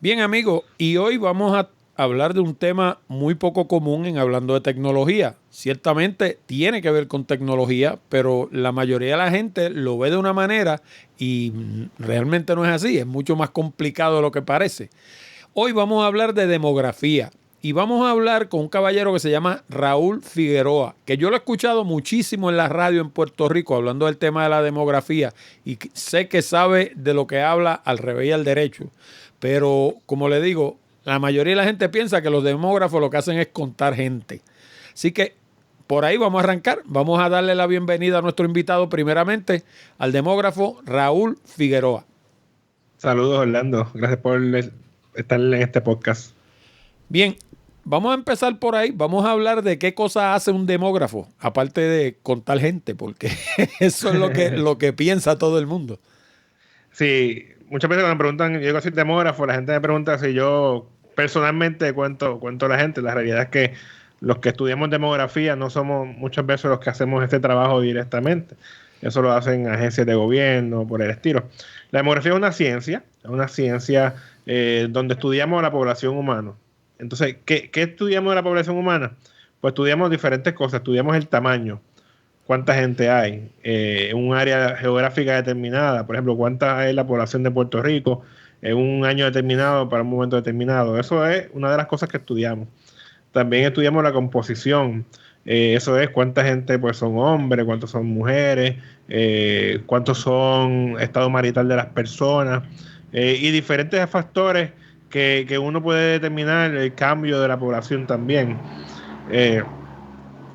Bien, amigos, y hoy vamos a hablar de un tema muy poco común en hablando de tecnología. Ciertamente tiene que ver con tecnología, pero la mayoría de la gente lo ve de una manera y realmente no es así, es mucho más complicado de lo que parece. Hoy vamos a hablar de demografía y vamos a hablar con un caballero que se llama Raúl Figueroa, que yo lo he escuchado muchísimo en la radio en Puerto Rico hablando del tema de la demografía y sé que sabe de lo que habla al revés y al derecho. Pero, como le digo, la mayoría de la gente piensa que los demógrafos lo que hacen es contar gente. Así que por ahí vamos a arrancar. Vamos a darle la bienvenida a nuestro invitado, primeramente, al demógrafo Raúl Figueroa. Saludos, Orlando. Gracias por estar en este podcast. Bien, vamos a empezar por ahí. Vamos a hablar de qué cosa hace un demógrafo, aparte de contar gente, porque eso es lo que piensa todo el mundo. Sí, muchas veces cuando me preguntan, yo digo soy demógrafo, la gente me pregunta si yo personalmente cuento a la gente. La realidad es que los que estudiamos demografía no somos muchas veces los que hacemos este trabajo directamente. Eso lo hacen agencias de gobierno, por el estilo. La demografía es una ciencia donde estudiamos la población humana. Entonces, ¿qué estudiamos de la población humana? Pues estudiamos diferentes cosas, estudiamos el tamaño, cuánta gente hay en un área geográfica determinada, por ejemplo, cuánta es la población de Puerto Rico en un año determinado para un momento determinado. Eso es una de las cosas que estudiamos. También estudiamos la composición. Eso es cuánta gente pues son hombres, cuántos son mujeres, cuántos son estado marital de las personas y diferentes factores que uno puede determinar el cambio de la población también. Eh,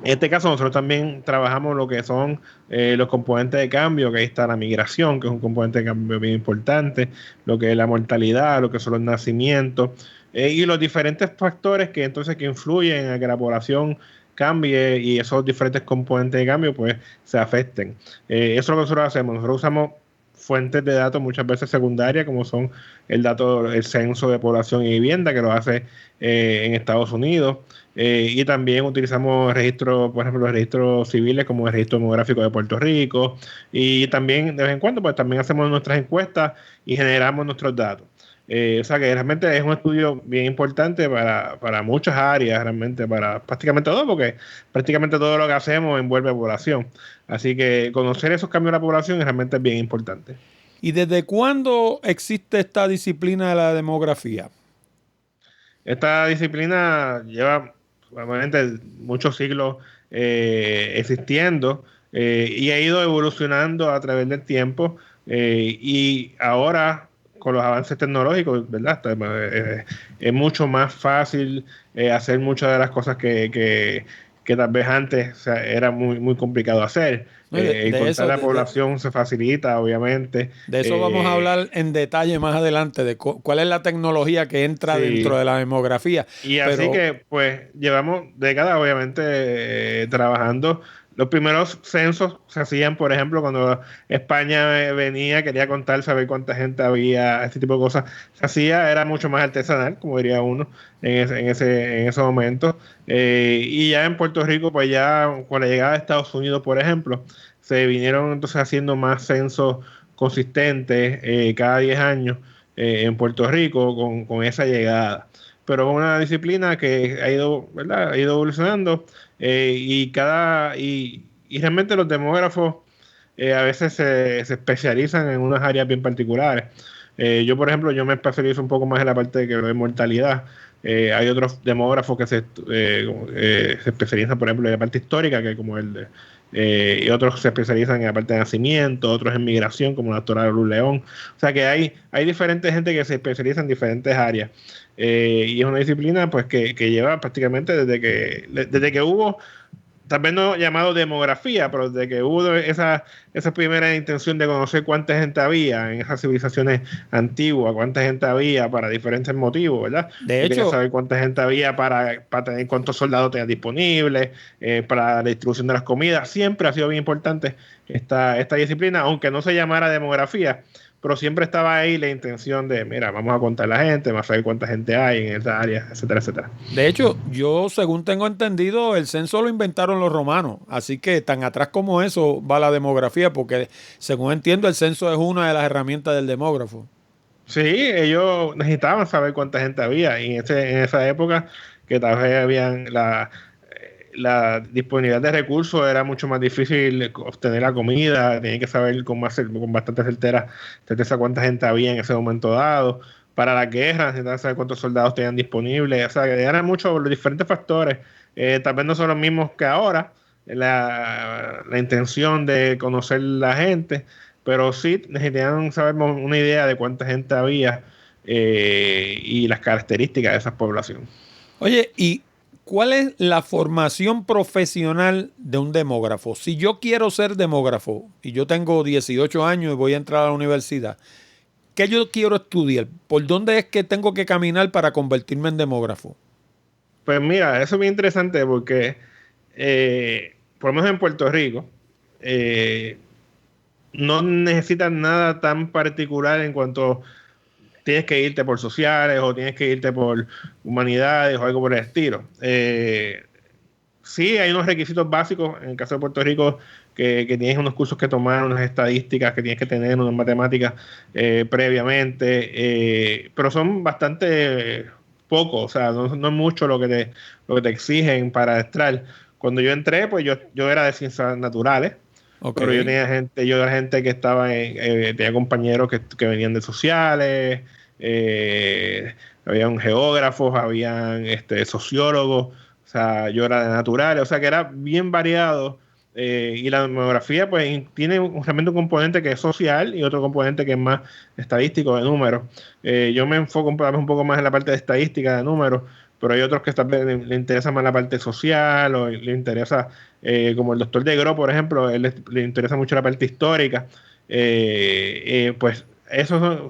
en este caso, nosotros también trabajamos lo que son los componentes de cambio, que ahí está la migración, que es un componente de cambio bien importante, lo que es la mortalidad, lo que son los nacimientos, y los diferentes factores que entonces que influyen a que la población cambie y esos diferentes componentes de cambio pues se afecten. Eso es lo que nosotros hacemos. Nosotros usamos fuentes de datos muchas veces secundarias, como son el censo de población y vivienda, que lo hace en Estados Unidos. Y también utilizamos registros, por ejemplo, los registros civiles como el registro demográfico de Puerto Rico. Y también, de vez en cuando, pues también hacemos nuestras encuestas y generamos nuestros datos. O sea que realmente es un estudio bien importante para muchas áreas, realmente para prácticamente todo, porque prácticamente todo lo que hacemos envuelve a población. Así que conocer esos cambios de la población realmente es bien importante. ¿Y desde cuándo existe esta disciplina de la demografía? Esta disciplina lleva obviamente muchos siglos existiendo y ha ido evolucionando a través del tiempo y ahora con los avances tecnológicos, ¿verdad? Es mucho más fácil hacer muchas de las cosas que tal vez antes, o sea, era muy complicado hacer. No, Encontrar la población se facilita, obviamente. de eso vamos a hablar en detalle más adelante, de cuál es la tecnología que entra dentro Sí. de la demografía. Y así Pero que, pues, llevamos décadas, obviamente, trabajando. Los primeros censos se hacían, por ejemplo, cuando España venía, quería contar, saber cuánta gente había, este tipo de cosas. Se hacía, era mucho más artesanal, como diría uno, en ese momento. Y ya en Puerto Rico, pues ya con la llegada de Estados Unidos, por ejemplo, se vinieron entonces haciendo más censos consistentes cada 10 años en Puerto Rico con esa llegada, pero es una disciplina que ha ido, ¿verdad? Ha ido evolucionando y realmente los demógrafos a veces se especializan en unas áreas bien particulares. Yo, por ejemplo, yo me especializo un poco más en la parte de mortalidad. Hay otros demógrafos que se especializan, por ejemplo, en la parte histórica, que como y otros se especializan en la parte de nacimiento, otros en migración, como la doctora Luz León. O sea que hay diferentes gente que se especializa en diferentes áreas. Y es una disciplina pues que lleva prácticamente desde que hubo, tal vez no llamado demografía, pero desde que hubo esa primera intención de conocer cuánta gente había en esas civilizaciones antiguas, cuánta gente había para diferentes motivos, ¿verdad? de Tú querías hecho, saber cuánta gente había para tener cuántos soldados tenías disponibles, para la distribución de las comidas. Siempre ha sido bien importante esta disciplina, aunque no se llamara demografía, pero siempre estaba ahí la intención de, mira, vamos a contar la gente, vamos a saber cuánta gente hay en esa área, etcétera, etcétera. de hecho, yo según tengo entendido, el censo lo inventaron los romanos, así que tan atrás como eso va la demografía, porque según entiendo, el censo es una de las herramientas del demógrafo. Sí, ellos necesitaban saber cuánta gente había y en esa época que tal vez habían la disponibilidad de recursos era mucho más difícil obtener la comida, tenían que saber con bastante certeza cuánta gente había en ese momento dado. Para la guerra necesitaban saber cuántos soldados tenían disponibles, o sea, que eran muchos los diferentes factores, tal vez no son los mismos que ahora, la intención de conocer la gente, pero sí necesitaban saber una idea de cuánta gente había y las características de esa población. Oye, ¿y cuál es la formación profesional de un demógrafo? Si yo quiero ser demógrafo y yo tengo 18 años y voy a entrar a la universidad, ¿qué yo quiero estudiar? ¿Por dónde es que tengo que caminar para convertirme en demógrafo? Pues mira, eso es bien interesante porque, por lo menos en Puerto Rico, eh, no necesitas nada tan particular en cuanto tienes que irte por sociales o tienes que irte por humanidades o algo por el estilo. Sí, hay unos requisitos básicos, en el caso de Puerto Rico, que tienes unos cursos que tomar, unas estadísticas que tienes que tener, unas matemáticas previamente, pero son bastante pocos, o sea, no es mucho lo que te exigen para entrar. Cuando yo entré, pues yo era de ciencias naturales, Ok. pero yo era gente que estaba tenía compañeros que venían de sociales, habían geógrafos, habían sociólogos, o sea, yo era de naturales, o sea que era bien variado. Y la demografía, pues, tiene realmente un componente que es social y otro componente que es más estadístico de números. Yo me enfoco un poco más en la parte de estadística de números, pero hay otros que tal vez le interesa más la parte social o le interesa como el doctor de Gro, por ejemplo, él le interesa mucho la parte histórica, pues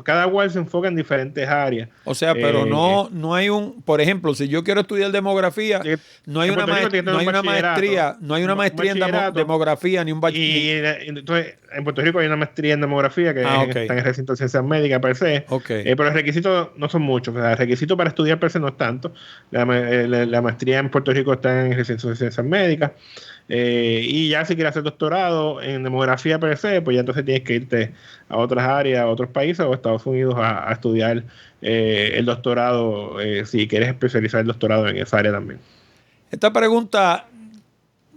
cada cual se enfoca en diferentes áreas. O sea, pero Eh, no hay un, por ejemplo, si yo quiero estudiar demografía, en Puerto Rico tiene que tener un bachillerato, no hay una un maestría en bachillerato, demografía ni un y entonces en Puerto Rico hay una maestría en demografía Ah, ok, está en el recinto de ciencias médicas per se, ok. pero los requisitos no son muchos, o sea, el requisito para estudiar per se no es tanto. La maestría en Puerto Rico está en el recinto de ciencias médicas, y ya si quieres hacer doctorado en demografía per se, pues ya entonces tienes que irte a otras áreas, a otros países o a Estados Unidos a estudiar el doctorado, si quieres especializar el doctorado en esa área también. Esta pregunta,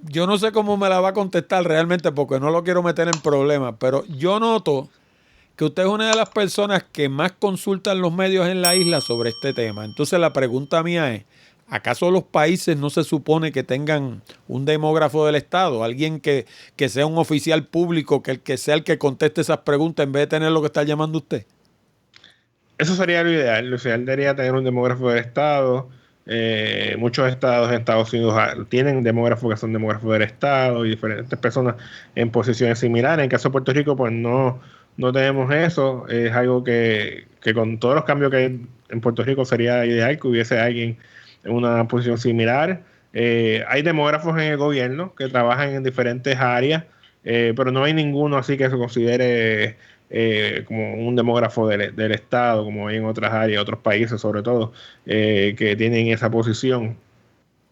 yo no sé cómo me la va a contestar realmente porque no lo quiero meter en problemas, pero yo noto que usted es una de las personas que más consultan los medios en la isla sobre este tema. Entonces la pregunta mía es, ¿acaso los países no se supone que tengan un demógrafo del Estado? Alguien que sea un oficial público, que sea el que conteste esas preguntas en vez de tener lo que está llamando usted. Eso sería lo ideal. Lo ideal debería tener un demógrafo del Estado. Muchos estados en Estados Unidos tienen demógrafos que son demógrafos del Estado y diferentes personas en posiciones similares. En el caso de Puerto Rico, pues no tenemos eso. Es algo que con todos los cambios que hay en Puerto Rico sería ideal que hubiese alguien en una posición similar. Hay demógrafos en el gobierno que trabajan en diferentes áreas, pero no hay ninguno así que se considere como un demógrafo del Estado, como hay en otras áreas, otros países sobre todo, que tienen esa posición.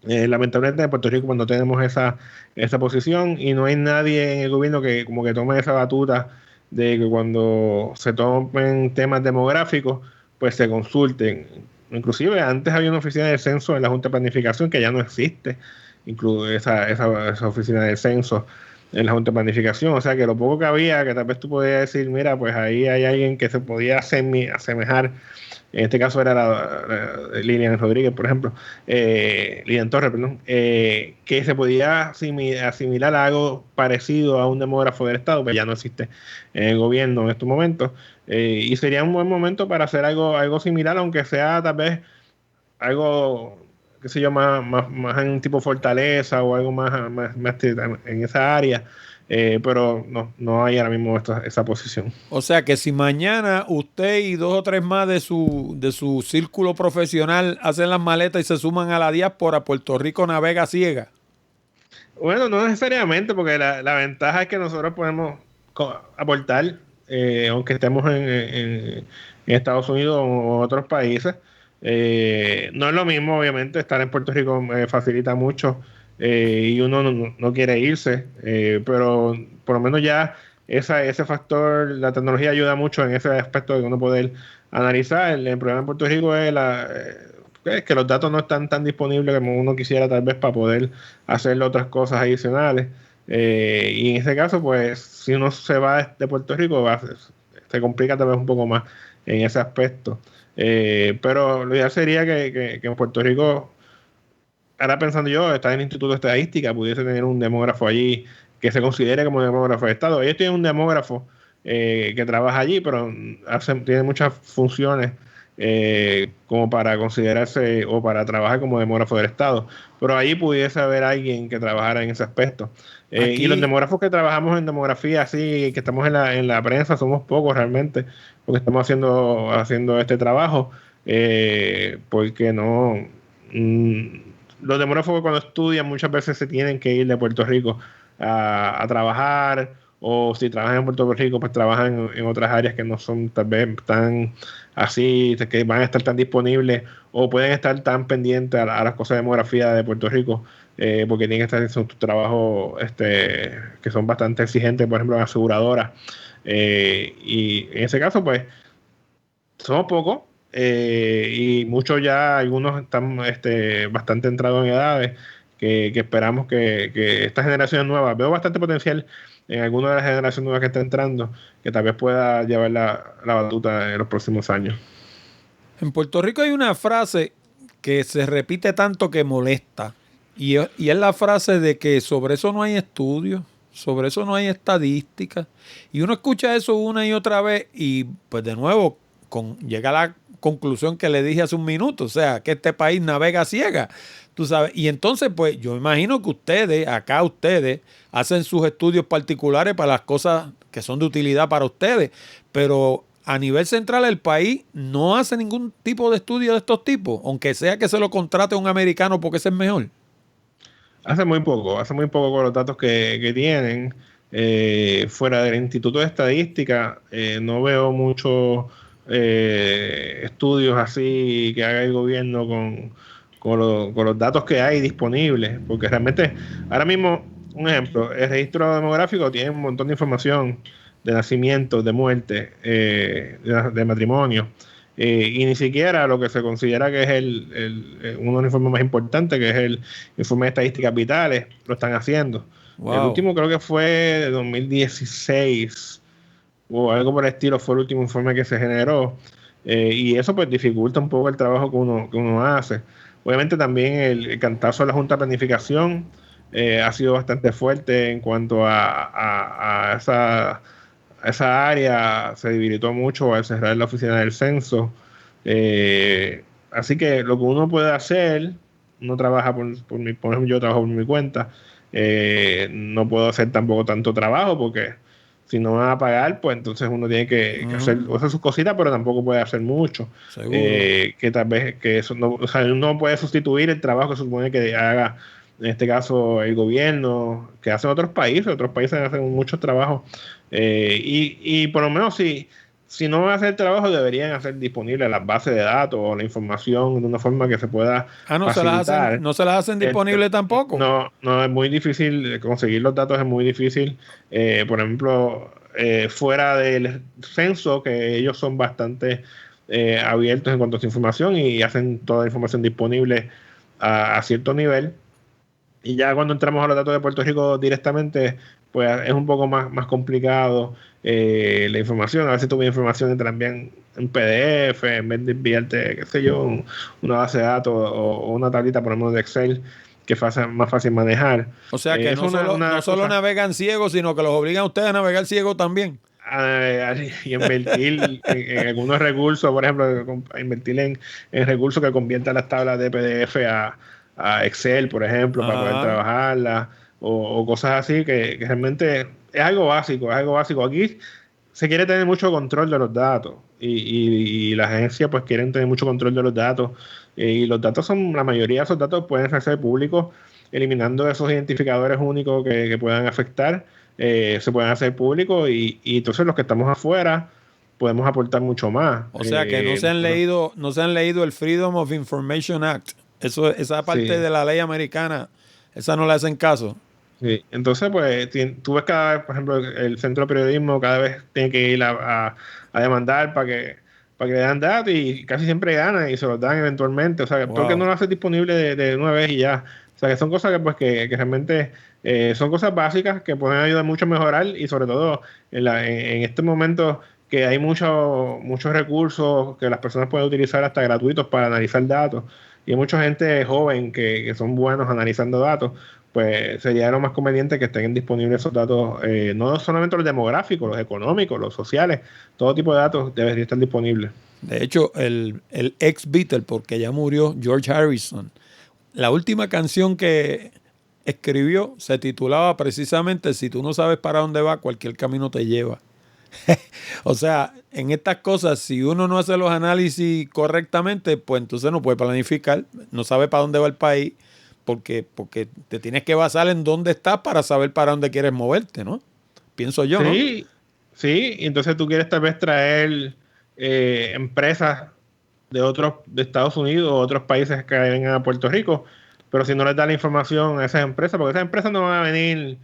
Lamentablemente en Puerto Rico cuando tenemos esa posición y no hay nadie en el gobierno que como que tome esa batuta de que cuando se tomen temas demográficos, pues se consulten. Inclusive antes había una oficina de censo en la Junta de Planificación que ya no existe, incluso esa oficina de censo en la Junta de Planificación, o sea que lo poco que había, que tal vez tú podías decir, mira, pues ahí hay alguien que se podía asemejar, en este caso era Lilian Rodríguez, por ejemplo, Lilian Torres, perdón, que se podía asimilar a algo parecido a un demógrafo del Estado, pero ya no existe en el gobierno en estos momentos, y sería un buen momento para hacer algo similar, aunque sea tal vez algo, qué sé yo, más en un tipo fortaleza o algo más en esa área, pero no hay ahora mismo esa posición. O sea que si mañana usted y dos o tres más de su círculo profesional hacen las maletas y se suman a la diáspora, Puerto Rico navega ciega. Bueno, no necesariamente, porque la ventaja es que nosotros podemos aportar, aunque estemos en Estados Unidos o otros países. No es lo mismo, obviamente, estar en Puerto Rico facilita mucho y uno no quiere irse, pero por lo menos ya ese factor, la tecnología ayuda mucho en ese aspecto de uno poder analizar. El problema en Puerto Rico es que los datos no están tan disponibles como uno quisiera tal vez para poder hacer otras cosas adicionales. Y en ese caso, pues, si uno se va de Puerto Rico, se complica tal vez un poco más en ese aspecto. Pero lo ideal sería que en Puerto Rico, ahora pensando yo, está en el Instituto de Estadística, pudiese tener un demógrafo allí que se considere como demógrafo de Estado. Ellos tienen un demógrafo que trabaja allí, pero tiene muchas funciones como para considerarse o para trabajar como demógrafo del Estado. Pero allí pudiese haber alguien que trabajara en ese aspecto. Y los Aquí, demógrafos que trabajamos en demografía, así que estamos en la prensa, somos pocos realmente, porque estamos haciendo este trabajo, porque no. Los demógrafos cuando estudian muchas veces se tienen que ir de Puerto Rico a trabajar, o si trabajan en Puerto Rico, pues trabajan en otras áreas que no son tal vez tan así, que van a estar tan disponibles o pueden estar tan pendientes a las cosas de demografía de Puerto Rico, porque tienen que estar en sus trabajos que son bastante exigentes, por ejemplo, en aseguradoras. Y en ese caso, pues, somos pocos, y muchos ya, algunos están bastante entrados en edades, que esperamos que esta generación nueva, veo bastante potencial en alguna de las generaciones nuevas que está entrando, que tal vez pueda llevar la batuta en los próximos años. en Puerto Rico hay una frase que se repite tanto que molesta. Y es la frase de que sobre eso no hay estudios, sobre eso no hay estadísticas. Y uno escucha eso una y otra vez y pues de nuevo llega a la conclusión que le dije hace un minuto, o sea, que este país navega ciega, tú sabes. Y entonces pues yo imagino que ustedes hacen sus estudios particulares para las cosas que son de utilidad para ustedes, pero a nivel central el país no hace ningún tipo de estudio de estos tipos, aunque sea que se lo contrate a un americano porque ese es mejor. Hace muy poco con los datos que tienen. Fuera del Instituto de Estadística, no veo muchos estudios así que haga el gobierno con los datos que hay disponibles, porque realmente ahora mismo, un ejemplo, el registro demográfico tiene un montón de información de nacimientos, de muerte, de matrimonio. Y ni siquiera lo que se considera que es uno de los informes más importantes, que es el informe de estadísticas vitales, lo están haciendo. El Wow. último creo que fue de 2016 o algo por el estilo, fue el último informe que se generó. Y eso pues dificulta un poco el trabajo que uno hace. Obviamente también el cantazo de la Junta de Planificación ha sido bastante fuerte en cuanto a esa área, se debilitó mucho al cerrar la oficina del censo. Así que lo que uno puede hacer, uno trabaja por ejemplo, yo trabajo por mi cuenta, no puedo hacer tampoco tanto trabajo porque si no van a pagar, pues entonces uno tiene que hacer sus cositas, pero tampoco puede hacer mucho. Seguro. Que tal vez que eso no, o sea, no puede sustituir el trabajo que se supone que haga, en este caso, el gobierno, que hacen otros países hacen muchos trabajos. Y por lo menos si no van a hacer el trabajo, deberían hacer disponible las bases de datos o la información de una forma que se pueda Ah, facilitar. no se las hacen disponibles tampoco. No, es muy difícil conseguir los datos, es muy difícil. Por ejemplo, fuera del censo, que ellos son bastante abiertos en cuanto a su información y hacen toda la información disponible a cierto nivel. Y ya cuando entramos a los datos de Puerto Rico directamente, pues es un poco más complicado la información. A veces tu información te la envían en PDF en vez de enviarte, qué sé yo, una base de datos o una tablita, por ejemplo, de Excel, que es más fácil manejar. O sea que Es no una solo cosa navegan ciegos, sino que los obligan a ustedes a navegar ciegos también. y invertir en algunos recursos, por ejemplo, invertir en recursos que conviertan las tablas de PDF a Excel, por ejemplo, para poder Ajá. trabajarlas, o cosas así que realmente es algo básico, es algo básico. Aquí se quiere tener mucho control de los datos y las agencias pues quieren tener mucho control de los datos, y los datos la mayoría de esos datos pueden ser públicos, eliminando esos identificadores únicos que puedan afectar. Se pueden hacer públicos y entonces los que estamos afuera podemos aportar mucho más. O sea que no se han leído el Freedom of Information Act. Esa parte Sí. de la ley americana, esa no le hacen caso. Sí. Entonces, pues, tú ves cada vez, por ejemplo, el centro de periodismo cada vez tiene que ir a demandar para que le dan datos y casi siempre gana y se los dan eventualmente. O sea, ¿por qué no Wow. lo haces disponible de una vez y ya? O sea, que son cosas que realmente son cosas básicas que pueden ayudar mucho a mejorar y sobre todo en este momento que hay muchos recursos que las personas pueden utilizar hasta gratuitos para analizar datos y hay mucha gente joven que son buenos analizando datos, pues sería lo más conveniente que estén disponibles esos datos, no solamente los demográficos, los económicos, los sociales, todo tipo de datos debería estar disponible. De hecho, el ex Beatle, porque ya murió George Harrison, la última canción que escribió se titulaba precisamente Si tú no sabes para dónde va, cualquier camino te lleva. O sea, en estas cosas, si uno no hace los análisis correctamente, pues entonces no puede planificar, no sabe para dónde va el país, porque te tienes que basar en dónde estás para saber para dónde quieres moverte, ¿no? Pienso yo, ¿no? Sí, sí, y entonces tú quieres tal vez traer empresas de Estados Unidos o otros países que vengan a Puerto Rico, pero si no les da la información a esas empresas, porque esas empresas no van a venir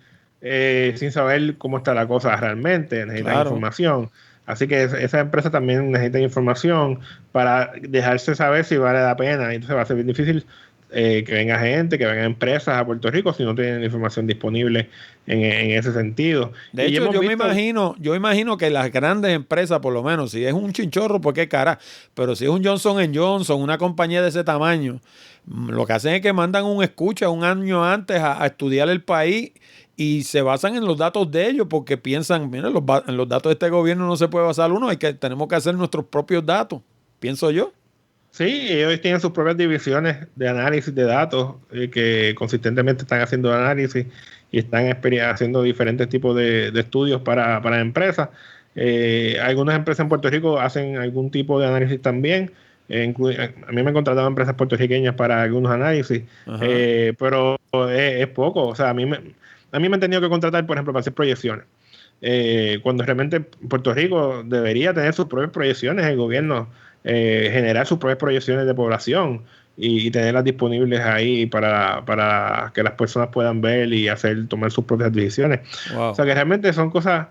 sin saber cómo está la cosa realmente, necesitan Claro. información. Así que esas empresas también necesitan información para dejarse saber si vale la pena. Entonces va a ser bien difícil que venga gente, que vengan empresas a Puerto Rico si no tienen la información disponible en ese sentido. De Y ya hecho, hemos visto. yo imagino que las grandes empresas, por lo menos, si es un chinchorro, pues qué cara, pero si es un Johnson Johnson, una compañía de ese tamaño, lo que hacen es que mandan un escucha un año antes a estudiar el país y se basan en los datos de ellos porque piensan, mira, en los datos de este gobierno no se puede basar uno, tenemos que hacer nuestros propios datos, pienso yo. Sí, ellos tienen sus propias divisiones de análisis de datos que consistentemente están haciendo análisis y están haciendo diferentes tipos de estudios para empresas. Algunas empresas en Puerto Rico hacen algún tipo de análisis también. A mí me han contratado empresas puertorriqueñas para algunos análisis, Ajá. pero es poco. O sea, a mí me han tenido que contratar, por ejemplo, para hacer proyecciones. Cuando realmente Puerto Rico debería tener sus propias proyecciones, el gobierno generar sus propias proyecciones de población y tenerlas disponibles ahí para que las personas puedan ver y tomar sus propias decisiones. O Wow. sea que realmente son cosas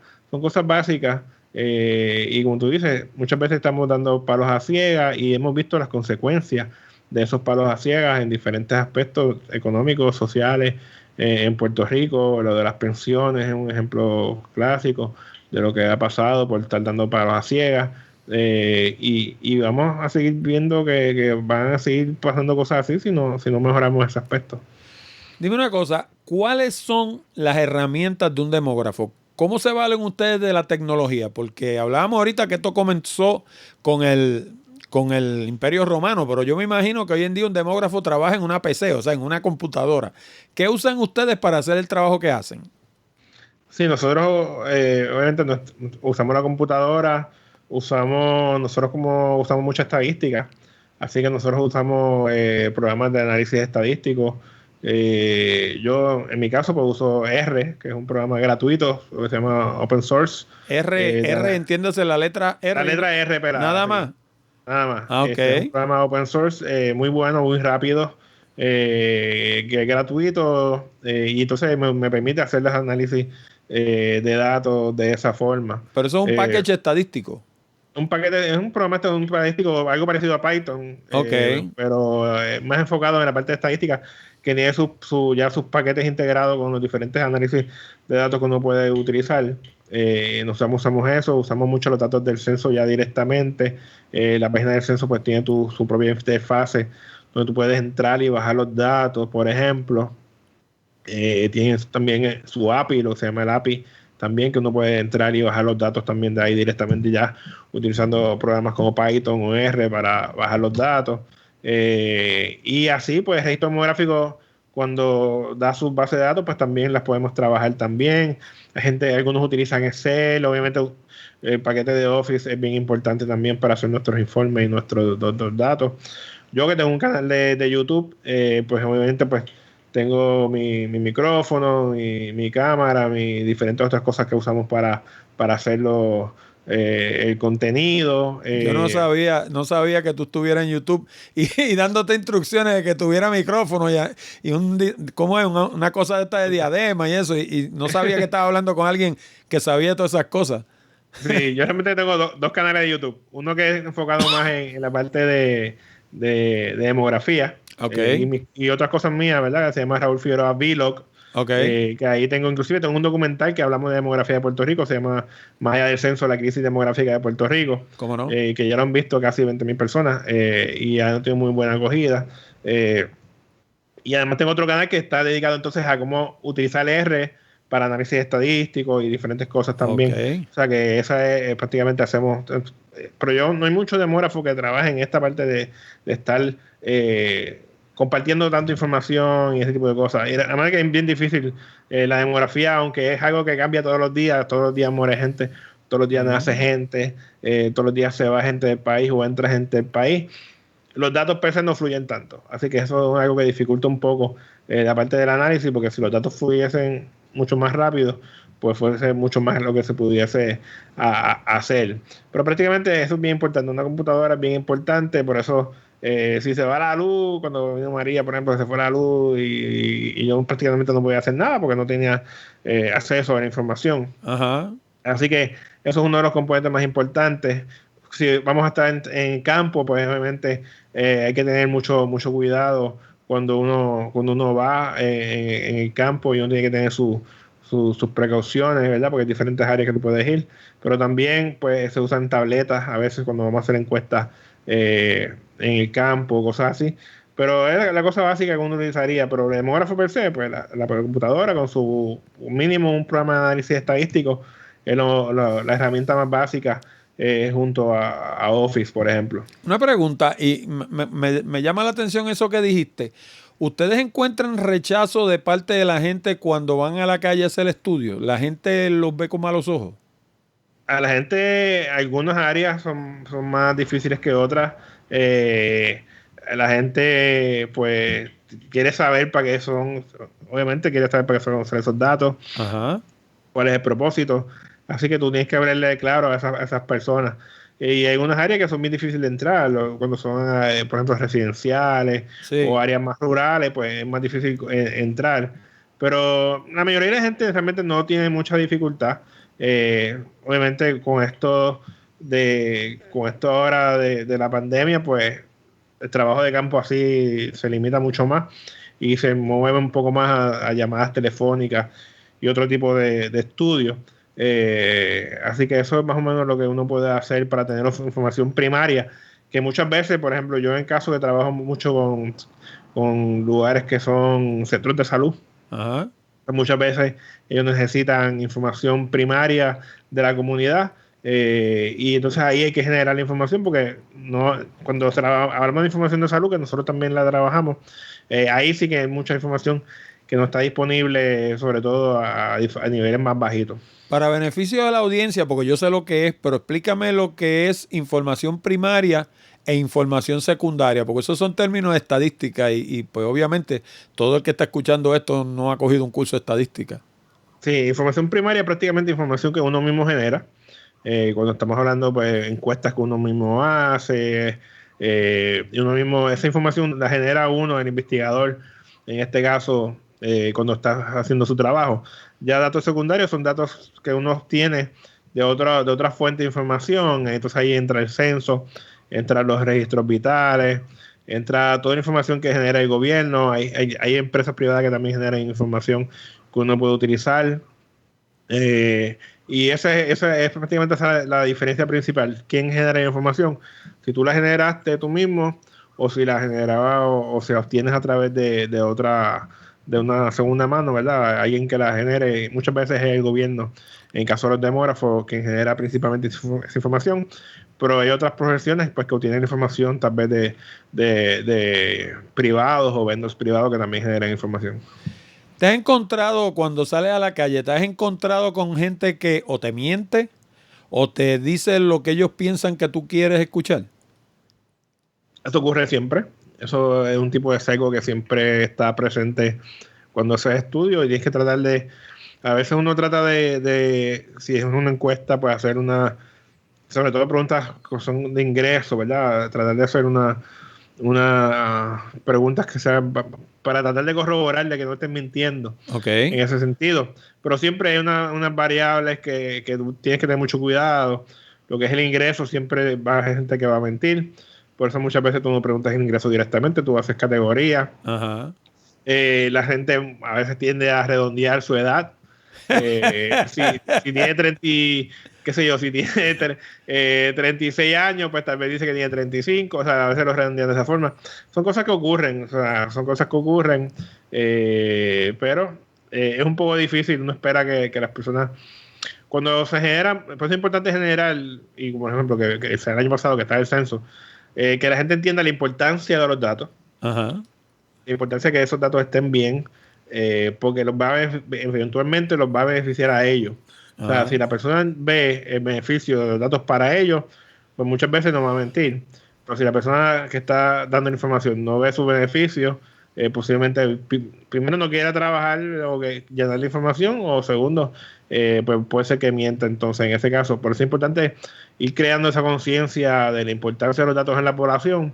básicas y como tú dices, muchas veces estamos dando palos a ciegas y hemos visto las consecuencias de esos palos a ciegas en diferentes aspectos económicos, sociales, en Puerto Rico. Lo de las pensiones es un ejemplo clásico de lo que ha pasado por estar dando palos a ciegas. Y vamos a seguir viendo que van a seguir pasando cosas así si no mejoramos ese aspecto. Dime una cosa, ¿cuáles son las herramientas de un demógrafo? ¿Cómo se valen ustedes de la tecnología? Porque hablábamos ahorita que esto comenzó con con el Imperio Romano, pero yo me imagino que hoy en día un demógrafo trabaja en una PC, o sea, en una computadora. ¿Qué usan ustedes para hacer el trabajo que hacen? Sí, nosotros obviamente usamos la computadora, usamos mucha estadística, así que nosotros usamos programas de análisis estadístico. Yo, en mi caso, pues uso R, que es un programa gratuito, que se llama Open Source. R, entiéndase la letra La R, letra R pelada, nada sí. más. Nada más. Ah, ok. Este es un programa open source muy bueno, muy rápido, que es gratuito y entonces me permite hacer los análisis de datos de esa forma. Pero eso es un Eh, package estadístico. es un programa un estadístico, algo parecido a Python, Ok. pero más enfocado en la parte de estadística, que tiene ya sus paquetes integrados con los diferentes análisis de datos que uno puede utilizar. Nosotros usamos eso, usamos mucho los datos del censo ya directamente. La página del censo pues tiene su propia interfase donde tú puedes entrar y bajar los datos, por ejemplo. Tiene también su API, lo que se llama el API, también que uno puede entrar y bajar los datos también de ahí directamente ya utilizando programas como Python o R para bajar los datos. Y así, pues, el registro demográfico, cuando da sus bases de datos, pues también las podemos trabajar también. Algunos utilizan Excel, obviamente el paquete de Office es bien importante también para hacer nuestros informes y nuestros datos. Yo que tengo un canal de YouTube, pues obviamente pues tengo mi micrófono, mi cámara, diferentes otras cosas que usamos para hacer el contenido. Yo no sabía que tú estuvieras en YouTube y dándote instrucciones de que tuviera micrófono ¿cómo es? Una cosa de esta de diadema y eso. Y no sabía que estaba hablando con alguien que sabía todas esas cosas. Sí, yo realmente tengo dos canales de YouTube. Uno que es enfocado más en la parte de demografía Ok, y otras cosas mías, ¿verdad? Que se llama Raúl Figueroa Vlog. ok. Que ahí inclusive tengo un documental que hablamos de demografía de Puerto Rico, se llama Más allá del censo, la crisis demográfica de Puerto Rico, ¿Cómo no? que ya lo han visto casi 20.000 personas y ha tenido muy buena acogida. Y además tengo otro canal que está dedicado entonces a cómo utilizar R para análisis estadístico y diferentes cosas Ok. también. O sea que esa es prácticamente hacemos. Pero yo no hay mucho demógrafo que trabaje en esta parte de estar compartiendo tanta información y ese tipo de cosas. Y además que es bien difícil la demografía, aunque es algo que cambia todos los días muere gente, todos los días nace gente, todos los días se va gente del país o entra gente del país. Los datos per se no fluyen tanto. Así que eso es algo que dificulta un poco la parte del análisis, porque si los datos fluyesen mucho más rápido, pues fuese mucho más lo que se pudiese hacer. Pero prácticamente eso es bien importante. Una computadora es bien importante, por eso si se va la luz, cuando vino María, por ejemplo, se fue la luz y yo prácticamente no podía hacer nada porque no tenía acceso a la información. Ajá. Así que eso es uno de los componentes más importantes. Si vamos a estar en campo, pues obviamente hay que tener mucho cuidado cuando uno va en el campo y uno tiene que tener sus precauciones, ¿verdad? Porque hay diferentes áreas que tú puedes ir. Pero también pues se usan tabletas a veces cuando vamos a hacer encuestas en el campo, cosas así. Pero es la cosa básica que uno utilizaría. Pero el demógrafo per se, pues la computadora con su mínimo un programa de análisis estadístico es la herramienta más básica junto a Office, por ejemplo. Una pregunta, y me llama la atención eso que dijiste. ¿Ustedes encuentran rechazo de parte de la gente cuando van a la calle a hacer el estudio? ¿La gente los ve con malos ojos? A la gente, algunas áreas son más difíciles que otras. La gente, pues, quiere saber para qué son, obviamente quiere saber para qué son esos datos, Ajá. cuál es el propósito. Así que tú tienes que hablarle claro a esas personas. Y hay algunas áreas que son muy difíciles de entrar, cuando son, por ejemplo, residenciales o Sí. áreas más rurales, pues es más difícil entrar. Pero la mayoría de la gente realmente no tiene mucha dificultad. Obviamente con esto ahora de la pandemia, pues el trabajo de campo así se limita mucho más y se mueve un poco más a llamadas telefónicas y otro tipo de estudios. Así que eso es más o menos lo que uno puede hacer para tener información primaria, que muchas veces, por ejemplo, yo en caso de trabajo mucho con lugares que son centros de salud, Ajá. pues muchas veces ellos necesitan información primaria de la comunidad y entonces ahí hay que generar la información porque no, cuando hablamos de información de salud, que nosotros también la trabajamos, ahí sí que hay mucha información que no está disponible, sobre todo a niveles más bajitos. Para beneficio de la audiencia, porque yo sé lo que es, pero explícame lo que es información primaria e información secundaria, porque esos son términos de estadística pues obviamente todo el que está escuchando esto no ha cogido un curso de estadística. Sí, información primaria es prácticamente información que uno mismo genera. Cuando estamos hablando, pues, encuestas que uno mismo hace, y uno mismo, esa información la genera uno, el investigador, en este caso, cuando está haciendo su trabajo. Ya datos secundarios son datos que uno obtiene de otra fuente de información. Entonces ahí entra el censo, entran los registros vitales, entra toda la información que genera el gobierno. Hay empresas privadas que también generan información que uno puede utilizar. Y esa es prácticamente la diferencia principal. ¿Quién genera la información? Si tú la generaste tú mismo o si la generaba o se obtienes a través de una segunda mano, ¿verdad? Alguien que la genere, muchas veces es el gobierno, en caso de los demógrafos, quien genera principalmente esa información, pero hay otras profesiones pues, que obtienen información tal vez de privados o vendors privados que también generan información. ¿Te has encontrado cuando sales a la calle, te has encontrado con gente que o te miente o te dice lo que ellos piensan que tú quieres escuchar? Esto ocurre siempre. Eso es un tipo de sesgo que siempre está presente cuando haces estudio y tienes que tratar a veces uno trata si es una encuesta, pues hacer sobre todo preguntas que son de ingreso, ¿verdad? Tratar de hacer una preguntas que sean para tratar de corroborar de que no estén mintiendo en ese sentido. Pero siempre hay unas variables que tú tienes que tener mucho cuidado. Lo que es el ingreso, siempre va a haber gente que va a mentir. Por eso muchas veces tú no preguntas el ingreso directamente, tú haces categorías. Ajá. La gente a veces tiende a redondear su edad. Si tiene 30, qué sé yo, si tiene 36 años, pues tal vez dice que tiene 35, o sea, a veces lo redondean de esa forma. Son cosas que ocurren, o sea, son cosas que ocurren, pero es un poco difícil, uno espera que las personas, cuando se generan, pues es importante generar, y por ejemplo, que el año pasado que está el censo, que la gente entienda la importancia de los datos. Ajá. La importancia de que esos datos estén bien, porque eventualmente los va a beneficiar a ellos. O sea, si la persona ve el beneficio de los datos para ellos, pues muchas veces no va a mentir. Pero si la persona que está dando la información no ve su beneficio, posiblemente primero no quiera trabajar o que llenar la información, o segundo, pues puede ser que mienta. Entonces, en ese caso, por eso es importante ir creando esa conciencia de la importancia de los datos en la población,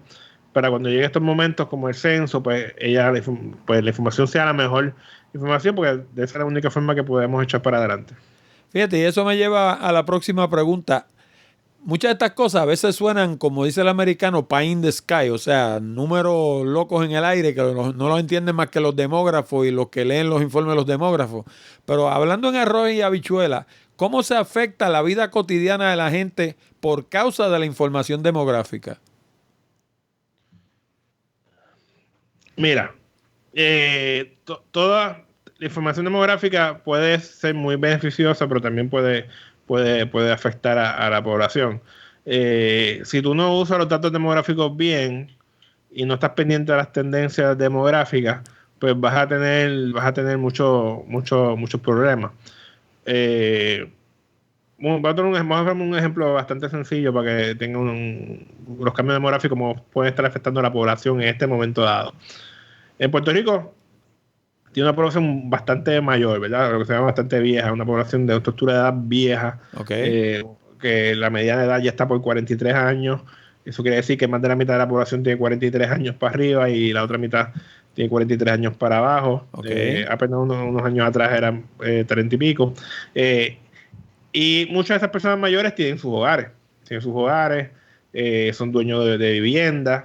para cuando llegue estos momentos como el censo, pues la información sea la mejor información, porque esa es la única forma que podemos echar para adelante. Fíjate, y eso me lleva a la próxima pregunta. Muchas de estas cosas a veces suenan, como dice el americano, pie in the sky, o sea, números locos en el aire que no los entienden más que los demógrafos y los que leen los informes de los demógrafos. Pero hablando en arroz y habichuela, ¿cómo se afecta la vida cotidiana de la gente por causa de la información demográfica? Mira, toda la información demográfica puede ser muy beneficiosa, pero también puede afectar a la población. Si tú no usas los datos demográficos bien y no estás pendiente de las tendencias demográficas, pues vas a tener muchos problemas. Vamos a hacer un ejemplo bastante sencillo para que tengan los cambios demográficos como pueden estar afectando a la población en este momento dado. En Puerto Rico tiene una población bastante mayor, ¿verdad? Lo que se llama bastante vieja, una población de estructura de edad vieja, que la mediana de edad ya está por 43 años. Eso quiere decir que más de la mitad de la población tiene 43 años para arriba y la otra mitad tiene 43 años para abajo. Apenas unos años atrás eran 30 y pico. Y muchas de esas personas mayores tienen sus hogares. Son dueños de viviendas.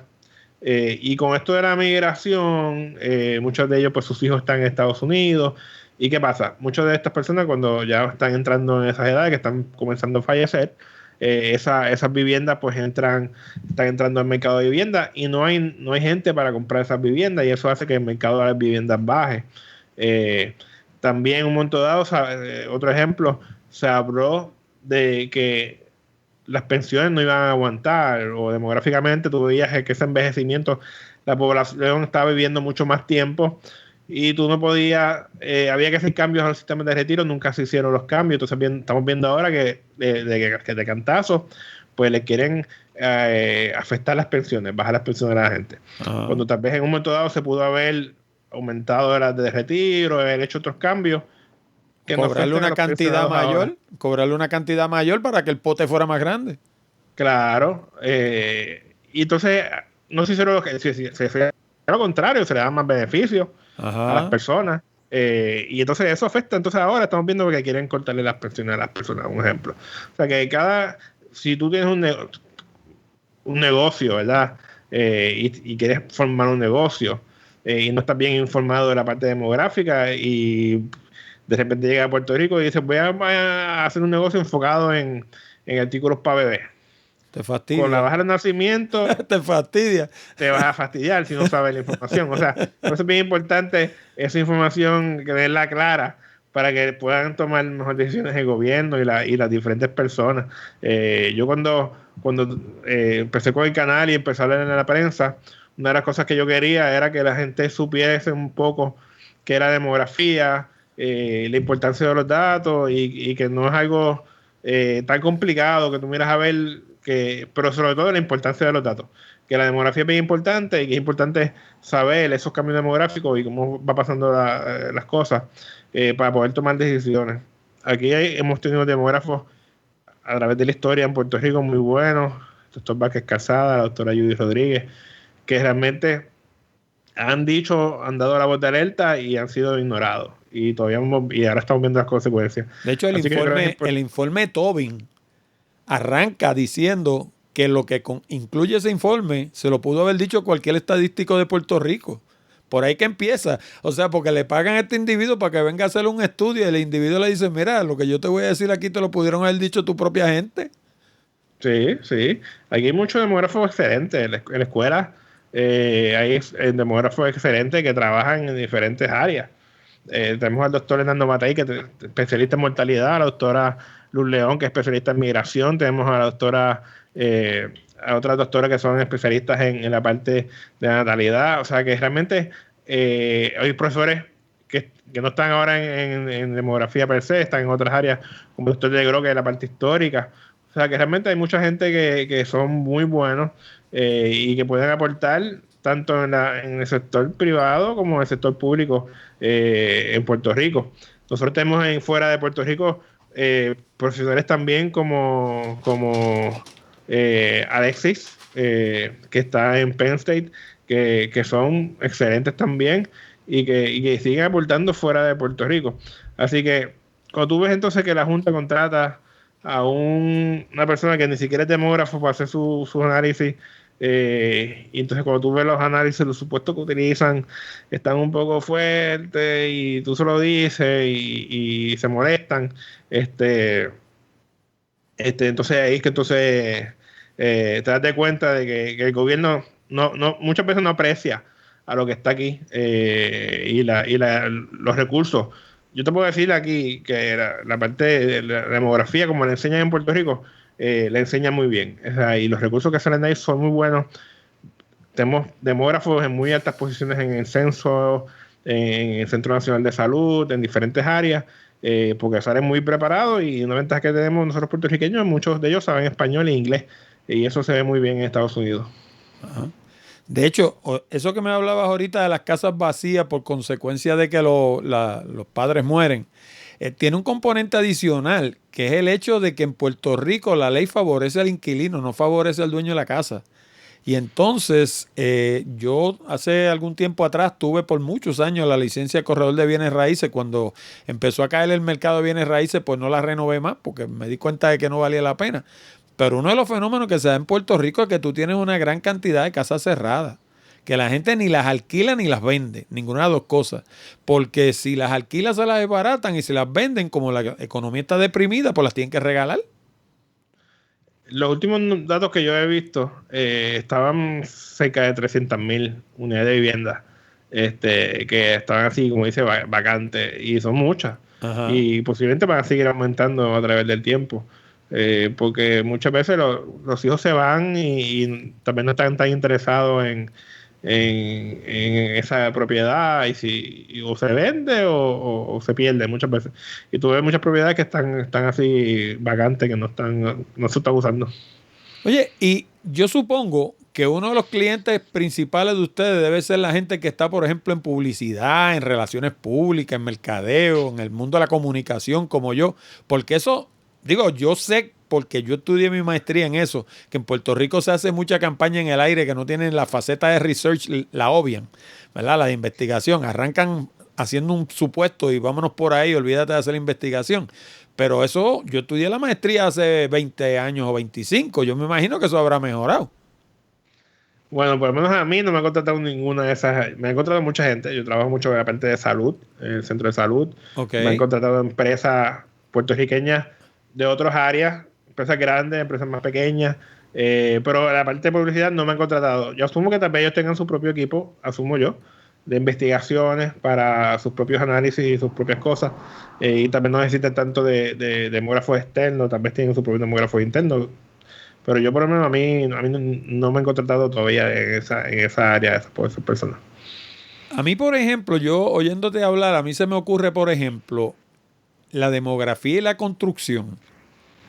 Y con esto de la migración, muchos de ellos, pues sus hijos están en Estados Unidos. ¿Y qué pasa? Muchas de estas personas, cuando ya están entrando en esas edades, que están comenzando a fallecer, esas viviendas pues están entrando al mercado de vivienda y no hay gente para comprar esas viviendas, y eso hace que el mercado de las viviendas baje. También en un momento dado, otro ejemplo, se habló de que las pensiones no iban a aguantar, o demográficamente tú veías que ese envejecimiento, la población estaba viviendo mucho más tiempo y tú no podías, había que hacer cambios a los sistemas de retiro, nunca se hicieron los cambios. Entonces estamos viendo ahora que de cantazo pues le quieren afectar las pensiones, bajar las pensiones de la gente. Cuando tal vez en un momento dado se pudo haber aumentado las de retiro, haber hecho otros cambios, que cobrarle una cantidad mayor, para que el pote fuera más grande. Claro. Y entonces no se hicieron lo contrario, se le dan más beneficios a las personas. Y entonces eso afecta. Entonces ahora estamos viendo que quieren cortarle las pensiones a las personas, un ejemplo. O sea que si tú tienes un negocio, ¿verdad? Y quieres formar un negocio y no estás bien informado de la parte demográfica, y de repente llega a Puerto Rico y dice, voy a hacer un negocio enfocado en artículos para bebés. Te fastidia. Con la baja de nacimiento te fastidia. Te vas a fastidiar si no sabes la información. O sea, por eso es bien importante esa información, que tenerla clara para que puedan tomar mejores decisiones el gobierno y las diferentes personas. Yo cuando empecé con el canal y empecé a hablar en la prensa, una de las cosas que yo quería era que la gente supiese un poco qué era demografía, la importancia de los datos, y que no es algo tan complicado que tú miras a ver, pero sobre todo la importancia de los datos, que la demografía es bien importante y que es importante saber esos cambios demográficos y cómo va pasando las cosas, para poder tomar decisiones. Aquí hemos tenido demógrafos a través de la historia en Puerto Rico muy buenos, el doctor Vázquez Casada, la doctora Judy Rodríguez, que realmente han dado la voz de alerta y han sido ignorados. Y ahora estamos viendo las consecuencias. De hecho, el informe Tobin arranca diciendo que lo que incluye ese informe se lo pudo haber dicho cualquier estadístico de Puerto Rico. Por ahí que empieza. O sea, porque le pagan a este individuo para que venga a hacer un estudio y el individuo le dice, mira, lo que yo te voy a decir aquí te lo pudieron haber dicho tu propia gente. Sí, sí. Aquí hay muchos demógrafos excelentes. En la escuela hay demógrafos excelentes que trabajan en diferentes áreas. Tenemos al doctor Hernando Matei, que es especialista en mortalidad, a la doctora Luz León, que es especialista en migración. Tenemos a la doctora... a otras doctoras que son especialistas en la parte de la natalidad. O sea que realmente hay profesores que no están ahora en demografía per se, están en otras áreas, como el doctor de Gro, que es la parte histórica. O sea que realmente hay mucha gente que son muy buenos y que pueden aportar tanto en el sector privado como en el sector público en Puerto Rico. Nosotros tenemos fuera de Puerto Rico profesores también como Alexis, que está en Penn State, que son excelentes también y que siguen aportando fuera de Puerto Rico. Así que cuando tú ves entonces que la Junta contrata a una persona que ni siquiera es demógrafo para hacer su análisis, y entonces cuando tú ves los análisis, los supuestos que utilizan están un poco fuertes y tú se lo dices y se molestan, entonces ahí es que te das de cuenta de que el gobierno muchas veces no aprecia a lo que está aquí los recursos. Yo te puedo decir aquí que la parte de la demografía, como le enseñan en Puerto Rico, le enseñan muy bien. O sea, y los recursos que salen de ahí son muy buenos. Tenemos demógrafos en muy altas posiciones en el censo, en el Centro Nacional de Salud, en diferentes áreas, porque salen muy preparados y una ventaja que tenemos nosotros puertorriqueños, muchos de ellos saben español e inglés y eso se ve muy bien en Estados Unidos. Ajá. De hecho, eso que me hablabas ahorita de las casas vacías por consecuencia de que los padres mueren, tiene un componente adicional, que es el hecho de que en Puerto Rico la ley favorece al inquilino, no favorece al dueño de la casa. Y entonces, yo hace algún tiempo atrás tuve por muchos años la licencia de corredor de bienes raíces. Cuando empezó a caer el mercado de bienes raíces, pues no la renové más porque me di cuenta de que no valía la pena. Pero uno de los fenómenos que se da en Puerto Rico es que tú tienes una gran cantidad de casas cerradas, que la gente ni las alquila ni las vende, ninguna de las dos cosas. Porque si las alquila se las desbaratan y si las venden, como la economía está deprimida, pues las tienen que regalar. Los últimos datos que yo he visto estaban cerca de 300,000 unidades de vivienda que estaban así, como dice, vacantes, y son muchas. Ajá. Y posiblemente van a seguir aumentando a través del tiempo. Porque muchas veces los hijos se van y también no están tan interesados en esa propiedad y o se vende o se pierde muchas veces. Y tú ves muchas propiedades que están así vacantes, que no se están usando. Oye, y yo supongo que uno de los clientes principales de ustedes debe ser la gente que está, por ejemplo, en publicidad, en relaciones públicas, en mercadeo, en el mundo de la comunicación, como yo, porque eso... Digo, yo sé, porque yo estudié mi maestría en eso, que en Puerto Rico se hace mucha campaña en el aire que no tienen la faceta de research, la obvian, ¿verdad? La de investigación. Arrancan haciendo un supuesto y vámonos por ahí, olvídate de hacer la investigación. Pero eso, yo estudié la maestría hace 20 años o 25. Yo me imagino que eso habrá mejorado. Bueno, por lo menos a mí no me ha contratado ninguna de esas. Me han contratado mucha gente. Yo trabajo mucho en la parte de salud, en el centro de salud. Okay. Me han contratado empresas puertorriqueñas de otras áreas, empresas grandes, empresas más pequeñas, pero la parte de publicidad no me han contratado. Yo asumo que tal vez ellos tengan su propio equipo, asumo yo, de investigaciones para sus propios análisis y sus propias cosas, y también no necesitan tanto de demógrafos externos, tal vez tienen su propio demógrafo interno, pero yo por lo menos a mí no me han contratado todavía en esa área, por esas personas. A mí, por ejemplo, yo oyéndote hablar, a mí se me ocurre, por ejemplo, la demografía y la construcción,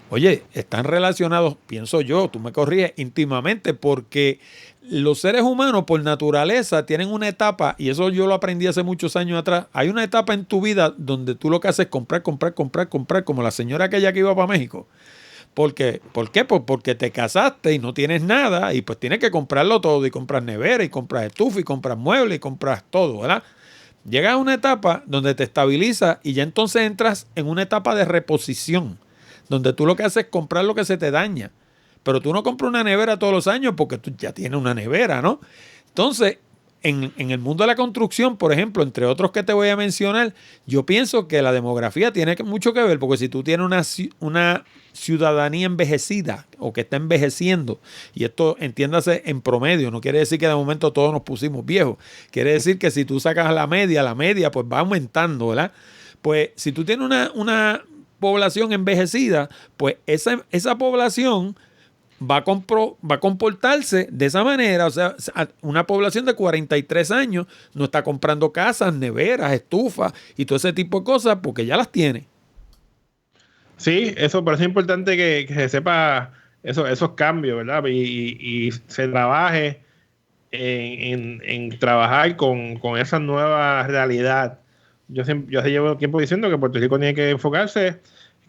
oye, están relacionados, pienso yo, tú me corriges, íntimamente, porque los seres humanos por naturaleza tienen una etapa, y eso yo lo aprendí hace muchos años atrás, hay una etapa en tu vida donde tú lo que haces es comprar, como la señora aquella que iba para México. ¿Por qué? Pues porque te casaste y no tienes nada y pues tienes que comprarlo todo y compras nevera y compras estufa y compras muebles y compras todo, ¿verdad? Llegas a una etapa donde te estabiliza y ya entonces entras en una etapa de reposición, donde tú lo que haces es comprar lo que se te daña. Pero tú no compras una nevera todos los años porque tú ya tienes una nevera, ¿no? Entonces, en el mundo de la construcción, por ejemplo, entre otros que te voy a mencionar, yo pienso que la demografía tiene mucho que ver, porque si tú tienes una ciudadanía envejecida o que está envejeciendo, y esto entiéndase en promedio, no quiere decir que de momento todos nos pusimos viejos, quiere decir que si tú sacas la media pues va aumentando, ¿verdad? Pues si tú tienes una población envejecida, pues esa población va a comportarse de esa manera. O sea, una población de 43 años no está comprando casas, neveras, estufas y todo ese tipo de cosas porque ya las tiene. Sí, eso parece importante que se sepa esos cambios, ¿verdad? Y se trabaje en trabajar con esa nueva realidad. Yo hace llevo tiempo diciendo que Puerto Rico tiene que enfocarse,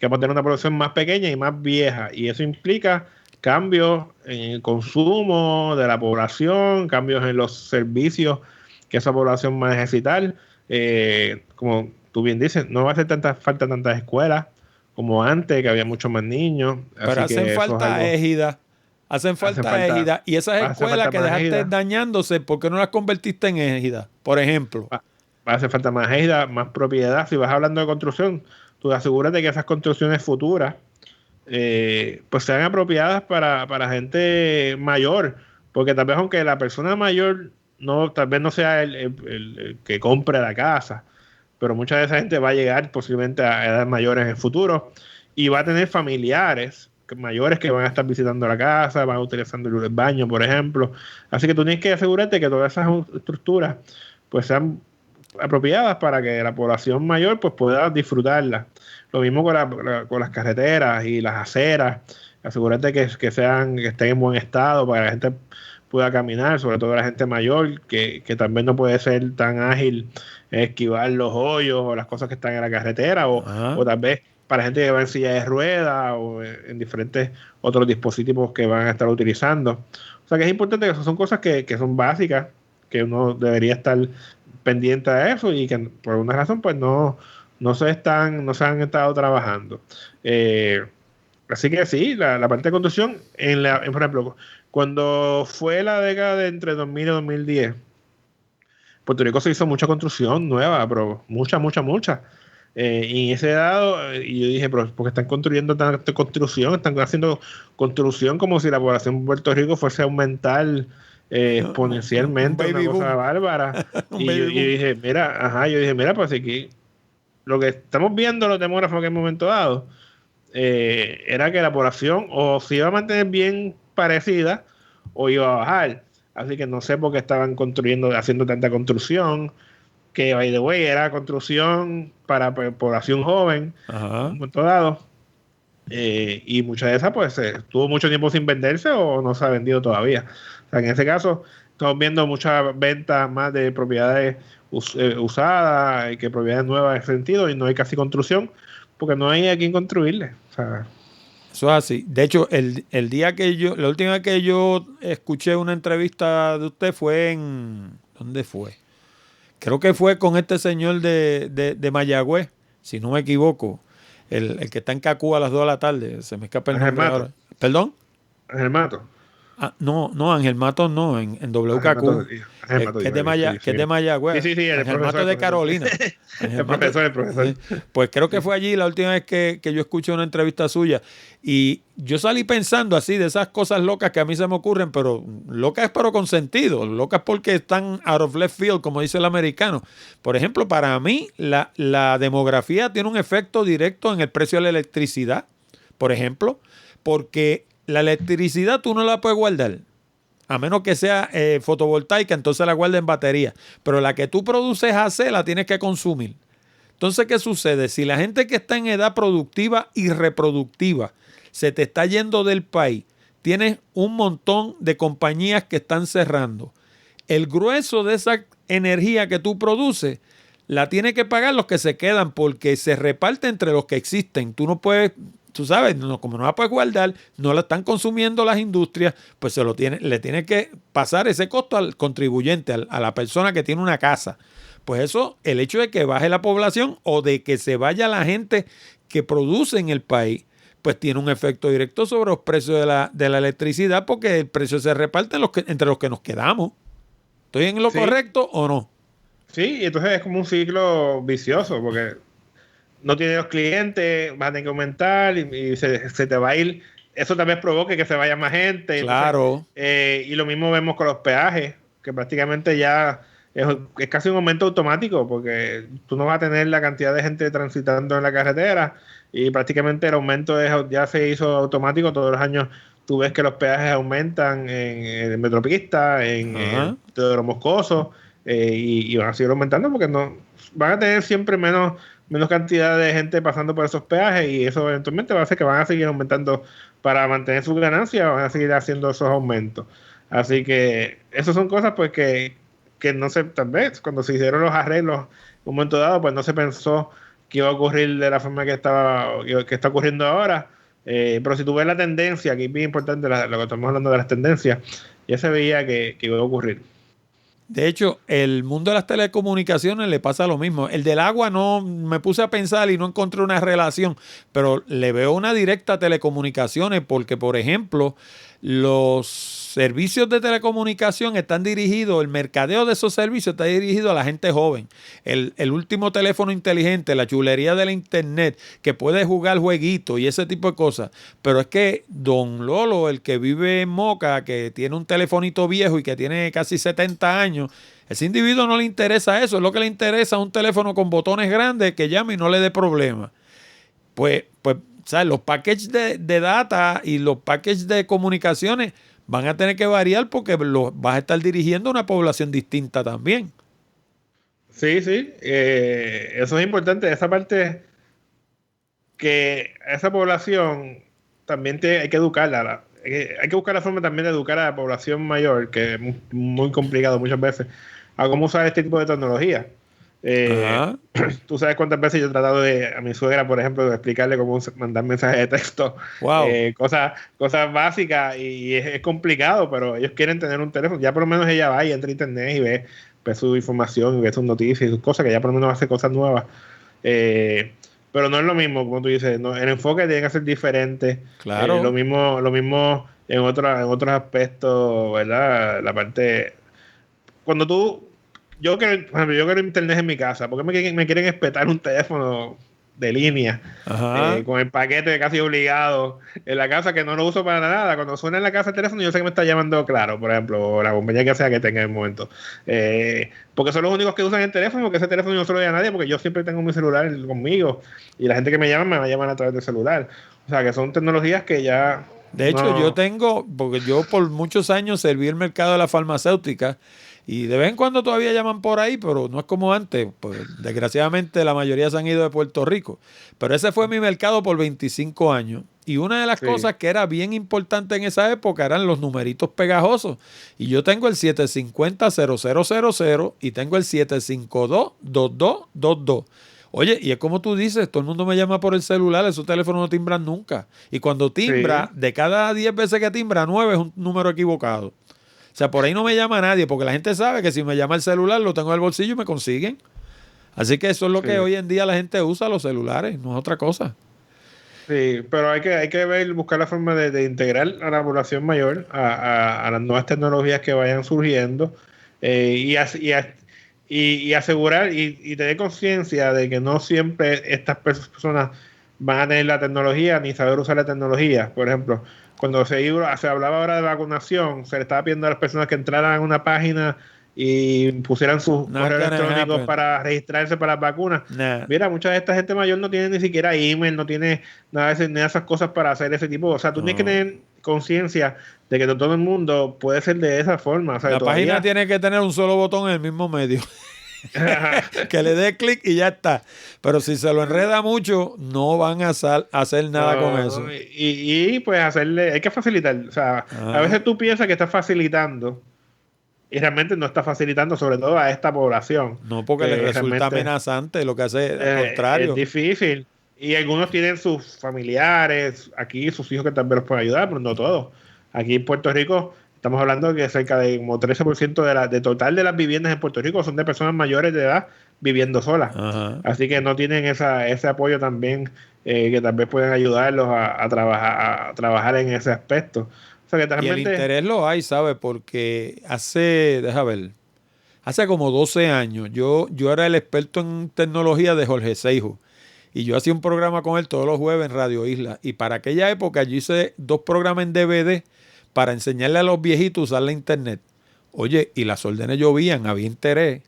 que va a tener una población más pequeña y más vieja, y eso implica cambios en el consumo de la población, cambios en los servicios que esa población va a necesitar. Como tú bien dices, no va a hacer falta tantas escuelas como antes, que había muchos más niños. Pero Así hacen que eso es falta algo. égidas. Hacen falta égidas. Y esas Hace escuelas falta que más dejaste égidas. dañándose, ¿por qué no las convertiste en égidas? Por ejemplo. Va a hacer falta más égidas, más propiedad. Si vas hablando de construcción, tú asegúrate que esas construcciones futuras pues sean apropiadas para gente mayor, porque tal vez aunque la persona mayor tal vez no sea el que compre la casa, pero mucha de esa gente va a llegar posiblemente a edades mayores en el futuro y va a tener familiares mayores que van a estar visitando la casa, van a utilizando el baño, por ejemplo. Así que tú tienes que asegurarte que todas esas estructuras pues sean apropiadas para que la población mayor pues pueda disfrutarla. Lo mismo con las carreteras y las aceras. Asegúrate que estén en buen estado para que la gente pueda caminar, sobre todo la gente mayor, que también no puede ser tan ágil en esquivar los hoyos o las cosas que están en la carretera, o tal vez para gente que va en silla de ruedas o en diferentes otros dispositivos que van a estar utilizando. O sea que es importante que esas son cosas que son básicas, que uno debería estar pendiente de eso y que por alguna razón pues no se han estado trabajando. Así que sí, la parte de construcción, por ejemplo, cuando fue la década de entre 2000 y 2010, Puerto Rico se hizo mucha construcción nueva, pero mucha. Y en ese dado, y yo dije, pero porque están construyendo tanta construcción, están haciendo construcción como si la población de Puerto Rico fuese a aumentar exponencialmente, Un una baby cosa boom. bárbara. Un Y baby yo boom. dije, mira, pues aquí lo que estamos viendo los demógrafos en el momento dado era que la población o se iba a mantener bien parecida o iba a bajar. Así que no sé por qué estaban haciendo tanta construcción, que by the way era construcción para población joven, Ajá. en un momento dado. Y mucha de esas pues estuvo mucho tiempo sin venderse o no se ha vendido todavía. O sea, en ese caso estamos viendo muchas ventas más de propiedades usadas que propiedades nuevas en ese sentido, y no hay casi construcción porque no hay a quien construirle. O sea, Eso es así. De hecho, la última vez que yo escuché una entrevista de usted fue ¿dónde fue? Creo que fue con este señor de Mayagüez, si no me equivoco. El que está en Cacú a las 2 de la tarde. Se me escapa el Ángel nombre Mato, ahora. ¿Perdón? Ángel Mato, No, Ángel Matos no, en Ángel Mato, WKQ, Ángel Mato, que es de sí, Mayagüez. sí, el Ángel Matos profesor, es de Carolina. Ángel el Matos, profesor, el profesor. pues creo que Sí. fue allí la última vez que yo escuché una entrevista suya. Y yo salí pensando así de esas cosas locas que a mí se me ocurren, pero locas pero con sentido, locas porque están out of left field, como dice el americano. Por ejemplo, para mí la demografía tiene un efecto directo en el precio de la electricidad, por ejemplo, porque la electricidad tú no la puedes guardar. A menos que sea fotovoltaica, entonces la guarda en batería. Pero la que tú produces AC la tienes que consumir. Entonces, ¿qué sucede? Si la gente que está en edad productiva y reproductiva se te está yendo del país, tienes un montón de compañías que están cerrando. El grueso de esa energía que tú produces la tiene que pagar los que se quedan porque se reparte entre los que existen. Tú no puedes tú sabes, como no la puedes guardar, no la están consumiendo las industrias, pues le tiene que pasar ese costo al contribuyente, a la persona que tiene una casa. Pues eso, el hecho de que baje la población o de que se vaya la gente que produce en el país, pues tiene un efecto directo sobre los precios de la electricidad, porque el precio se reparte entre los que nos quedamos. ¿Estoy en lo correcto o no? Sí, y entonces es como un ciclo vicioso, porque no tienes los clientes, vas a tener que aumentar y se te va a ir. Eso también provoca que se vaya más gente. Claro. Entonces, y lo mismo vemos con los peajes, que prácticamente ya es casi un aumento automático, porque tú no vas a tener la cantidad de gente transitando en la carretera y prácticamente el aumento ya se hizo automático. Todos los años tú ves que los peajes aumentan en Metropista, en Teodoro Moscoso, y van a seguir aumentando porque no van a tener siempre menos cantidad de gente pasando por esos peajes, y eso eventualmente va a hacer que van a seguir aumentando para mantener sus ganancias, van a seguir haciendo esos aumentos. Así que esas son cosas pues que no sé, tal vez cuando se hicieron los arreglos en un momento dado, pues no se pensó que iba a ocurrir de la forma que está ocurriendo ahora. Pero si tú ves la tendencia, que es bien importante lo que estamos hablando de las tendencias, ya se veía que iba a ocurrir. De hecho, el mundo de las telecomunicaciones le pasa lo mismo. El del agua no me puse a pensar y no encontré una relación, pero le veo una directa a telecomunicaciones porque, por ejemplo, los servicios de telecomunicación están dirigidos, el mercadeo de esos servicios está dirigido a la gente joven. El último teléfono inteligente, la chulería de la internet, que puede jugar jueguitos y ese tipo de cosas. Pero es que don Lolo, el que vive en Moca, que tiene un telefonito viejo y que tiene casi 70 años, ese individuo no le interesa eso. Es lo que le interesa un teléfono con botones grandes que llame y no le dé problema. Pues ¿sabes? Los packages de data y los packages de comunicaciones van a tener que variar porque vas a estar dirigiendo a una población distinta también. Sí, sí. Eso es importante. Esa parte, que esa población también hay que educarla. Hay que buscar la forma también de educar a la población mayor, que es muy complicado muchas veces, a cómo usar este tipo de tecnología. Tú sabes cuántas veces yo he tratado a mi suegra, por ejemplo, de explicarle cómo mandar mensajes de texto, Wow. cosas básicas, y es complicado, pero ellos quieren tener un teléfono. Ya por lo menos ella va y entra a internet y ve su información y ve sus noticias y sus cosas, que ya por lo menos hace cosas nuevas. Pero no es lo mismo, como tú dices, no, el enfoque tiene que ser diferente. Claro. Lo mismo en otros aspectos, ¿verdad? La parte, cuando yo quiero internet en mi casa, ¿por qué me quieren espetar un teléfono de línea con el paquete casi obligado en la casa, que no lo uso para nada? Cuando suena en la casa el teléfono, yo sé que me está llamando Claro, por ejemplo, o la compañía que sea que tenga en el momento, porque son los únicos que usan el teléfono, porque ese teléfono yo no se lo doy a nadie, porque yo siempre tengo mi celular conmigo y la gente que me llama me va a llamar a través del celular. O sea, que son tecnologías que ya... De hecho, porque yo por muchos años serví el mercado de la farmacéutica y de vez en cuando todavía llaman por ahí, pero no es como antes. Pues desgraciadamente la mayoría se han ido de Puerto Rico. Pero ese fue mi mercado por 25 años. Y una de las cosas que era bien importante en esa época eran los numeritos pegajosos. Y yo tengo el 750-0000 y tengo el 752-2222. Oye, y es como tú dices, todo el mundo me llama por el celular, esos teléfonos no timbran nunca. Y cuando timbra, de cada 10 veces que timbra, 9 es un número equivocado. O sea, por ahí no me llama nadie, porque la gente sabe que si me llama el celular, lo tengo en el bolsillo y me consiguen. Así que eso es lo que hoy en día la gente usa, los celulares, no es otra cosa. Sí, pero hay que buscar la forma de integrar a la población mayor a las nuevas tecnologías que vayan surgiendo, y asegurar y tener conciencia de que no siempre estas personas van a tener la tecnología ni saber usar la tecnología. Por ejemplo, cuando se hablaba ahora de vacunación, se le estaba pidiendo a las personas que entraran a una página y pusieran sus correos electrónicos para registrarse para las vacunas. Mira, mucha de esta gente mayor no tiene ni siquiera email, no tiene nada de esas cosas para hacer ese tipo. O sea, tú tienes que tener conciencia de que todo el mundo puede ser de esa forma. O sea, la página tiene que tener un solo botón en el mismo medio. Que le dé clic y ya está. Pero si se lo enreda mucho, no van a hacer nada con eso. Y pues hay que facilitar. O sea, a veces tú piensas que estás facilitando y realmente no está facilitando, sobre todo a esta población. No, porque le resulta amenazante, lo que hace al contrario. Es difícil. Y algunos tienen sus familiares, aquí sus hijos que también los pueden ayudar, pero no todos. Aquí en Puerto Rico estamos hablando que cerca de como 13% de total de las viviendas en Puerto Rico son de personas mayores de edad viviendo solas. Ajá. Así que no tienen ese apoyo también, que también pueden ayudarlos a trabajar en ese aspecto. O sea que Y el realmente, interés lo hay, ¿sabes? Porque deja ver, hace como 12 años yo era el experto en tecnología de Jorge Seijo. Y yo hacía un programa con él todos los jueves en Radio Isla. Y para aquella época yo hice 2 programas en DVD para enseñarle a los viejitos a usar la internet. Oye, y las órdenes llovían, había interés.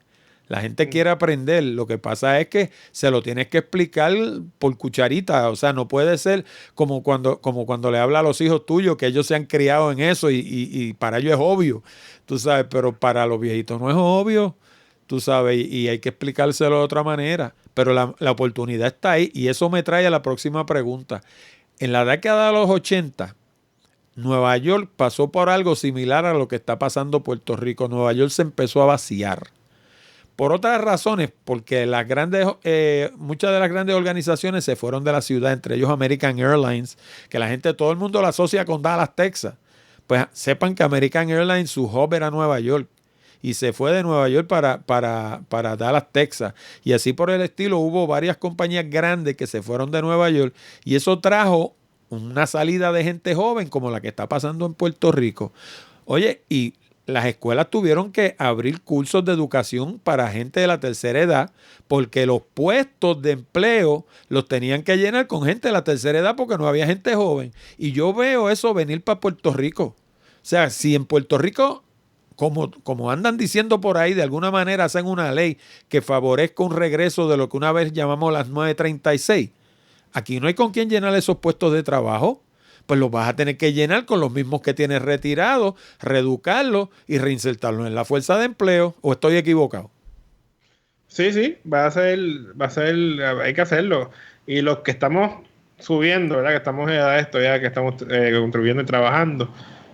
La gente quiere aprender. Lo que pasa es que se lo tienes que explicar por cucharita. O sea, no puede ser como cuando le habla a los hijos tuyos que ellos se han criado en eso y para ellos es obvio. Tú sabes, pero para los viejitos no es obvio. Tú sabes, y hay que explicárselo de otra manera. Pero la oportunidad está ahí y eso me trae a la próxima pregunta. En la década de los 80, Nueva York pasó por algo similar a lo que está pasando Puerto Rico. Nueva York se empezó a vaciar. Por otras razones, porque muchas de las grandes organizaciones se fueron de la ciudad, entre ellos American Airlines, que la gente, todo el mundo la asocia con Dallas, Texas. Pues sepan que American Airlines, su hub era Nueva York. Y se fue de Nueva York para Dallas, Texas. Y así por el estilo hubo varias compañías grandes que se fueron de Nueva York. Y eso trajo una salida de gente joven como la que está pasando en Puerto Rico. Oye, y las escuelas tuvieron que abrir cursos de educación para gente de la tercera edad porque los puestos de empleo los tenían que llenar con gente de la tercera edad porque no había gente joven. Y yo veo eso venir para Puerto Rico. O sea, si en Puerto Rico, como andan diciendo por ahí, de alguna manera hacen una ley que favorezca un regreso de lo que una vez llamamos las 936, aquí no hay con quién llenar esos puestos de trabajo. Pues los vas a tener que llenar con los mismos que tienes retirados, reeducarlos y reinsertarlos en la fuerza de empleo. ¿O estoy equivocado? sí, hay que hacerlo. Y los que estamos subiendo, ¿verdad? Que estamos en edad de esto ya, que estamos contribuyendo y trabajando,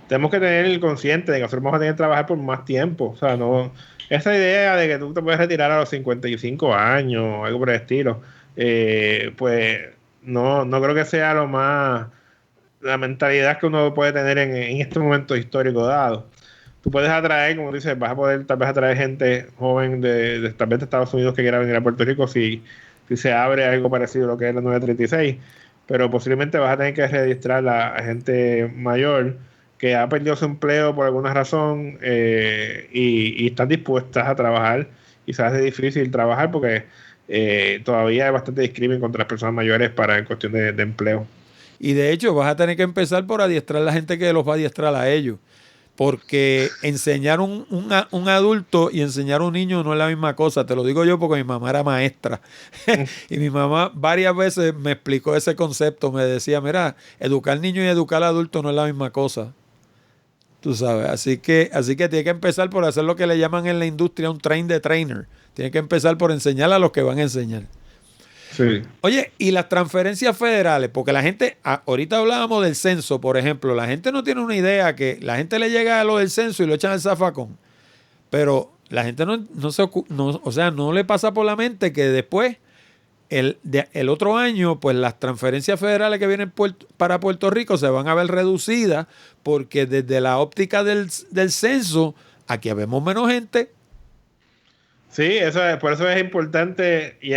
tenemos que tener el consciente de que nosotros vamos a tener que trabajar por más tiempo. O sea, no, esa idea de que tú te puedes retirar a los 55 años, algo por el estilo, pues no creo que sea lo más, la mentalidad que uno puede tener en este momento histórico dado. Tú puedes atraer, como dices, vas a poder tal vez atraer gente joven tal vez de Estados Unidos que quiera venir a Puerto Rico si se abre algo parecido a lo que es la 936, pero posiblemente vas a tener que registrar a gente mayor que ha perdido su empleo por alguna razón, y están dispuestas a trabajar y se hace difícil trabajar porque todavía hay bastante discriminación contra las personas mayores en cuestión de empleo. Y de hecho vas a tener que empezar por adiestrar a la gente que los va a adiestrar a ellos. Porque enseñar un adulto y enseñar a un niño no es la misma cosa. Te lo digo yo porque mi mamá era maestra. Y mi mamá varias veces me explicó ese concepto. Me decía, mira, educar niño y educar adulto no es la misma cosa. Tú sabes. Así que tiene que empezar por hacer lo que le llaman en la industria un train the trainer. Tiene que empezar por enseñar a los que van a enseñar. Sí. Oye, y las transferencias federales, porque la gente, ahorita hablábamos del censo, por ejemplo, la gente no tiene una idea que la gente le llega a lo del censo y lo echan al zafacón, pero la gente no le pasa por la mente que después, el otro año, pues las transferencias federales que vienen para Puerto Rico se van a ver reducidas porque desde la óptica del censo, aquí vemos menos gente. Sí, por eso es importante y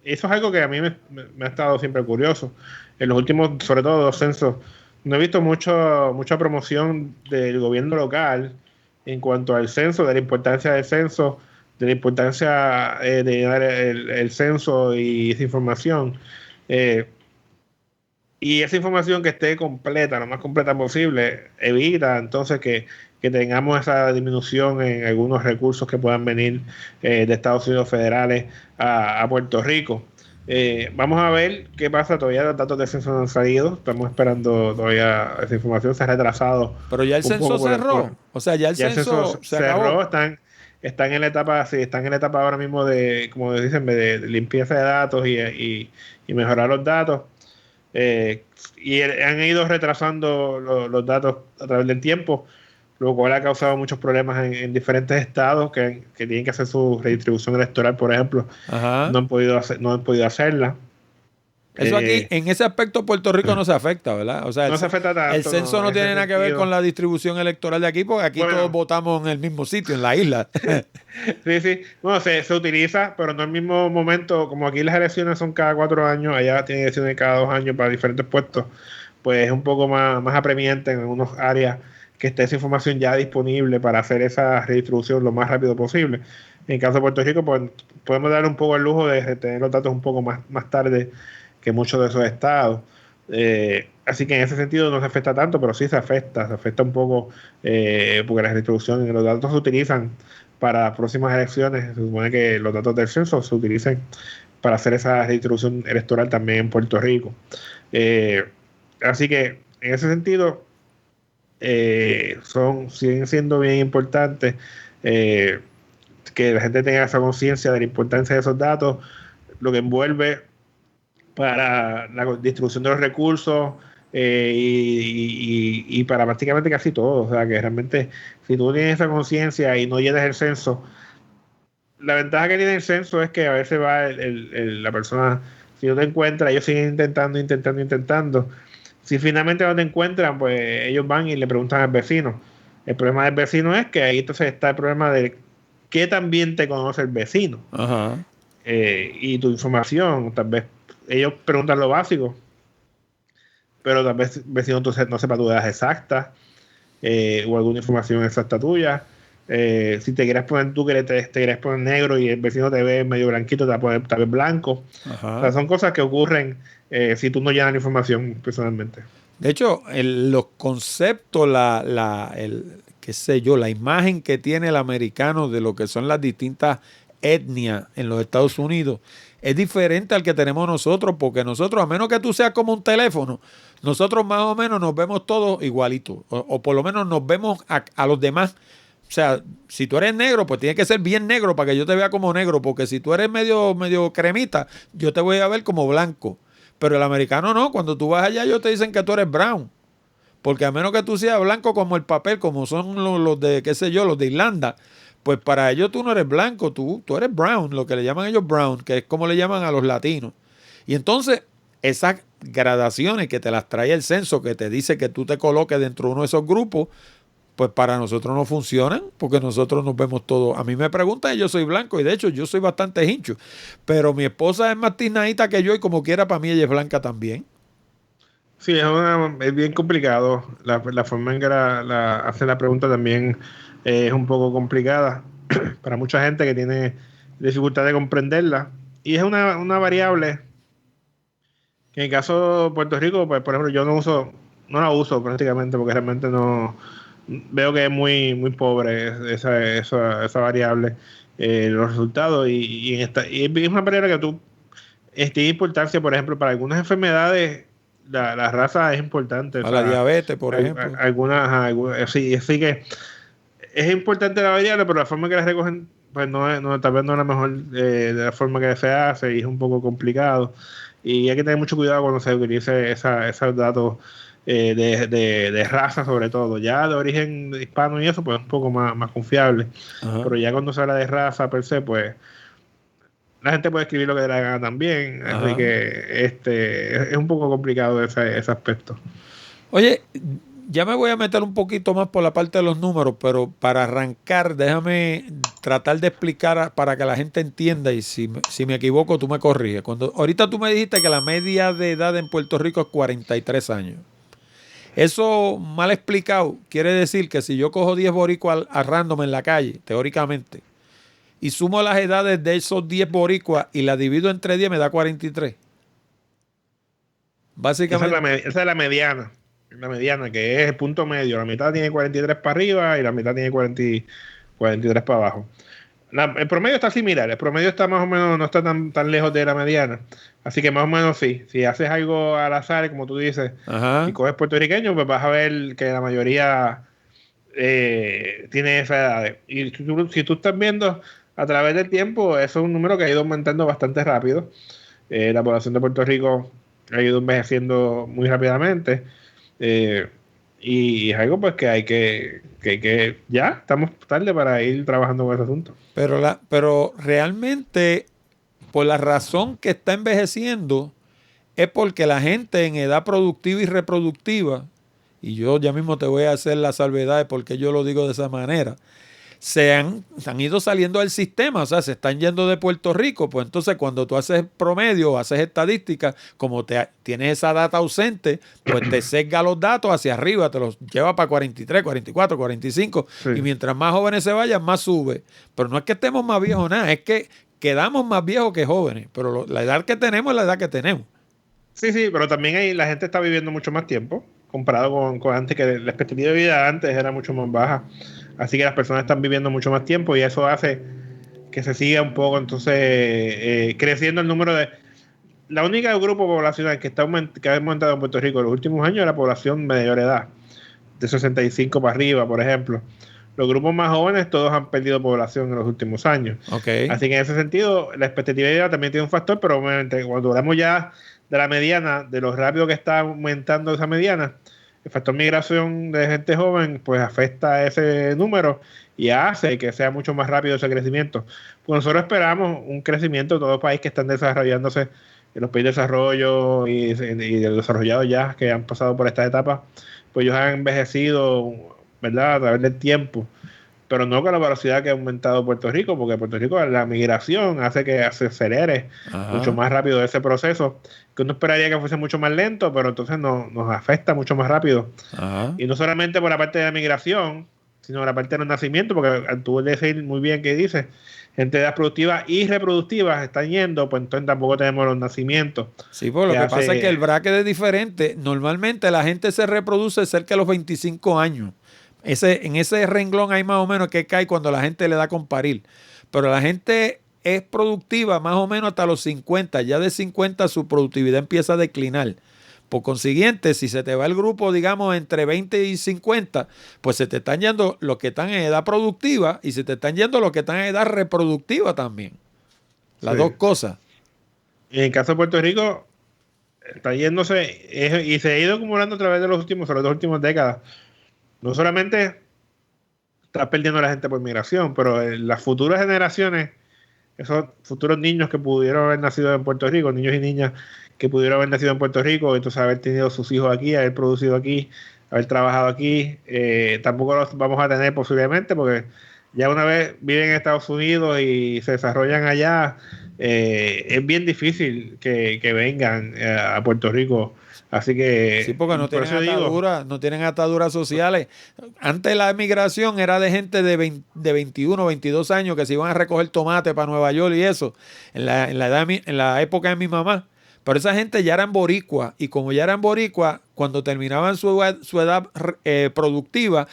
eso es algo que a mí me ha estado siempre curioso. En los últimos, sobre todo, 2 censos, no he visto mucha promoción del gobierno local en cuanto al censo, de la importancia del censo, de la importancia de dar el censo y esa información. Y esa información que esté completa, lo más completa posible, evita entonces que tengamos esa disminución en algunos recursos que puedan venir de Estados Unidos federales a Puerto Rico. Vamos a ver qué pasa. Todavía los datos de censo no han salido. Estamos esperando todavía esa información. Se ha retrasado. Pero ya el censo cerró. O sea, ya el censo se cerró. acabó. Están en la etapa, sí, están en la etapa ahora mismo como dicen, de limpieza de datos y mejorar los datos. Y han ido retrasando los datos a través del tiempo, lo cual ha causado muchos problemas en diferentes estados que tienen que hacer su redistribución electoral, por ejemplo. Ajá. No han podido hacerla. Eso aquí, en ese aspecto, Puerto Rico no se afecta, ¿verdad? O sea, no se afecta tanto. El censo no tiene nada que ver con la distribución electoral de aquí, porque aquí todos votamos en el mismo sitio, en la isla. Sí, sí. Bueno, se utiliza, pero no al mismo momento. Como aquí las elecciones son cada 4 años, allá tienen elecciones cada 2 años para diferentes puestos, pues es un poco más apremiante en algunas áreas que esté esa información ya disponible para hacer esa redistribución lo más rápido posible. En el caso de Puerto Rico, pues podemos dar un poco el lujo de tener los datos un poco más tarde que muchos de esos estados. Así que en ese sentido no se afecta tanto, pero sí se afecta un poco porque la redistribución, los datos se utilizan para las próximas elecciones. Se supone que los datos del censo se utilicen para hacer esa redistribución electoral también en Puerto Rico. Así que en ese sentido siguen siendo bien importantes que la gente tenga esa conciencia de la importancia de esos datos, lo que envuelve para la distribución de los recursos y para prácticamente casi todo. O sea, que realmente si tú tienes esa conciencia y no llenas el censo, la ventaja que tiene el censo es que a veces va la persona, si no te encuentra, ellos siguen intentando. Si finalmente no te encuentran, pues ellos van y le preguntan al vecino. El problema del vecino es que ahí entonces está el problema de qué tan bien te conoce el vecino. Ajá. Y tu información, tal vez ellos preguntan lo básico, pero tal vez el vecino no sepa tu edad exacta o alguna información exacta tuya. Si te quieres poner tú que te quieres poner negro y el vecino te ve medio blanquito, te va a poner tal vez blanco. Ajá. O sea, son cosas que ocurren si tú no llenas la información personalmente. De hecho, los conceptos, qué sé yo, la imagen que tiene el americano de lo que son las distintas etnias en los Estados Unidos es diferente al que tenemos nosotros, porque nosotros, a menos que tú seas como un teléfono, nosotros más o menos nos vemos todos igualitos, o por lo menos nos vemos a los demás. O sea, si tú eres negro, pues tienes que ser bien negro para que yo te vea como negro, porque si tú eres medio cremita, yo te voy a ver como blanco. Pero el americano no, cuando tú vas allá ellos te dicen que tú eres brown. Porque a menos que tú seas blanco como el papel, como son los de, qué sé yo, los de Irlanda, pues para ellos tú no eres blanco, tú eres brown, lo que le llaman ellos brown, que es como le llaman a los latinos. Y entonces esas gradaciones que te las trae el censo, que te dice que tú te coloques dentro de uno de esos grupos, pues para nosotros no funcionan, porque nosotros nos vemos todos. A mí me preguntan y yo soy blanco, y de hecho yo soy bastante hincho, pero mi esposa es más tiznadita que yo y como quiera para mí ella es blanca también. Sí, es bien complicado. La forma en que hace la pregunta también es un poco complicada para mucha gente que tiene dificultad de comprenderla. Y es una variable que en el caso de Puerto Rico, pues por ejemplo, yo no la uso prácticamente porque realmente no veo que es muy pobre esa variable, los resultados. Y es una variable que tiene importancia, por ejemplo, para algunas enfermedades. La raza es importante. Para la diabetes, por ejemplo. Algunas, sí, así que es importante la variable, pero la forma que la recogen, pues tal vez no es la mejor de la forma que se hace y es un poco complicado. Y hay que tener mucho cuidado cuando se utilice esos datos de raza, sobre todo. Ya de origen hispano y eso, pues es un poco más confiable. Ajá. Pero ya cuando se habla de raza per se, pues la gente puede escribir lo que le da gana también. Ajá. Así que es un poco complicado ese aspecto. Oye, ya me voy a meter un poquito más por la parte de los números, pero para arrancar, déjame tratar de explicar para que la gente entienda y si me equivoco tú me corriges. Ahorita tú me dijiste que la media de edad en Puerto Rico es 43 años. Eso mal explicado quiere decir que si yo cojo 10 boricuas a random en la calle, teóricamente, y sumo las edades de esos 10 boricuas y las divido entre 10 me da 43. Básicamente. Esa es la mediana. La mediana, que es el punto medio. La mitad tiene 43 para arriba y la mitad tiene 43 para abajo. El promedio está similar. El promedio está más o menos, no está tan lejos de la mediana. Así que más o menos sí. Si haces algo al azar, como tú dices, Ajá. y coges puertorriqueños, pues vas a ver que la mayoría tiene esa edad. Y si tú estás viendo a través del tiempo, eso es un número que ha ido aumentando bastante rápido. La población de Puerto Rico ha ido envejeciendo muy rápidamente. Y es algo pues que hay que ya estamos tarde para ir trabajando con ese asunto. Pero realmente, por la razón que está envejeciendo, es porque la gente en edad productiva y reproductiva, y yo ya mismo te voy a hacer la salvedad de por qué yo lo digo de esa manera, se han ido saliendo del sistema, o sea, se están yendo de Puerto Rico, pues entonces cuando tú haces promedio, haces estadísticas, como tienes esa data ausente, pues te sesga los datos hacia arriba, te los lleva para 43, 44, 45, Sí. y mientras más jóvenes se vayan, más sube. Pero no es que estemos más viejos, nada, es que quedamos más viejos que jóvenes, pero la edad que tenemos es la edad que tenemos. Sí, sí, pero también ahí la gente está viviendo mucho más tiempo comparado con antes, que la expectativa de vida antes era mucho más baja. Así que las personas están viviendo mucho más tiempo y eso hace que se siga un poco entonces creciendo el número de... La única grupo poblacional que ha aumentado en Puerto Rico en los últimos años es la población mayor edad, de 65 para arriba, por ejemplo. Los grupos más jóvenes todos han perdido población en los últimos años. Okay. Así que en ese sentido, la expectativa de vida también tiene un factor, pero obviamente cuando hablamos ya de la mediana, de lo rápido que está aumentando esa mediana, el factor migración de gente joven pues afecta a ese número y hace que sea mucho más rápido ese crecimiento. Pues nosotros esperamos un crecimiento de todos los países que están desarrollándose, en los países de desarrollo y desarrollados ya, que han pasado por esta etapa, pues ellos han envejecido, ¿verdad?, a través del tiempo, pero no con la velocidad que ha aumentado Puerto Rico, porque Puerto Rico la migración hace que se acelere mucho más rápido ese proceso, que uno esperaría que fuese mucho más lento, pero entonces nos afecta mucho más rápido. Y no solamente por la parte de la migración, sino por la parte de los nacimientos, porque tú decir muy bien que dices, gente de edad productiva y reproductiva están yendo, pues entonces tampoco tenemos los nacimientos. Sí, pues lo que pasa es que el bracket es diferente. Normalmente la gente se reproduce cerca de los 25 años. En ese renglón hay más o menos que cae cuando la gente le da con parir. Pero la gente es productiva más o menos hasta los 50. Ya de 50 su productividad empieza a declinar. Por consiguiente, si se te va el grupo, digamos, entre 20 y 50, pues se te están yendo los que están en edad productiva y se te están yendo los que están en edad reproductiva también. Las dos cosas. Y en el caso de Puerto Rico, está yéndose y se ha ido acumulando a través de sobre las últimas décadas. No solamente está perdiendo la gente por migración, pero las futuras generaciones, esos futuros niños que pudieron haber nacido en Puerto Rico, niños y niñas que pudieron haber nacido en Puerto Rico, entonces haber tenido sus hijos aquí, haber producido aquí, haber trabajado aquí, tampoco los vamos a tener posiblemente, porque ya una vez viven en Estados Unidos y se desarrollan allá, es bien difícil que vengan a Puerto Rico. Así que sí, porque no tienen ataduras sociales. Antes la emigración era de gente de 21, 22 años que se iban a recoger tomate para Nueva York y eso, en la época de mi mamá. Pero esa gente ya eran boricuas, y como ya eran boricuas, cuando terminaban su edad productiva,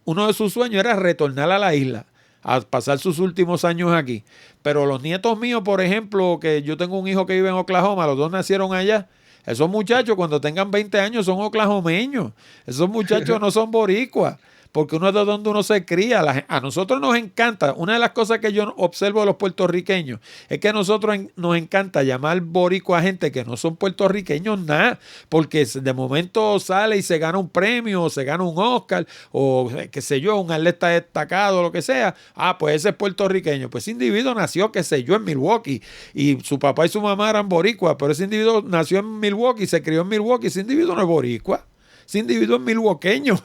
uno de sus sueños era retornar a la isla, a pasar sus últimos años aquí. Pero los nietos míos, por ejemplo, que yo tengo un hijo que vive en Oklahoma, los dos nacieron allá. Esos muchachos cuando tengan 20 años son oklahomeños. Esos muchachos no son boricuas, porque uno es de donde uno se cría. A nosotros nos encanta, una de las cosas que yo observo de los puertorriqueños es que a nosotros nos encanta llamar boricua a gente que no son puertorriqueños nada, porque de momento sale y se gana un premio, o se gana un Oscar, o qué sé yo, un atleta destacado, lo que sea. Ah, pues ese es puertorriqueño. Pues ese individuo nació, qué sé yo, en Milwaukee, y su papá y su mamá eran boricuas, pero ese individuo nació en Milwaukee, se crió en Milwaukee, ese individuo no es boricua. Ese individuo es milwaukeeno.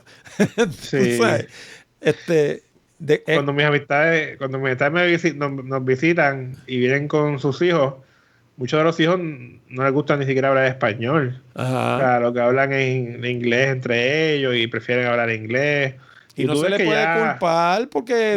Sí. Cuando mis amistades nos visitan y vienen con sus hijos, muchos de los hijos no les gusta ni siquiera hablar español. Ajá. O sea, lo que hablan en inglés entre ellos y prefieren hablar inglés. Y no se le puede culpar porque,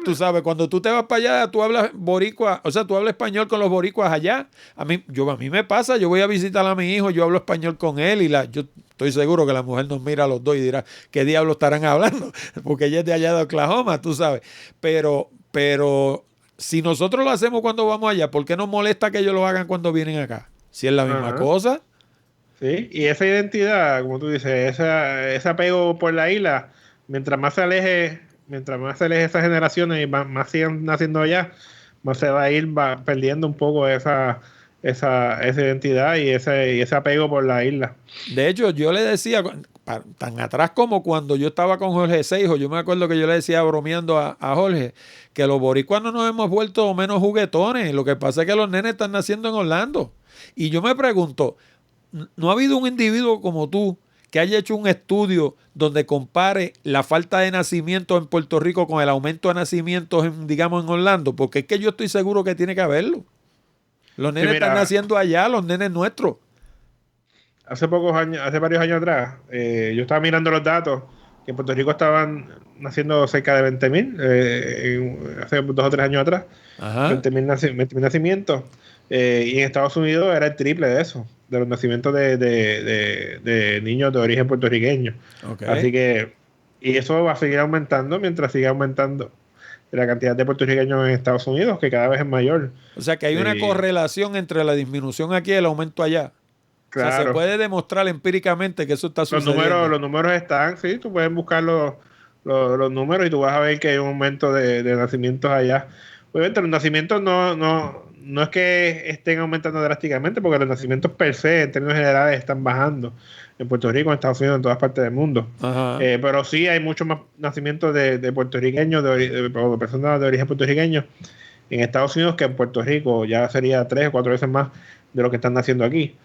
tú sabes, cuando tú te vas para allá, tú hablas boricua, o sea, tú hablas español con los boricuas allá. A mí me pasa, yo voy a visitar a mi hijo, yo hablo español con él y yo estoy seguro que la mujer nos mira a los dos y dirá, ¿qué diablo estarán hablando? Porque ella es de allá de Oklahoma, tú sabes. Pero si nosotros lo hacemos cuando vamos allá, ¿por qué nos molesta que ellos lo hagan cuando vienen acá? Si es la misma cosa. Sí, y esa identidad, como tú dices, ese apego por la isla, mientras más se aleje esas generaciones y más sigan naciendo allá, más se va a ir perdiendo un poco esa esa identidad y ese apego por la isla. De hecho, yo le decía, tan atrás como cuando yo estaba con Jorge Seijo, yo me acuerdo que yo le decía bromeando a Jorge que los boricuas no nos hemos vuelto menos juguetones. Lo que pasa es que los nenes están naciendo en Orlando. Y yo me pregunto, ¿no ha habido un individuo como tú que haya hecho un estudio donde compare la falta de nacimientos en Puerto Rico con el aumento de nacimientos, digamos, en Orlando? Porque es que yo estoy seguro que tiene que haberlo. Los nenes están naciendo allá, los nenes nuestros. Hace varios años atrás, yo estaba mirando los datos que en Puerto Rico estaban naciendo cerca de 20,000, hace 2 o 3 años atrás, 20,000 nacimientos, y en Estados Unidos era el triple de eso, de los nacimientos de niños de origen puertorriqueño. Okay. Así que, y eso va a seguir aumentando mientras siga aumentando la cantidad de puertorriqueños en Estados Unidos, que cada vez es mayor. O sea que hay una correlación entre la disminución aquí y el aumento allá. Claro. O sea, se puede demostrar empíricamente que eso está sucediendo. Los números están, sí, tú puedes buscar los números y tú vas a ver que hay un aumento de nacimientos allá. Obviamente los nacimientos no es que estén aumentando drásticamente, porque los nacimientos per se, en términos generales, están bajando en Puerto Rico, en Estados Unidos, en todas partes del mundo. Pero sí hay muchos más nacimientos de puertorriqueños, de personas de origen puertorriqueño en Estados Unidos que en Puerto Rico. Ya sería 3 o 4 veces más de lo que están naciendo aquí.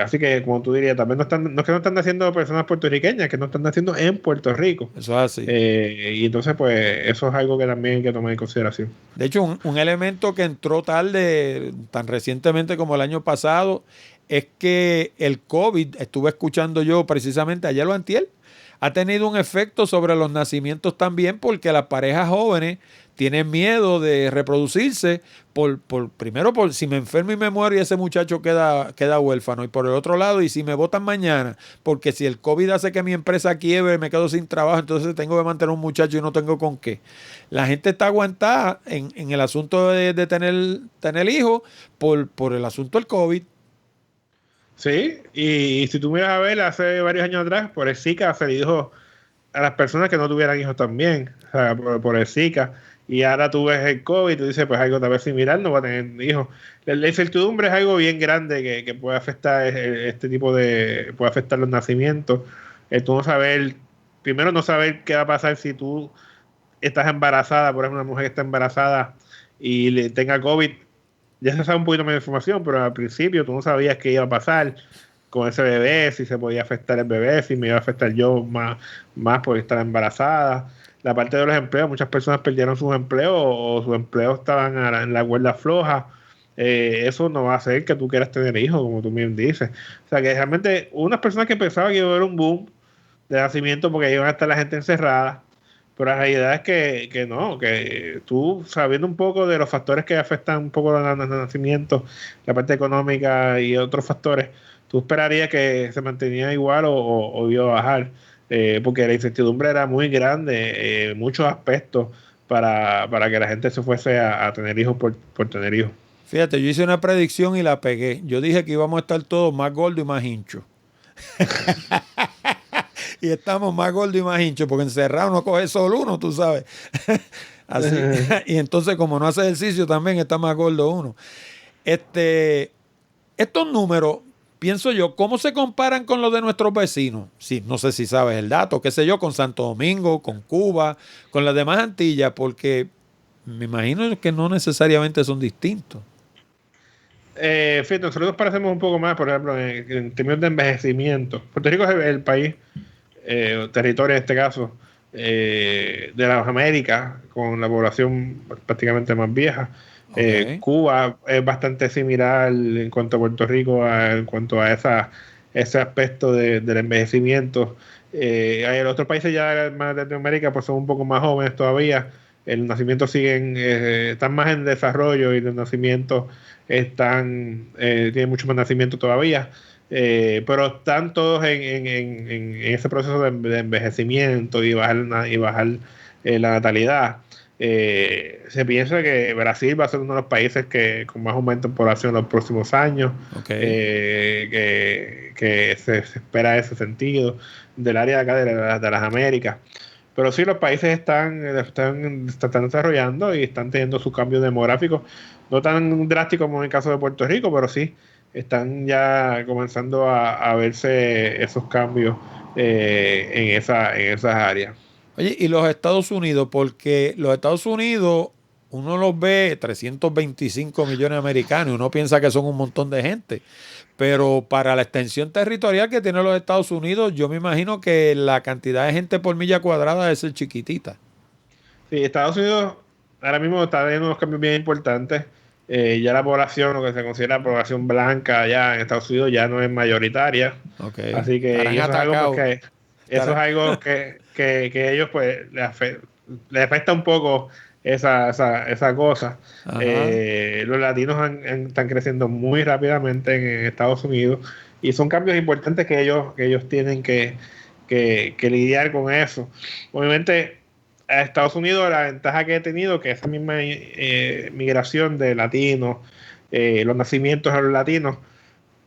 Así que, como tú dirías, también no es que no están naciendo personas puertorriqueñas, que no están naciendo en Puerto Rico. Eso es así. Y entonces, pues, eso es algo que también hay que tomar en consideración. De hecho, un elemento que entró tarde, tan recientemente como el año pasado, es que el COVID, estuve escuchando yo precisamente ayer o antier, ha tenido un efecto sobre los nacimientos también, porque las parejas jóvenes tienen miedo de reproducirse primero por si me enfermo y me muero y ese muchacho queda huérfano, y por el otro lado, y si me botan mañana, porque si el COVID hace que mi empresa quiebre, me quedo sin trabajo, entonces tengo que mantener un muchacho y no tengo con qué. La gente está aguantada en el asunto de tener hijos por el asunto del COVID. Sí, y si tú miras a ver, hace varios años atrás, por el Zika se le dijo a las personas que no tuvieran hijos también, o sea, por el Zika. Y ahora tú ves el COVID y tú dices, pues algo tal vez similar, no va a tener hijos. La incertidumbre es algo bien grande que puede afectar puede afectar los nacimientos. Tú no saber, primero no saber qué va a pasar si tú estás embarazada, por ejemplo, una mujer que está embarazada y le tenga COVID. Ya se sabe un poquito más de información, pero al principio tú no sabías qué iba a pasar con ese bebé, si se podía afectar el bebé, si me iba a afectar yo más por estar embarazada. La parte de los empleos, muchas personas perdieron sus empleos o sus empleos estaban en la cuerda floja. Eso no va a hacer que tú quieras tener hijos, como tú bien dices. O sea, que realmente unas personas que pensaban que iba a haber un boom de nacimiento porque iban a estar la gente encerrada, pero la realidad es que no, que tú, sabiendo un poco de los factores que afectan un poco al nacimiento, la parte económica y otros factores, tú esperarías que se mantenía igual o iba a bajar. Porque la incertidumbre era muy grande, muchos aspectos para que la gente se fuese a tener hijos por tener hijos. Fíjate, yo hice una predicción y la pegué. Yo dije que íbamos a estar todos más gordos y más hinchos. Y estamos más gordos y más hinchos, porque encerrado no coge solo uno, tú sabes. Así. Y entonces, como no hace ejercicio, también está más gordo uno. Estos números, pienso yo, ¿cómo se comparan con los de nuestros vecinos? Sí, no sé si sabes el dato, qué sé yo, con Santo Domingo, con Cuba, con las demás Antillas, porque me imagino que no necesariamente son distintos. Fíjate, nosotros nos parecemos un poco más, por ejemplo, en términos de envejecimiento. Puerto Rico es el país, territorio en este caso, de las Américas, con la población prácticamente más vieja. Okay. Cuba es bastante similar en cuanto a Puerto Rico, en cuanto a ese aspecto del envejecimiento. Los otros países ya más de Latinoamérica pues son un poco más jóvenes todavía. El nacimiento están más en desarrollo y los nacimientos tienen mucho más nacimiento todavía. Pero están todos en ese proceso de envejecimiento y bajar la natalidad. Se piensa que Brasil va a ser uno de los países que con más aumento en población en los próximos años. Okay. Que se espera ese sentido del área de acá de las Américas. Pero sí, los países están desarrollando y están teniendo sus cambios demográficos, no tan drásticos como en el caso de Puerto Rico, pero sí están ya comenzando a verse esos cambios en esas áreas. Oye, y los Estados Unidos, porque los Estados Unidos, uno los ve 325 millones de americanos, y uno piensa que son un montón de gente, pero para la extensión territorial que tiene los Estados Unidos, yo me imagino que la cantidad de gente por milla cuadrada debe ser chiquitita. Sí, Estados Unidos ahora mismo está teniendo unos cambios bien importantes. Ya la población, lo que se considera población blanca ya en Estados Unidos, ya no es mayoritaria. Ok. Así que Estarán y eso es algo pues, atacados. eso es Estarán. algo que ellos pues les afecta un poco esa cosa. Ajá. Los latinos están creciendo muy rápidamente en Estados Unidos y son cambios importantes que ellos tienen que lidiar con eso. Obviamente a Estados Unidos la ventaja que he tenido que esa misma migración de latinos, los nacimientos a los latinos,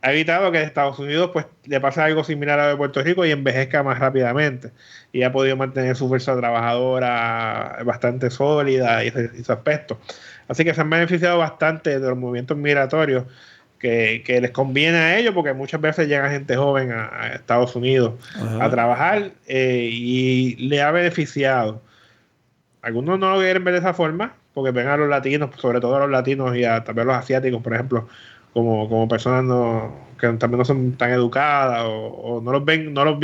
ha evitado que a Estados Unidos pues le pase algo similar a lo de Puerto Rico y envejezca más rápidamente. Y ha podido mantener su fuerza trabajadora bastante sólida y ese aspecto. Así que se han beneficiado bastante de los movimientos migratorios que les conviene a ellos porque muchas veces llega gente joven a Estados Unidos a Ajá. trabajar y le ha beneficiado. Algunos no lo quieren ver de esa forma, porque ven a los latinos, sobre todo a los latinos y a también a los asiáticos, por ejemplo, como personas que también no son tan educadas o no los ven, no los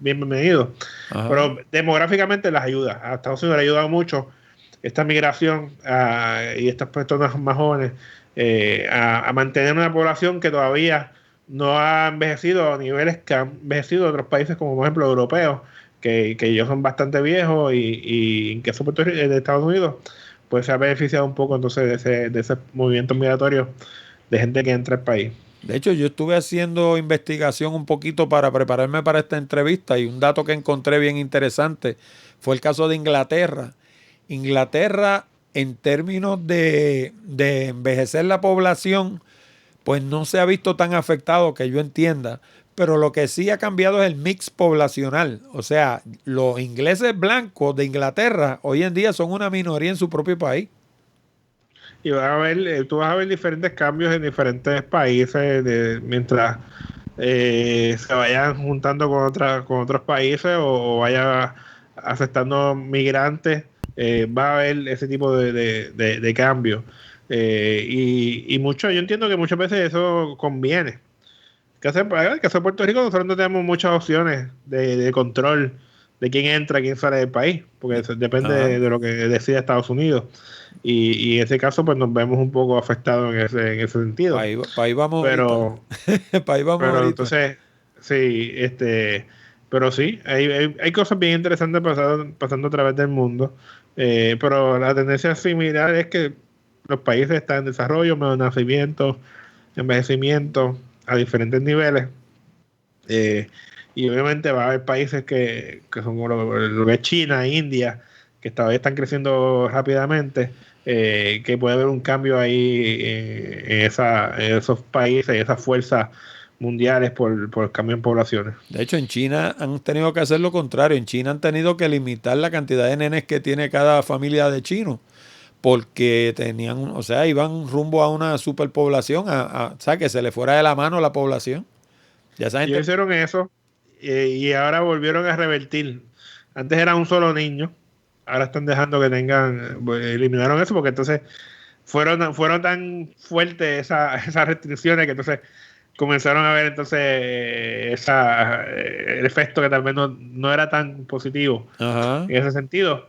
bienvenidos. Ajá. Pero demográficamente las ayuda. A Estados Unidos le ha ayudado mucho esta migración y estas personas más jóvenes a mantener una población que todavía no ha envejecido a niveles que han envejecido otros países como por ejemplo europeos que ellos son bastante viejos y en caso de Estados Unidos, pues se ha beneficiado un poco entonces de ese movimiento migratorio de gente que entra al país. De hecho, yo estuve haciendo investigación un poquito para prepararme para esta entrevista y un dato que encontré bien interesante fue el caso de Inglaterra. Inglaterra, en términos de envejecer la población, pues no se ha visto tan afectado que yo entienda, pero lo que sí ha cambiado es el mix poblacional. O sea, los ingleses blancos de Inglaterra hoy en día son una minoría en su propio país. Y vas a ver, tú vas a ver diferentes cambios en diferentes países mientras se vayan juntando con otros países o vaya aceptando migrantes, va a haber ese tipo de cambios. Y mucho, yo entiendo que muchas veces eso conviene. En el caso de Puerto Rico, nosotros no tenemos muchas opciones de control de quién entra, quién sale del país, porque eso depende Ajá. de lo que decida Estados Unidos. Y en ese caso, pues nos vemos un poco afectados en ese sentido. Pa' ahí vamos ahorita. Pero, Pa' ahí vamos pero ahorita. entonces, sí, pero sí, hay cosas bien interesantes pasando a través del mundo. Pero la tendencia similar es que los países están en desarrollo, menos nacimiento, envejecimiento a diferentes niveles. Eh, y obviamente va a haber países que son como lo que es China, India, que todavía están creciendo rápidamente, que puede haber un cambio ahí en esos países, en esas fuerzas mundiales por el cambio en poblaciones. De hecho, en China han tenido que hacer lo contrario. En China han tenido que limitar la cantidad de nenes que tiene cada familia de chinos, porque tenían, o sea, iban rumbo a una superpoblación, o sea, que se le fuera de la mano la población. Ya esa Ellos gente, hicieron eso y ahora volvieron a revertir. Antes era un solo niño, ahora están dejando que tengan, eliminaron eso porque entonces fueron tan fuertes esas restricciones que entonces comenzaron a ver entonces el efecto que tal vez no era tan positivo ajá, en ese sentido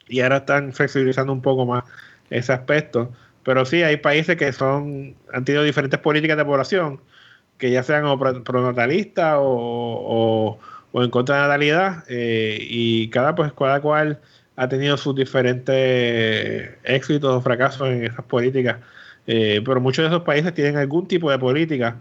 y ahora están flexibilizando un poco más ese aspecto. Pero sí, hay países que han tenido diferentes políticas de población que ya sean o pronatalistas o en contra de la natalidad, y cada cual ha tenido sus diferentes éxitos o fracasos en esas políticas, pero muchos de esos países tienen algún tipo de política,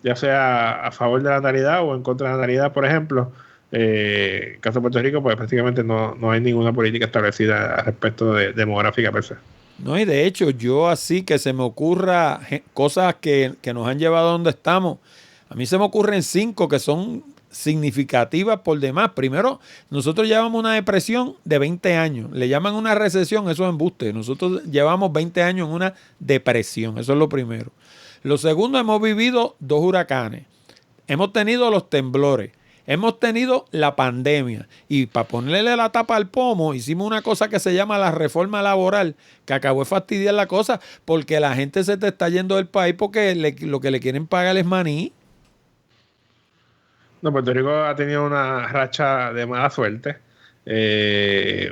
ya sea a favor de la natalidad o en contra de la natalidad, por ejemplo. En el caso de Puerto Rico, pues prácticamente no hay ninguna política establecida al respecto de demográfica per se. no, y de hecho, yo así que se me ocurra cosas que nos han llevado a donde estamos. A mí se me ocurren cinco que son significativas por demás. Primero, nosotros llevamos una depresión de 20 años. Le llaman una recesión, eso es embuste. Nosotros llevamos 20 años en una depresión, eso es lo primero. Lo segundo, hemos vivido 2 huracanes. Hemos tenido los temblores. Hemos tenido la pandemia. Y para ponerle la tapa al pomo, hicimos una cosa que se llama la reforma laboral, que acabó de fastidiar la cosa, porque la gente se te está yendo del país porque lo que le quieren pagar es maní. No, Puerto Rico ha tenido una racha de mala suerte.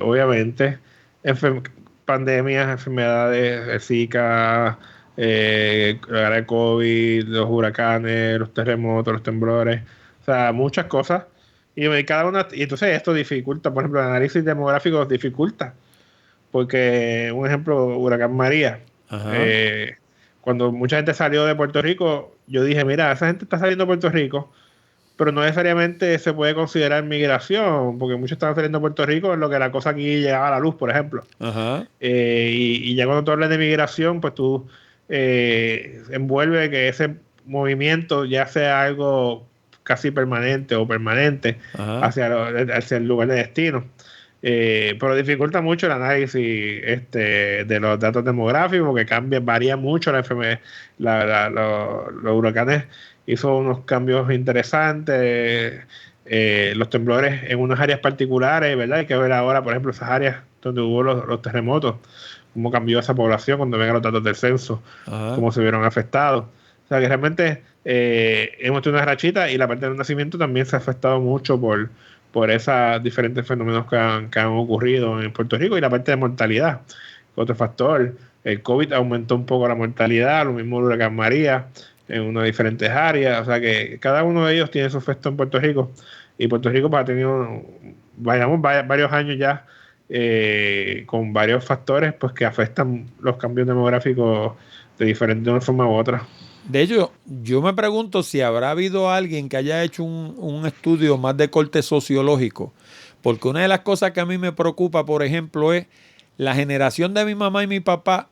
Obviamente, pandemias, enfermedades, el Zika, el COVID, los huracanes, los terremotos, los temblores, o sea, muchas cosas. Y entonces esto dificulta, por ejemplo, el análisis demográfico dificulta. Porque, un ejemplo, Huracán María. Cuando mucha gente salió de Puerto Rico, yo dije, mira, esa gente está saliendo de Puerto Rico, pero no necesariamente se puede considerar migración, porque muchos estaban saliendo de Puerto Rico en lo que la cosa aquí llegaba a la luz, por ejemplo. Y ya cuando tú hablas de migración, pues tú envuelve que ese movimiento ya sea algo casi permanente o permanente hacia el lugar de destino. Pero dificulta mucho el análisis de los datos demográficos, porque varía mucho la enfermedad. Los huracanes hizo unos cambios interesantes, los temblores en unas áreas particulares, ¿verdad? Hay que ver ahora, por ejemplo, esas áreas donde hubo los terremotos, cómo cambió esa población cuando vengan los datos del censo, cómo se vieron afectados. O sea que realmente hemos tenido una rachita, y la parte del nacimiento también se ha afectado mucho por esos diferentes fenómenos que han ocurrido en Puerto Rico, y la parte de mortalidad, otro factor. El COVID aumentó un poco la mortalidad, lo mismo el huracán María, en unas diferentes áreas. O sea que cada uno de ellos tiene su efecto en Puerto Rico, y Puerto Rico pues, ha tenido varios años ya con varios factores pues que afectan los cambios demográficos de una forma u otra. De hecho, yo me pregunto si habrá habido alguien que haya hecho un estudio más de corte sociológico, porque una de las cosas que a mí me preocupa, por ejemplo, es la generación de mi mamá y mi papá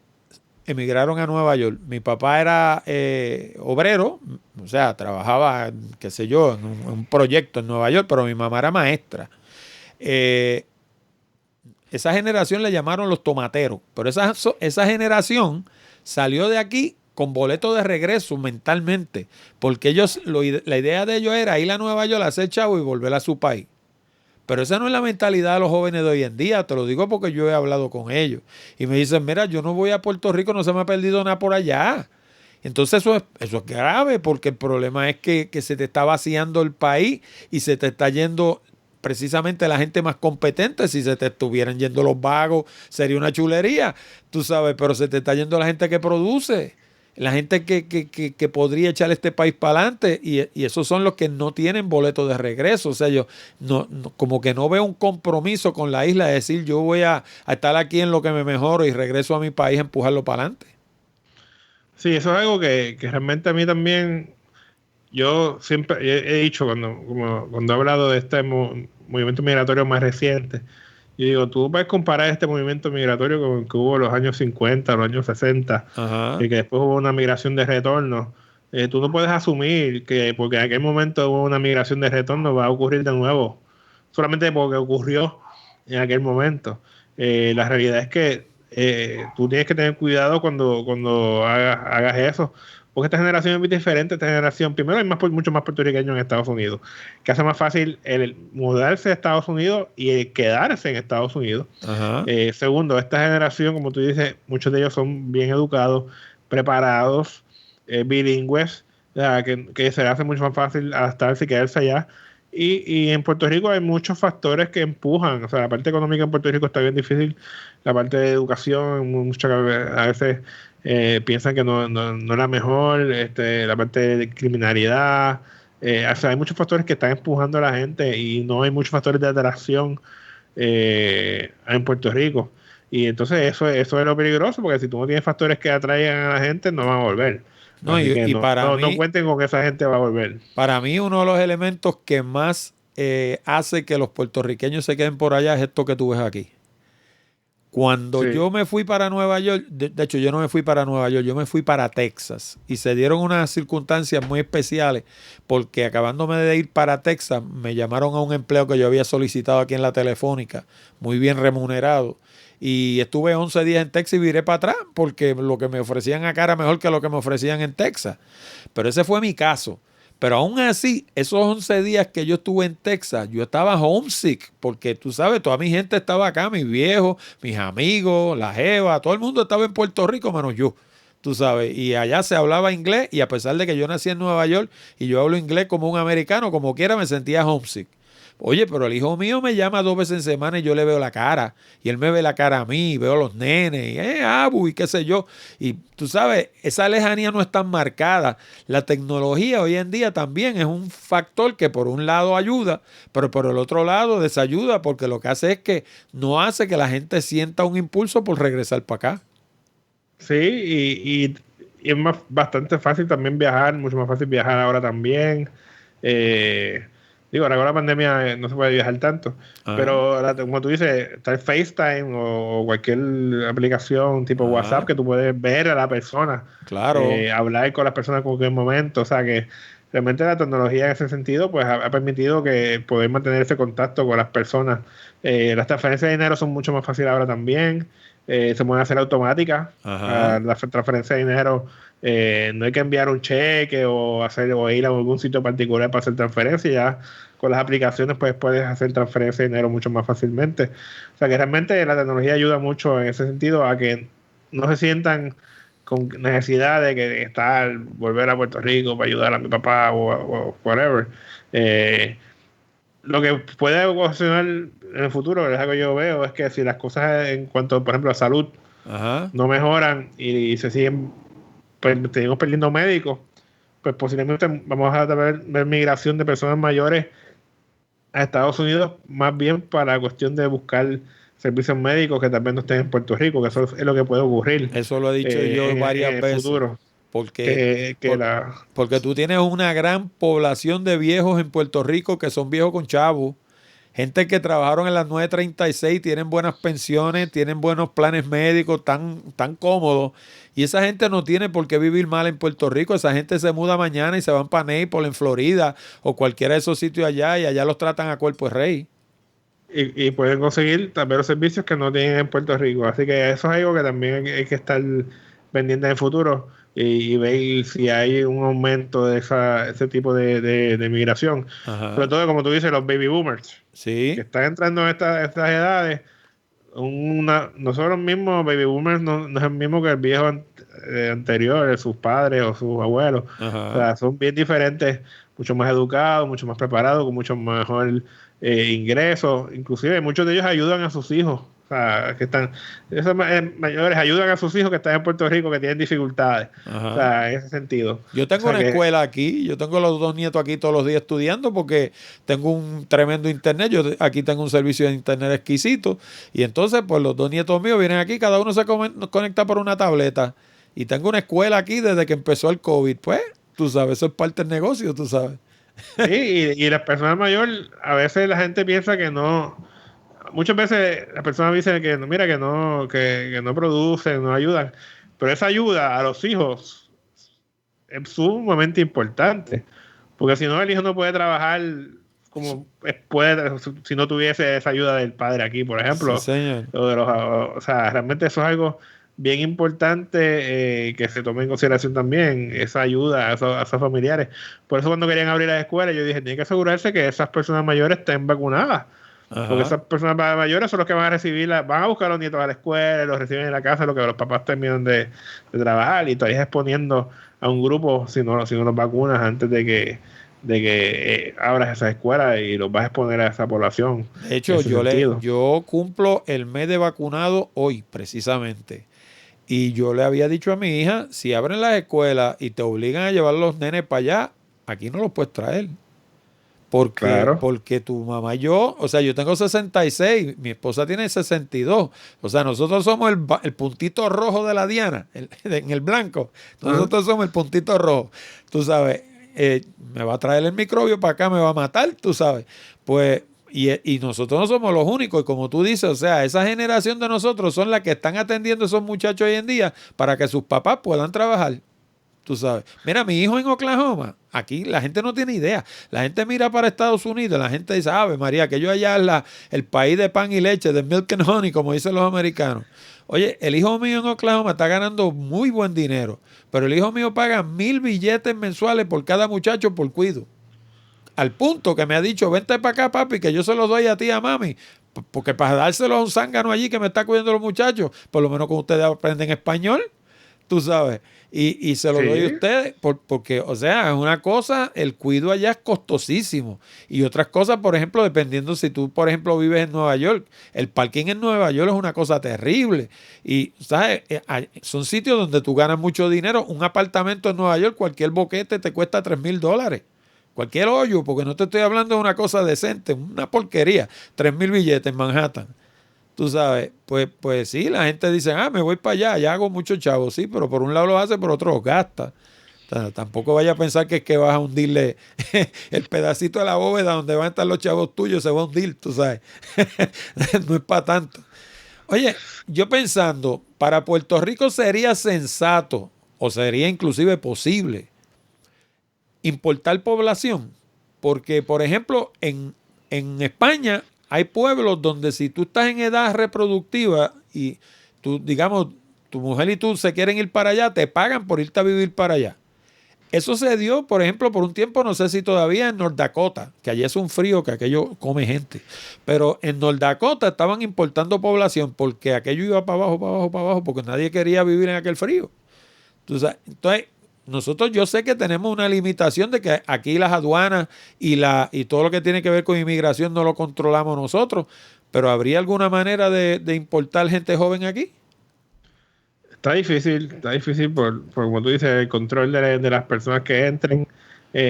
emigraron a Nueva York. Mi papá era obrero, o sea, trabajaba, qué sé yo, en un proyecto en Nueva York, pero mi mamá era maestra. Esa generación le llamaron los tomateros, pero esa generación salió de aquí con boleto de regreso mentalmente, porque ellos, la idea de ellos era ir a Nueva York a hacer chavo y volver a su país. Pero esa no es la mentalidad de los jóvenes de hoy en día, te lo digo porque yo he hablado con ellos. Y me dicen, mira, yo no voy a Puerto Rico, no se me ha perdido nada por allá. Entonces eso es grave, porque el problema es que se te está vaciando el país y se te está yendo precisamente la gente más competente. Si se te estuvieran yendo los vagos, sería una chulería, tú sabes, pero se te está yendo la gente que produce. La gente que podría echar este país para adelante, y esos son los que no tienen boleto de regreso. O sea, yo como que no veo un compromiso con la isla de decir yo voy a estar aquí en lo que me mejoro y regreso a mi país a empujarlo para adelante. Sí, eso es algo que realmente a mí también, yo siempre he dicho cuando he hablado de este movimiento migratorio más reciente. Yo digo, tú puedes comparar este movimiento migratorio con el que hubo en los años 50, los años 60, y que después hubo una migración de retorno. Tú no puedes asumir que porque en aquel momento hubo una migración de retorno va a ocurrir de nuevo, solamente porque ocurrió en aquel momento. La realidad es que tú tienes que tener cuidado cuando hagas eso, porque esta generación es muy diferente. Esta generación, primero, hay mucho más puertorriqueños en Estados Unidos, que hace más fácil el mudarse a Estados Unidos y el quedarse en Estados Unidos. Segundo, esta generación, como tú dices, muchos de ellos son bien educados, preparados, bilingües, o sea, que se les hace mucho más fácil adaptarse y quedarse allá. Y en Puerto Rico hay muchos factores que empujan. O sea, la parte económica en Puerto Rico está bien difícil. La parte de educación, a veces piensan que no es la mejor. La parte de criminalidad. O sea, hay muchos factores que están empujando a la gente, y no hay muchos factores de atracción en Puerto Rico. Y entonces eso es lo peligroso, porque si tú no tienes factores que atraigan a la gente, no van a volver. No, y para mí, no cuenten con que esa gente va a volver. Para mí, uno de los elementos que más hace que los puertorriqueños se queden por allá es esto que tú ves aquí. Cuando Sí. yo me fui para Nueva York, de hecho yo no me fui para Nueva York, yo me fui para Texas y se dieron unas circunstancias muy especiales porque acabándome de ir para Texas me llamaron a un empleo que yo había solicitado aquí en la Telefónica, muy bien remunerado. Y estuve 11 días en Texas y viré para atrás porque lo que me ofrecían acá era mejor que lo que me ofrecían en Texas. Pero ese fue mi caso. Pero aún así, esos 11 días que yo estuve en Texas, yo estaba homesick, porque tú sabes, toda mi gente estaba acá, mis viejos, mis amigos, la jeva, todo el mundo estaba en Puerto Rico, menos yo, tú sabes. Y allá se hablaba inglés, y a pesar de que yo nací en Nueva York y yo hablo inglés como un americano, como quiera me sentía homesick. Oye, pero el hijo mío me llama 2 veces en semana y yo le veo la cara. Y él me ve la cara a mí, veo a los nenes, y Abu, y qué sé yo. Y tú sabes, esa lejanía no es tan marcada. La tecnología hoy en día también es un factor que por un lado ayuda, pero por el otro lado desayuda, porque lo que hace es que no hace que la gente sienta un impulso por regresar para acá. Sí, y es bastante fácil también viajar, mucho más fácil viajar ahora también. Eh, Digo, ahora con la pandemia no se puede viajar tanto, Ajá, pero como tú dices, está el FaceTime o cualquier aplicación tipo WhatsApp ajá, que tú puedes ver a la persona, claro. hablar con las personas en cualquier momento. O sea que realmente la tecnología en ese sentido pues ha permitido que poder mantener ese contacto con las personas. Las transferencias de dinero son mucho más fáciles ahora también. Se pueden hacer automáticas. Ajá. La transferencia de dinero, no hay que enviar un cheque o ir a algún sitio particular para hacer transferencia. Ya con las aplicaciones pues puedes hacer transferencia de dinero mucho más fácilmente. O sea que realmente la tecnología ayuda mucho en ese sentido a que no se sientan con necesidad de que estar, volver a Puerto Rico para ayudar a mi papá o whatever. Eh, lo que puede ocasionar en el futuro, es algo que yo veo, es que si las cosas en cuanto, por ejemplo, a salud Ajá. no mejoran y se siguen, pues, seguimos perdiendo médicos, pues posiblemente vamos a ver migración de personas mayores a Estados Unidos, más bien para la cuestión de buscar servicios médicos que también no estén en Puerto Rico, que eso es lo que puede ocurrir Eso lo he dicho yo en varias el veces, futuro. porque, Que por- la porque tú tienes una gran población de viejos en Puerto Rico que son viejos con chavos, gente que trabajaron en las 936, tienen buenas pensiones, tienen buenos planes médicos, tan cómodos, y esa gente no tiene por qué vivir mal en Puerto Rico, esa gente se muda mañana y se van para Naples, en Florida, o cualquiera de esos sitios allá, y allá los tratan a cuerpo de rey. y pueden conseguir también los servicios que no tienen en Puerto Rico. Así que eso es algo que también hay que estar pendiente en el futuro y ver si hay un aumento de ese tipo de migración. Sobre Ajá, todo, como tú dices, los baby boomers, que sí, están entrando en estas edades. Nosotros mismos, baby boomers, no es el mismo que el viejo anterior, de sus padres o sus abuelos. O ajá. sea, son bien diferentes, mucho más educados, mucho más preparados, con mucho mejor ingresos. Inclusive muchos de ellos ayudan a sus hijos. O sea, que están, esos mayores ayudan a sus hijos que están en Puerto Rico, que tienen dificultades. O Ajá. sea, en ese sentido. Yo O tengo sea una que escuela aquí, yo tengo los 2 nietos aquí todos los días estudiando porque tengo un tremendo internet, yo aquí tengo un servicio de internet exquisito y entonces pues los 2 nietos míos vienen aquí, cada uno se conecta por una tableta y tengo una escuela aquí desde que empezó el COVID, pues tú sabes, eso es parte del negocio, tú sabes. sí, y las personas mayores, a veces la gente piensa que no. Muchas veces las personas dicen que no, mira, que no producen, no ayudan, pero esa ayuda a los hijos es sumamente importante, porque si no, el hijo no puede trabajar como puede si no tuviese esa ayuda del padre aquí, por Sí, ejemplo. señor. O sea, realmente eso es algo bien importante, que se tome en consideración también, esa ayuda a esos familiares. Por eso cuando querían abrir las escuelas, yo dije, tienen que asegurarse que esas personas mayores estén vacunadas, porque Ajá. esas personas mayores son los que van a recibir, van a buscar a los nietos a la escuela, los reciben en la casa, lo que los papás terminan de trabajar, y todavía exponiendo a un grupo si no los vacunas antes de que abras esa escuela y los vas a exponer a esa población De en hecho, ese sentido. yo cumplo el mes de vacunado hoy, precisamente. Y yo le había dicho a mi hija, si abren las escuelas y te obligan a llevar los nenes para allá, aquí no los puedes traer. Claro. Porque tu mamá y yo, o sea, yo tengo 66, mi esposa tiene 62. O sea, nosotros somos el puntito rojo de la diana, en el blanco. Ajá. Nosotros somos el puntito rojo. Tú sabes, me va a traer el microbio para acá, me va a matar, tú sabes. Pues, Y nosotros no somos los únicos, y como tú dices, o sea, esa generación de nosotros son las que están atendiendo a esos muchachos hoy en día para que sus papás puedan trabajar. Tú sabes. Mira, mi hijo en Oklahoma, aquí la gente no tiene idea. La gente mira para Estados Unidos, la gente dice, Ave María, que yo allá es el país de pan y leche, de milk and honey, como dicen los americanos. Oye, el hijo mío en Oklahoma está ganando muy buen dinero, pero el hijo mío paga 1,000 billetes mensuales por cada muchacho por cuido. Al punto que me ha dicho, vente para acá, papi, que yo se los doy a ti, a mami. Porque para dárselo a un zángano allí que me está cuidando los muchachos, por lo menos con ustedes aprenden español, tú sabes. Y se lo doy a Sí. ustedes porque, o sea, es una cosa, el cuido allá es costosísimo. Y otras cosas, por ejemplo, dependiendo si tú, por ejemplo, vives en Nueva York, el parking en Nueva York es una cosa terrible. Y, ¿sabes? Son sitios donde tú ganas mucho dinero. Un apartamento en Nueva York, cualquier boquete te cuesta $3,000. Cualquier hoyo, porque no te estoy hablando de una cosa decente, una porquería. 3,000 billetes en Manhattan. Tú sabes, pues sí, la gente dice, me voy para allá, ya hago muchos chavos, sí, pero por un lado lo hace, por otro los gasta. O sea, tampoco vaya a pensar que es que vas a hundirle el pedacito de la bóveda donde van a estar los chavos tuyos, se va a hundir, tú sabes. No es para tanto. Oye, yo pensando, para Puerto Rico sería sensato, o sería inclusive posible, importar población. Porque, por ejemplo, en España hay pueblos donde si tú estás en edad reproductiva y tú, digamos, tu mujer y tú se quieren ir para allá, te pagan por irte a vivir para allá. Eso se dio, por ejemplo, por un tiempo, no sé si todavía en North Dakota, que allí es un frío que aquello come gente. Pero en North Dakota estaban importando población porque aquello iba para abajo, para abajo, para abajo, porque nadie quería vivir en aquel frío. Entonces, nosotros yo sé que tenemos una limitación de que aquí las aduanas y todo lo que tiene que ver con inmigración no lo controlamos nosotros, pero ¿habría alguna manera de importar gente joven aquí? Está difícil por como tú dices, el control de las personas que entren.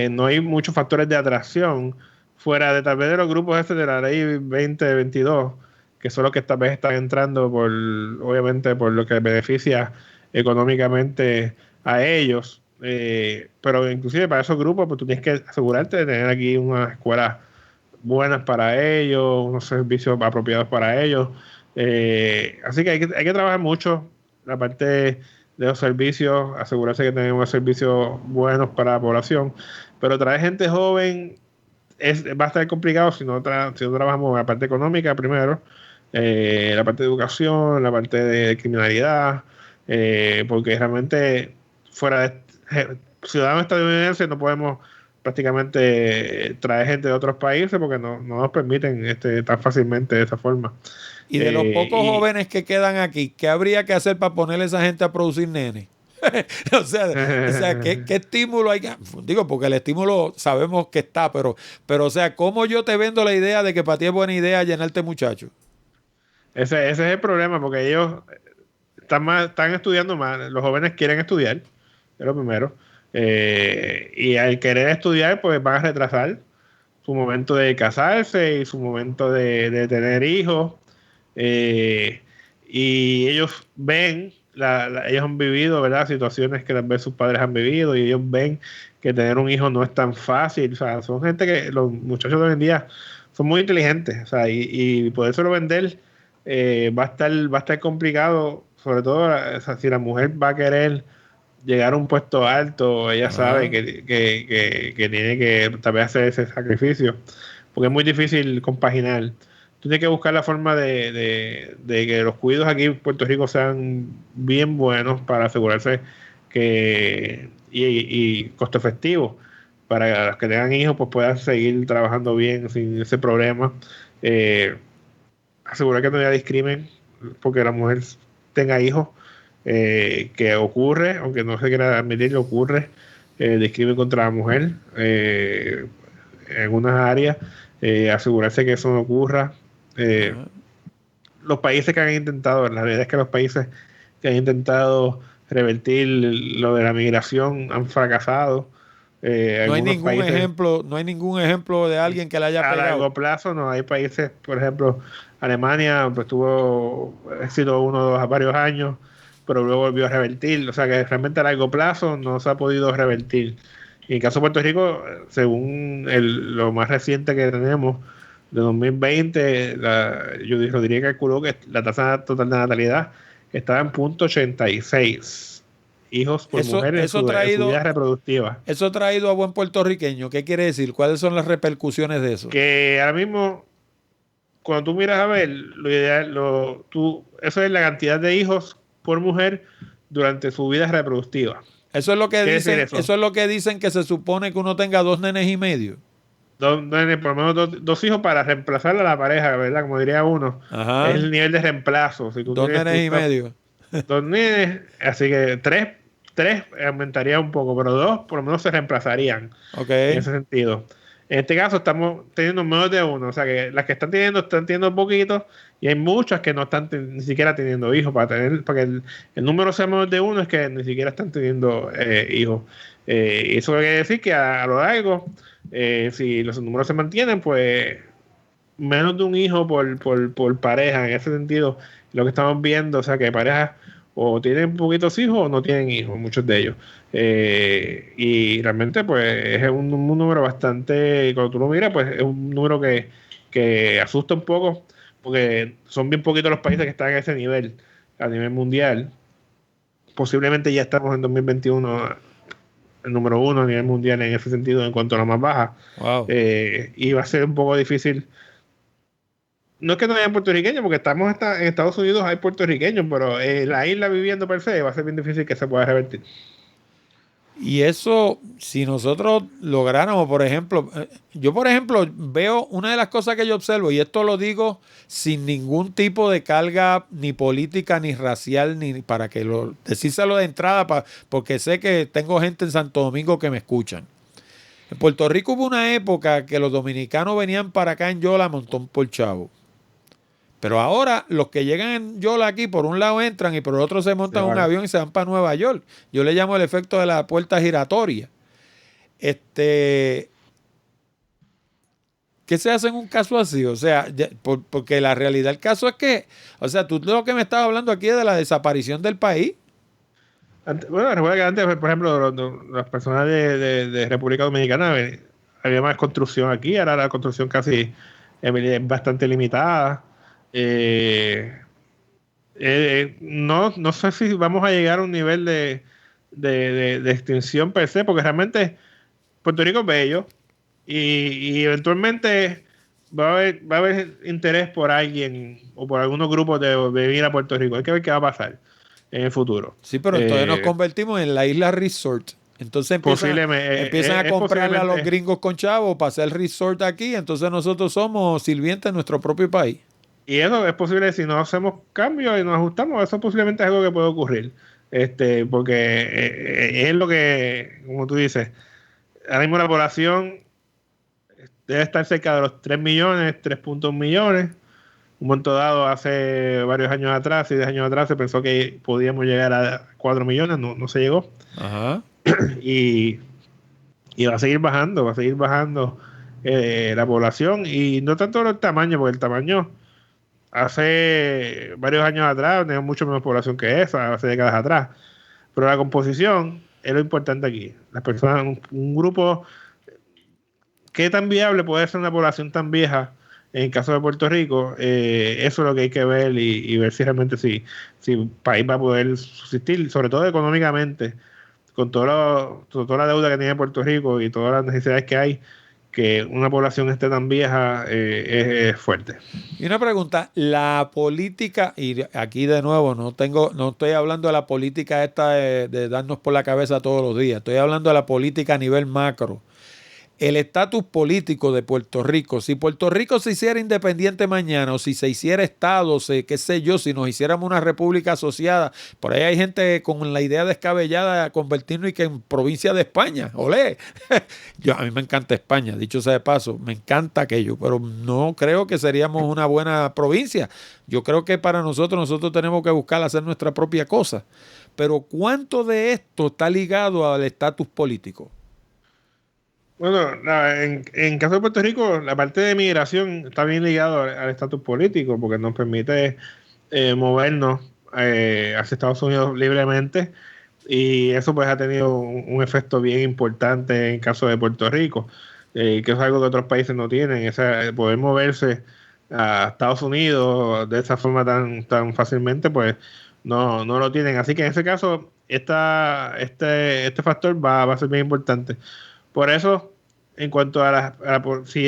No hay muchos factores de atracción fuera de tal vez de los grupos estos de la ley 2022, que son los que tal vez están entrando obviamente por lo que beneficia económicamente a ellos. Pero inclusive para esos grupos, pues tú tienes que asegurarte de tener aquí unas escuelas buenas para ellos, unos servicios apropiados para ellos. Así que hay que trabajar mucho la parte de los servicios, asegurarse que tenemos unos servicios buenos para la población, pero traer gente joven va a estar complicado si no trabajamos la parte económica primero, la parte de educación, la parte de criminalidad, porque realmente fuera de ciudadanos estadounidenses no podemos prácticamente traer gente de otros países porque no nos permiten tan fácilmente de esa forma. Y de los pocos jóvenes que quedan aquí, ¿qué habría que hacer para ponerle a esa gente a producir nenes? o sea ¿qué estímulo hay? Digo, porque el estímulo sabemos que está, pero, o sea, ¿cómo yo te vendo la idea de que para ti es buena idea llenarte muchacho? Ese es el problema, porque ellos están estudiando más. Los jóvenes quieren estudiar, es lo primero. Y al querer estudiar, pues van a retrasar su momento de casarse y su momento de tener hijos. Y ellos ven, ellos han vivido, ¿verdad? Situaciones que tal vez sus padres han vivido y ellos ven que tener un hijo no es tan fácil. O sea, son gente que los muchachos de hoy en día son muy inteligentes. O sea, y podérselo vender va a estar complicado, sobre todo o sea, si la mujer va a querer llegar a un puesto alto, ella sabe que tiene que tal vez hacer ese sacrificio, porque es muy difícil compaginar. Tú tienes que buscar la forma de que los cuidados aquí en Puerto Rico sean bien buenos para asegurarse y costo efectivo, para los que tengan hijos pues puedan seguir trabajando bien sin ese problema. Asegurar que no haya discrimen porque la mujer tenga hijos, que ocurre, aunque no se quiera admitir, ocurre discrimen contra la mujer en algunas áreas, asegurarse que eso no ocurra. Los países que han intentado, la realidad es que los países que han intentado revertir lo de la migración han fracasado. No hay Algunos ningún países ejemplo, no hay ningún ejemplo de alguien que le haya a pegado. largo plazo, no hay países, por ejemplo, Alemania pues tuvo éxito varios años, pero luego volvió a revertir, o sea que realmente a largo plazo no se ha podido revertir. Y en el caso de Puerto Rico, según lo más reciente que tenemos, de 2020, Judy Rodríguez calculó que la tasa total de natalidad estaba en 0.86 hijos por mujer en su vida reproductiva. Eso traído a buen puertorriqueño, ¿qué quiere decir? ¿Cuáles son las repercusiones de eso? Que ahora mismo, cuando tú miras a ver, lo ideal, eso es la cantidad de hijos por mujer durante su vida reproductiva. Eso es lo que dicen, eso es lo que dicen, que se supone que uno tenga 2 nenes y medio. Por lo menos dos hijos para reemplazar a la pareja, ¿verdad? Como diría uno. Ajá. Es el nivel de reemplazo. Si tú 2 nenes y medio. 2 nenes, así que tres aumentaría un poco, pero 2 por lo menos se reemplazarían. En ese sentido. En este caso estamos teniendo menos de 1, o sea que las que están teniendo poquito, y hay muchas que no están ni siquiera teniendo hijos. Para que el número sea menos de 1 es que ni siquiera están teniendo hijos. Eso quiere decir que a lo largo, si los números se mantienen, pues menos de un hijo por pareja. En ese sentido, lo que estamos viendo, o sea que parejas o tienen poquitos hijos o no tienen hijos, muchos de ellos. Y realmente pues es un número bastante, cuando tú lo miras, pues es un número que asusta un poco, porque son bien poquitos los países que están a ese nivel, a nivel mundial. Posiblemente ya estamos en 2021 el número 1 a nivel mundial en ese sentido, en cuanto a la más baja. Wow. Y va a ser un poco difícil. No es que no haya puertorriqueños, porque estamos en Estados Unidos, hay puertorriqueños, pero la isla viviendo per se va a ser bien difícil que se pueda revertir. Y eso, si nosotros lográramos, por ejemplo, yo por ejemplo veo una de las cosas que yo observo, y esto lo digo sin ningún tipo de carga ni política ni racial, ni para que decírselo de entrada, porque sé que tengo gente en Santo Domingo que me escuchan. En Puerto Rico hubo una época que los dominicanos venían para acá en Yola montón por chavo. Pero ahora los que llegan en Yola aquí, por un lado entran y por el otro se montan un avión y se van para Nueva York. Yo le llamo el efecto de la puerta giratoria. ¿Qué se hace en un caso así? O sea, porque la realidad del caso es que, o sea, tú lo que me estabas hablando aquí es de la desaparición del país. Bueno, recuerda que antes, por ejemplo, las personas de República Dominicana, había más construcción aquí, ahora la construcción casi es bastante limitada. No sé si vamos a llegar a un nivel de extinción per se, porque realmente Puerto Rico es bello y eventualmente va a haber interés por alguien o por algunos grupos de venir a Puerto Rico. Hay que ver qué va a pasar en el futuro. Sí, pero entonces nos convertimos en la isla resort. Entonces empiezan a comprarle a los gringos con chavos para hacer resort aquí. Entonces nosotros somos sirvientes de nuestro propio país. Y eso es posible si no hacemos cambios y nos ajustamos. Eso posiblemente es algo que puede ocurrir. Porque es lo que, como tú dices, ahora mismo la población debe estar cerca de los 3 millones, 3.1 millones. Un momento dado, hace varios años atrás, 10 años atrás, se pensó que podíamos llegar a 4 millones, no se llegó. Ajá. Y va a seguir bajando la población, y no tanto el tamaño, porque el tamaño hace varios años atrás teníamos mucho menos población que esa, hace décadas atrás. Pero la composición es lo importante aquí. Las personas, un grupo, ¿qué tan viable puede ser una población tan vieja? En el caso de Puerto Rico, eso es lo que hay que ver y ver si realmente si el país va a poder subsistir, sobre todo económicamente, con toda la deuda que tiene Puerto Rico y todas las necesidades que hay. Que una población esté tan vieja es fuerte. Y una pregunta, la política, y aquí de nuevo no estoy hablando de la política esta de darnos por la cabeza todos los días, estoy hablando de la política a nivel macro. El estatus político de Puerto Rico, si Puerto Rico se hiciera independiente mañana o si se hiciera Estado, qué sé yo, si nos hiciéramos una república asociada, por ahí hay gente con la idea descabellada de convertirnos y que en provincia de España, olé. A mí me encanta España, dicho sea de paso, me encanta aquello, pero no creo que seríamos una buena provincia. Yo creo que para nosotros tenemos que buscar hacer nuestra propia cosa. Pero ¿cuánto de esto está ligado al estatus político? Bueno, en caso de Puerto Rico, la parte de migración está bien ligado al estatus político, porque nos permite movernos hacia Estados Unidos libremente, y eso pues ha tenido un efecto bien importante en caso de Puerto Rico. que es algo que otros países no tienen, poder moverse a Estados Unidos de esa forma tan fácilmente, pues no lo tienen. Así que en ese caso, este factor va a ser bien importante. Por eso, en cuanto si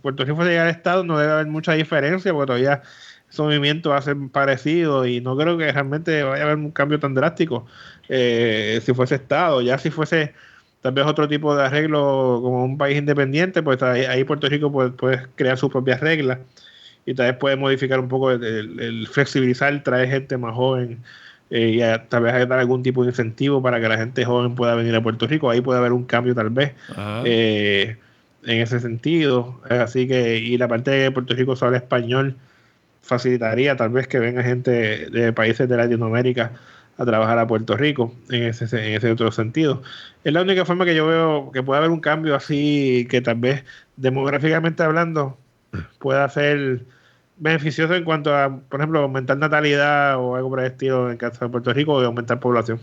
Puerto Rico llega al Estado, no debe haber mucha diferencia, porque todavía ese movimiento va a ser parecido y no creo que realmente vaya a haber un cambio tan drástico si fuese Estado. Ya si fuese tal vez otro tipo de arreglo como un país independiente, pues ahí Puerto Rico puede crear sus propias reglas y tal vez puede modificar un poco el flexibilizar, traer gente más joven tal vez dar algún tipo de incentivo para que la gente joven pueda venir a Puerto Rico. Ahí puede haber un cambio tal vez eh, en ese sentido. Así que, y la parte de Puerto Rico se habla español, facilitaría tal vez que venga gente de países de Latinoamérica a trabajar a Puerto Rico en ese otro sentido. Es la única forma que yo veo que puede haber un cambio así que tal vez demográficamente hablando pueda ser beneficioso en cuanto a, por ejemplo, aumentar natalidad o algo por el estilo en el caso de Puerto Rico o de aumentar población.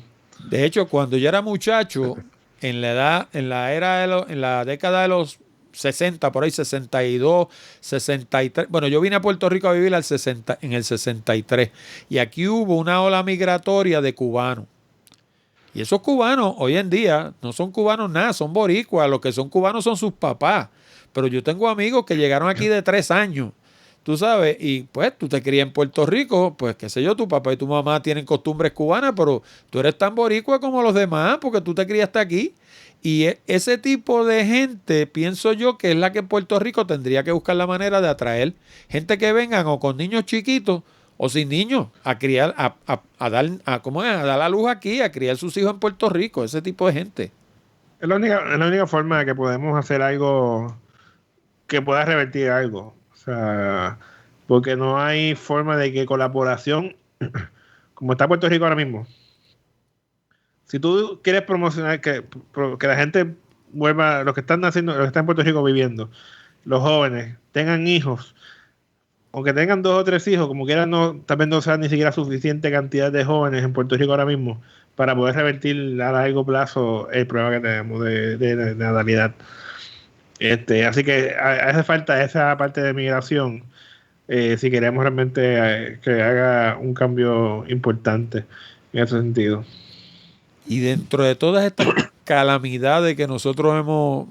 De hecho, cuando yo era muchacho, en la edad, en la era en la década de los 60, por ahí 62, 63. Bueno, yo vine a Puerto Rico a vivir en el 63 y aquí hubo una ola migratoria de cubanos. Y esos cubanos hoy en día no son cubanos nada, son boricuas. Los que son cubanos son sus papás. Pero yo tengo amigos que llegaron aquí de 3 años, tú sabes, y pues tú te crías en Puerto Rico, pues qué sé yo, tu papá y tu mamá tienen costumbres cubanas, pero tú eres tan boricua como los demás porque tú te criaste aquí. Y ese tipo de gente, pienso yo que es la que Puerto Rico tendría que buscar la manera de atraer gente que vengan o con niños chiquitos o sin niños a criar, ¿cómo es? A dar la luz aquí, a criar sus hijos en Puerto Rico, ese tipo de gente. Es la única forma de que podemos hacer algo que pueda revertir algo. O sea, porque no hay forma de que colaboración, como está Puerto Rico ahora mismo, si tú quieres promocionar que la gente vuelva, los que están naciendo, los que están en Puerto Rico viviendo, los jóvenes, tengan hijos, aunque tengan 2 o 3 hijos, como quieran, no, tal vez no sea ni siquiera suficiente cantidad de jóvenes en Puerto Rico ahora mismo para poder revertir a largo plazo el problema que tenemos de natalidad. Así que hace falta esa parte de migración si queremos realmente que haga un cambio importante en ese sentido. Y dentro de todas estas calamidades que nosotros hemos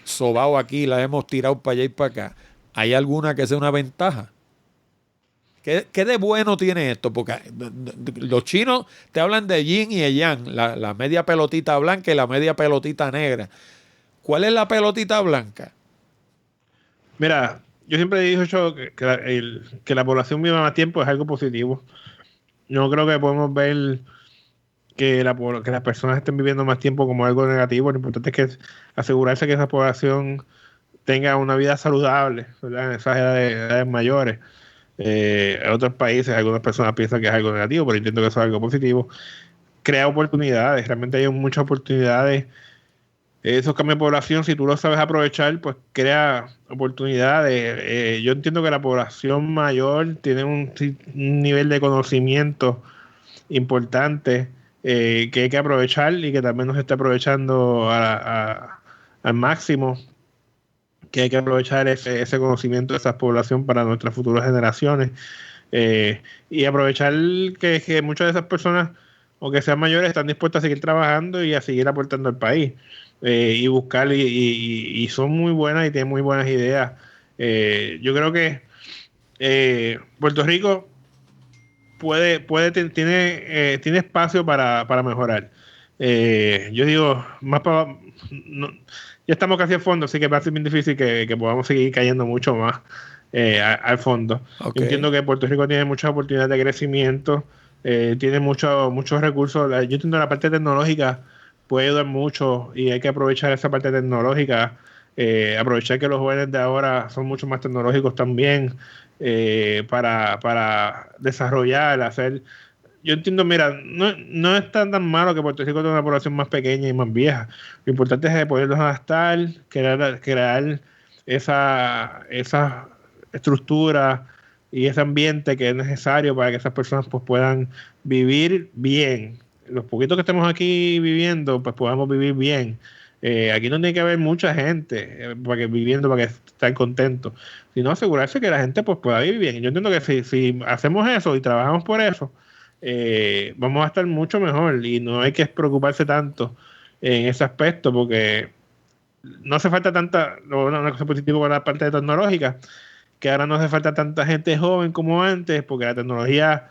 sobado aquí, las hemos tirado para allá y para acá, ¿hay alguna que sea una ventaja? ¿Qué de bueno tiene esto? Porque los chinos te hablan de yin y el yang, la media pelotita blanca y la media pelotita negra. ¿Cuál es la pelotita blanca? Mira, yo siempre he dicho que la población viva más tiempo es algo positivo. No creo que podemos ver que las personas estén viviendo más tiempo como algo negativo. Lo importante es que asegurarse que esa población tenga una vida saludable, ¿verdad? En esas edades mayores. En otros países algunas personas piensan que es algo negativo, pero entiendo que eso es algo positivo. Crea oportunidades, realmente hay muchas oportunidades. Esos cambios de población, si tú lo sabes aprovechar, pues crea oportunidades. Yo entiendo que la población mayor tiene un nivel de conocimiento importante que hay que aprovechar y que también nos está aprovechando al máximo, que hay que aprovechar ese conocimiento de esa población para nuestras futuras generaciones y aprovechar que muchas de esas personas, aunque sean mayores, están dispuestas a seguir trabajando y a seguir aportando al país y buscar y son muy buenas y tienen muy buenas ideas. Yo creo que Puerto Rico tiene espacio para mejorar. Yo digo, no, ya estamos casi al fondo, así que va a ser bien difícil que podamos seguir cayendo mucho más al fondo. Yo Okay. entiendo que Puerto Rico tiene muchas oportunidades de crecimiento, tiene muchos recursos. Yo entiendo la parte tecnológica puede ayudar mucho y hay que aprovechar esa parte tecnológica, aprovechar que los jóvenes de ahora son mucho más tecnológicos también para desarrollar, hacer. Yo entiendo, mira, no es tan malo que Puerto Rico tenga una población más pequeña y más vieja. Lo importante es poderlos adaptar, crear esa estructura y ese ambiente que es necesario para que esas personas pues, puedan vivir bien. Los poquitos que estemos aquí viviendo, pues podamos vivir bien. Aquí no tiene que haber mucha gente viviendo para que estén contentos, sino asegurarse que la gente pues pueda vivir bien. Yo entiendo que si hacemos eso y trabajamos por eso, vamos a estar mucho mejor y no hay que preocuparse tanto en ese aspecto, porque no hace falta una cosa positiva con la parte tecnológica, que ahora no hace falta tanta gente joven como antes, porque la tecnología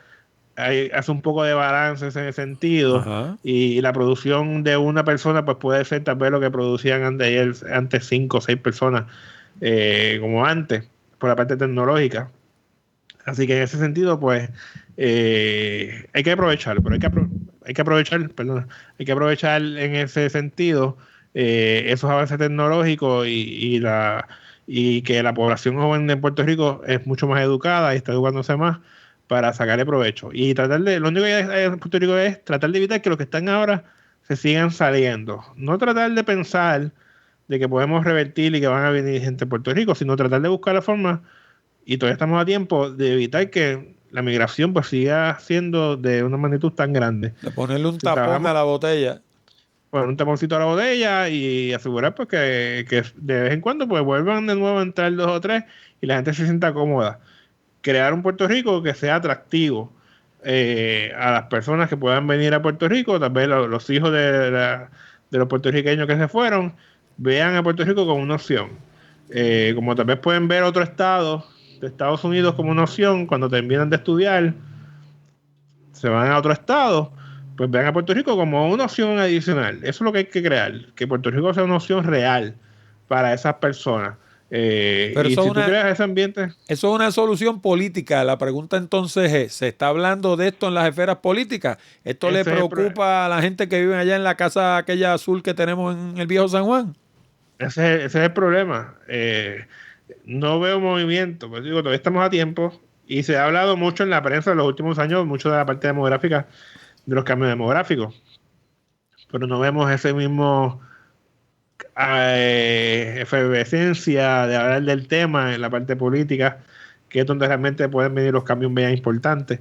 hace un poco de balance en ese sentido. Ajá. Y la producción de una persona pues puede ser tal vez lo que producían antes 5 o 6 personas, como antes, por la parte tecnológica. Así que en ese sentido pues hay que aprovechar, pero hay que aprovechar, perdón, hay que aprovechar en ese sentido esos avances tecnológicos y que la población joven de Puerto Rico es mucho más educada y está educándose más para sacarle provecho. Y lo único que hay en Puerto Rico es tratar de evitar que los que están ahora se sigan saliendo. No tratar de pensar de que podemos revertir y que van a venir gente a Puerto Rico, sino tratar de buscar la forma, y todavía estamos a tiempo, de evitar que la migración pues siga siendo de una magnitud tan grande. De ponerle un Si tapón trabajamos, a la botella. poner un taponcito a la botella y asegurar pues que de vez en cuando pues vuelvan de nuevo a entrar 2 o 3 y la gente se sienta cómoda. Crear un Puerto Rico que sea atractivo a las personas que puedan venir a Puerto Rico, tal vez los hijos de los puertorriqueños que se fueron, vean a Puerto Rico como una opción. Como tal vez pueden ver otro estado de Estados Unidos como una opción, cuando terminan de estudiar, se van a otro estado, pues vean a Puerto Rico como una opción adicional. Eso es lo que hay que crear, que Puerto Rico sea una opción real para esas personas. Pero Y eso es si tú una, creas ese ambiente, eso es una solución política. La pregunta entonces es, ¿se está hablando de esto en las esferas políticas? ¿Esto le ese es preocupa a la gente que vive allá en la casa aquella azul que tenemos en el viejo San Juan? ese es el problema. No veo movimiento, pues digo, todavía estamos a tiempo y se ha hablado mucho en la prensa en los últimos años, mucho de la parte demográfica, de los cambios demográficos, pero no vemos ese mismo efervescencia de hablar del tema en la parte política, que es donde realmente pueden venir los cambios bien importantes.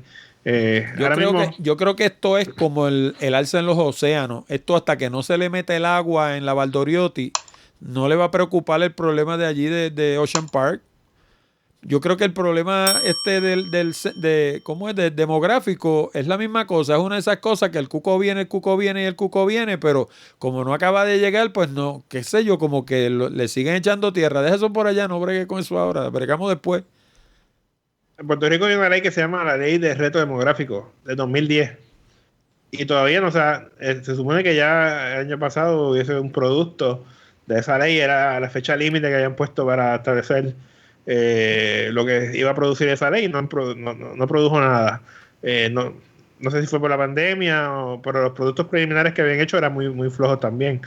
Ahora mismo, Yo creo que esto es como el alza en los océanos. Esto hasta que no se le mete el agua en la Valdoriotti, no le va a preocupar el problema de allí de Ocean Park. Yo creo que el problema ¿cómo es? Del demográfico es la misma cosa. Es una de esas cosas que el cuco viene y el cuco viene, pero como no acaba de llegar, pues no, qué sé yo, como que le siguen echando tierra. Deja eso por allá, no bregue con eso ahora, bregamos después. en Puerto Rico hay una ley que se llama la Ley de Reto Demográfico de 2010 y todavía no, o sea, se supone que ya el año pasado hubiese un producto de esa ley, era la fecha límite que habían puesto para establecer lo que iba a producir esa ley, no produjo nada. No sé si fue por la pandemia, pero los productos preliminares que habían hecho eran muy, muy flojos también.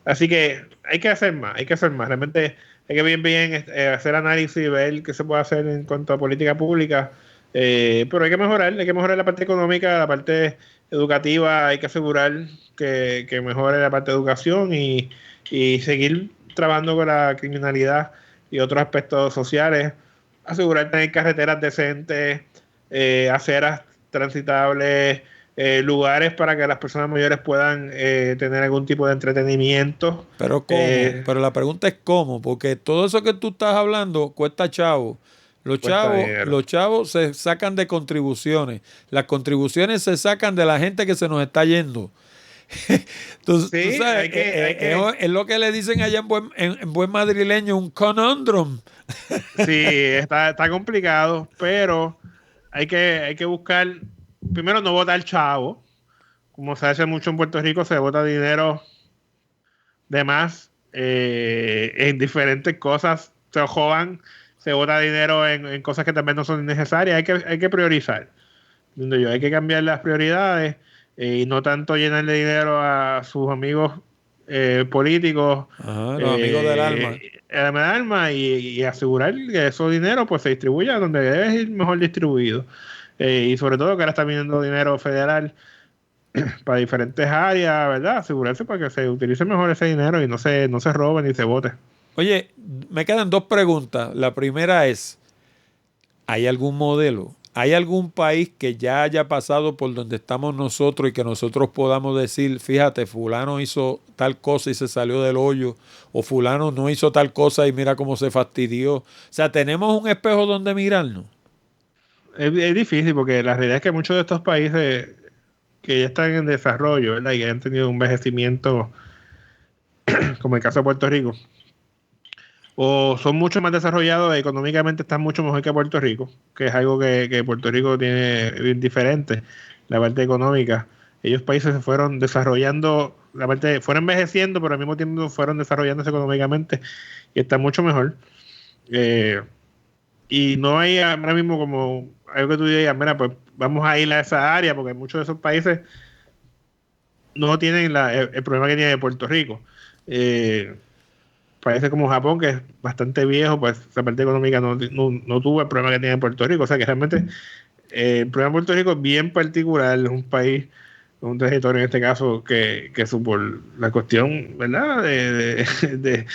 Así que hay que hacer más, hay que hacer más. Realmente hay que bien hacer análisis y ver qué se puede hacer en cuanto a política pública. Pero hay que mejorar la parte económica, la parte educativa, hay que asegurar que mejore la parte de educación y seguir trabajando con la criminalidad y otros aspectos sociales, asegurar tener carreteras decentes, aceras transitables, lugares para que las personas mayores puedan tener algún tipo de entretenimiento. Pero ¿cómo? Pero la pregunta es cómo, porque todo eso que tú estás hablando cuesta chavo. Cuesta dinero. Los chavos se sacan de contribuciones. Las contribuciones se sacan de la gente que se nos está yendo. Entonces, tú Sí, sabes, es lo que le dicen allá en buen madrileño, un conundrum. sí, está complicado, pero hay que buscar, primero no votar chavo, como se hace mucho en Puerto Rico, se vota dinero de más en diferentes cosas, se jodan, se vota dinero en cosas que también no son necesarias, hay que priorizar. Hay que cambiar las prioridades y no tanto llenarle dinero a sus amigos políticos, Ajá, los amigos del alma. y asegurar que esos dinero pues se distribuya donde debe ir mejor distribuido. Y sobre todo que ahora está viniendo dinero federal para diferentes áreas, ¿verdad? Asegurarse para que se utilice mejor ese dinero y no se robe ni se vote. Oye, me quedan dos preguntas. La primera es, ¿hay algún modelo? ¿hay algún país que ya haya pasado por donde estamos nosotros y que nosotros podamos decir, fíjate, fulano hizo tal cosa y se salió del hoyo, o fulano no hizo tal cosa y mira cómo se fastidió? O sea, ¿tenemos un espejo donde mirarnos? Es difícil porque la realidad es que muchos de estos países que ya están en desarrollo, ¿verdad? Y que han tenido un envejecimiento, como el caso de Puerto Rico, o son mucho más desarrollados económicamente, están mucho mejor que Puerto Rico, que es algo que Puerto Rico tiene bien diferente, la parte económica. Ellos países se fueron desarrollando, fueron envejeciendo, pero al mismo tiempo fueron desarrollándose económicamente y están mucho mejor. Eh, y no hay ahora mismo como algo que tú digas, mira, pues vamos a ir a esa área, porque muchos de esos países no tienen el problema que tiene Puerto Rico. Países como Japón, que es bastante viejo, pues la parte económica no tuvo el problema que tiene Puerto Rico. O sea que realmente el problema de Puerto Rico es bien particular, es un país, un territorio en este caso, que por la cuestión, ¿verdad? De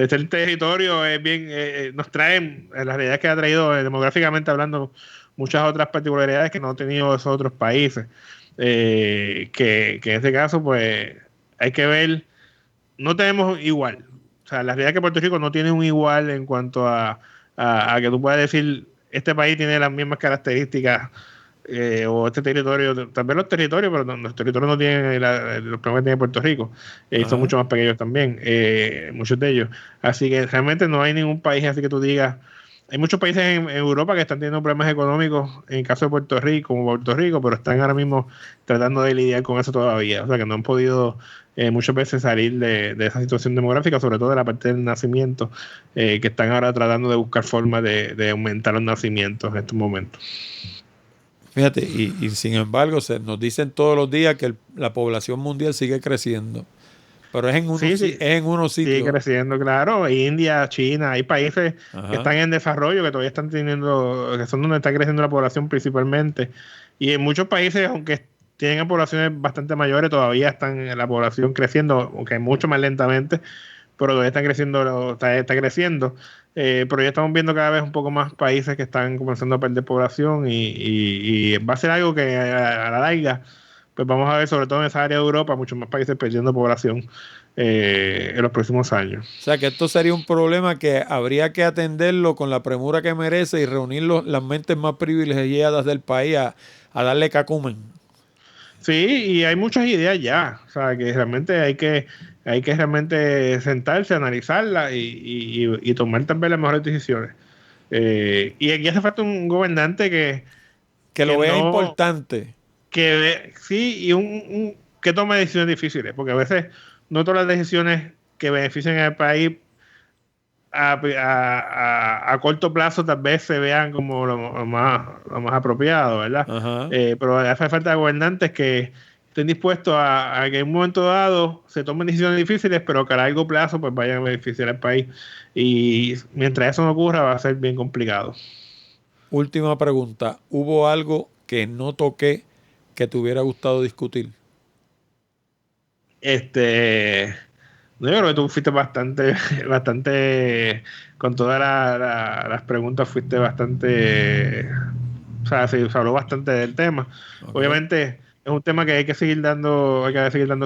ser territorio es bien, nos traen, la realidad es que ha traído demográficamente hablando muchas otras particularidades que no han tenido esos otros países. Que en este caso, pues hay que ver, no tenemos igual. O sea, la realidad es que Puerto Rico no tiene un igual en cuanto a que tú puedas decir, este país tiene las mismas características, o este territorio, también los territorios, pero los territorios no tienen los problemas que tiene Puerto Rico, y son mucho más pequeños también, muchos de ellos. Así que realmente no hay ningún país así que tú digas. Hay muchos países en Europa que están teniendo problemas económicos, en el caso de Puerto Rico, como Puerto Rico, pero están ahora mismo tratando de lidiar con eso todavía. O sea, que no han podido muchas veces salir de esa situación demográfica, sobre todo de la parte del nacimiento, que están ahora tratando de buscar formas de aumentar los nacimientos en estos momentos. Fíjate, y sin embargo, nos dicen todos los días que la población mundial sigue creciendo. Pero es en unos, Sí, es en unos sigue sitios. creciendo, claro. India, China, hay países Ajá. que están en desarrollo, que todavía están teniendo, que son donde está creciendo la población principalmente. Y en muchos países, aunque tienen poblaciones bastante mayores, todavía están en la población creciendo, aunque mucho más lentamente, pero todavía están creciendo, está creciendo. Pero ya estamos viendo cada vez un poco más países que están comenzando a perder población y va a ser algo que a la larga, pues vamos a ver, sobre todo en esa área de Europa, muchos más países perdiendo población en los próximos años. O sea que esto sería un problema que habría que atenderlo con la premura que merece y reunir las mentes más privilegiadas del país a darle cacumen. Sí, y hay muchas ideas ya, o sea, que realmente hay que realmente sentarse, analizarlas y tomar también las mejores decisiones. Y aquí hace falta un gobernante Que que lo vea no, importante. sí, y que tome decisiones difíciles, porque a veces no todas las decisiones que benefician al país a corto plazo tal vez se vean como lo más apropiado, ¿verdad? Ajá. Pero hace falta gobernantes que estén dispuestos a que en un momento dado se tomen decisiones difíciles, pero que a largo plazo pues vayan a beneficiar al país. Y mientras eso no ocurra va a ser bien complicado. Última pregunta. ¿Hubo algo que no toqué que te hubiera gustado discutir? Este, no, yo creo que tú fuiste bastante, con todas las preguntas fuiste bastante, o sea, se habló bastante del tema. Okay. Obviamente es un tema que hay que seguir dando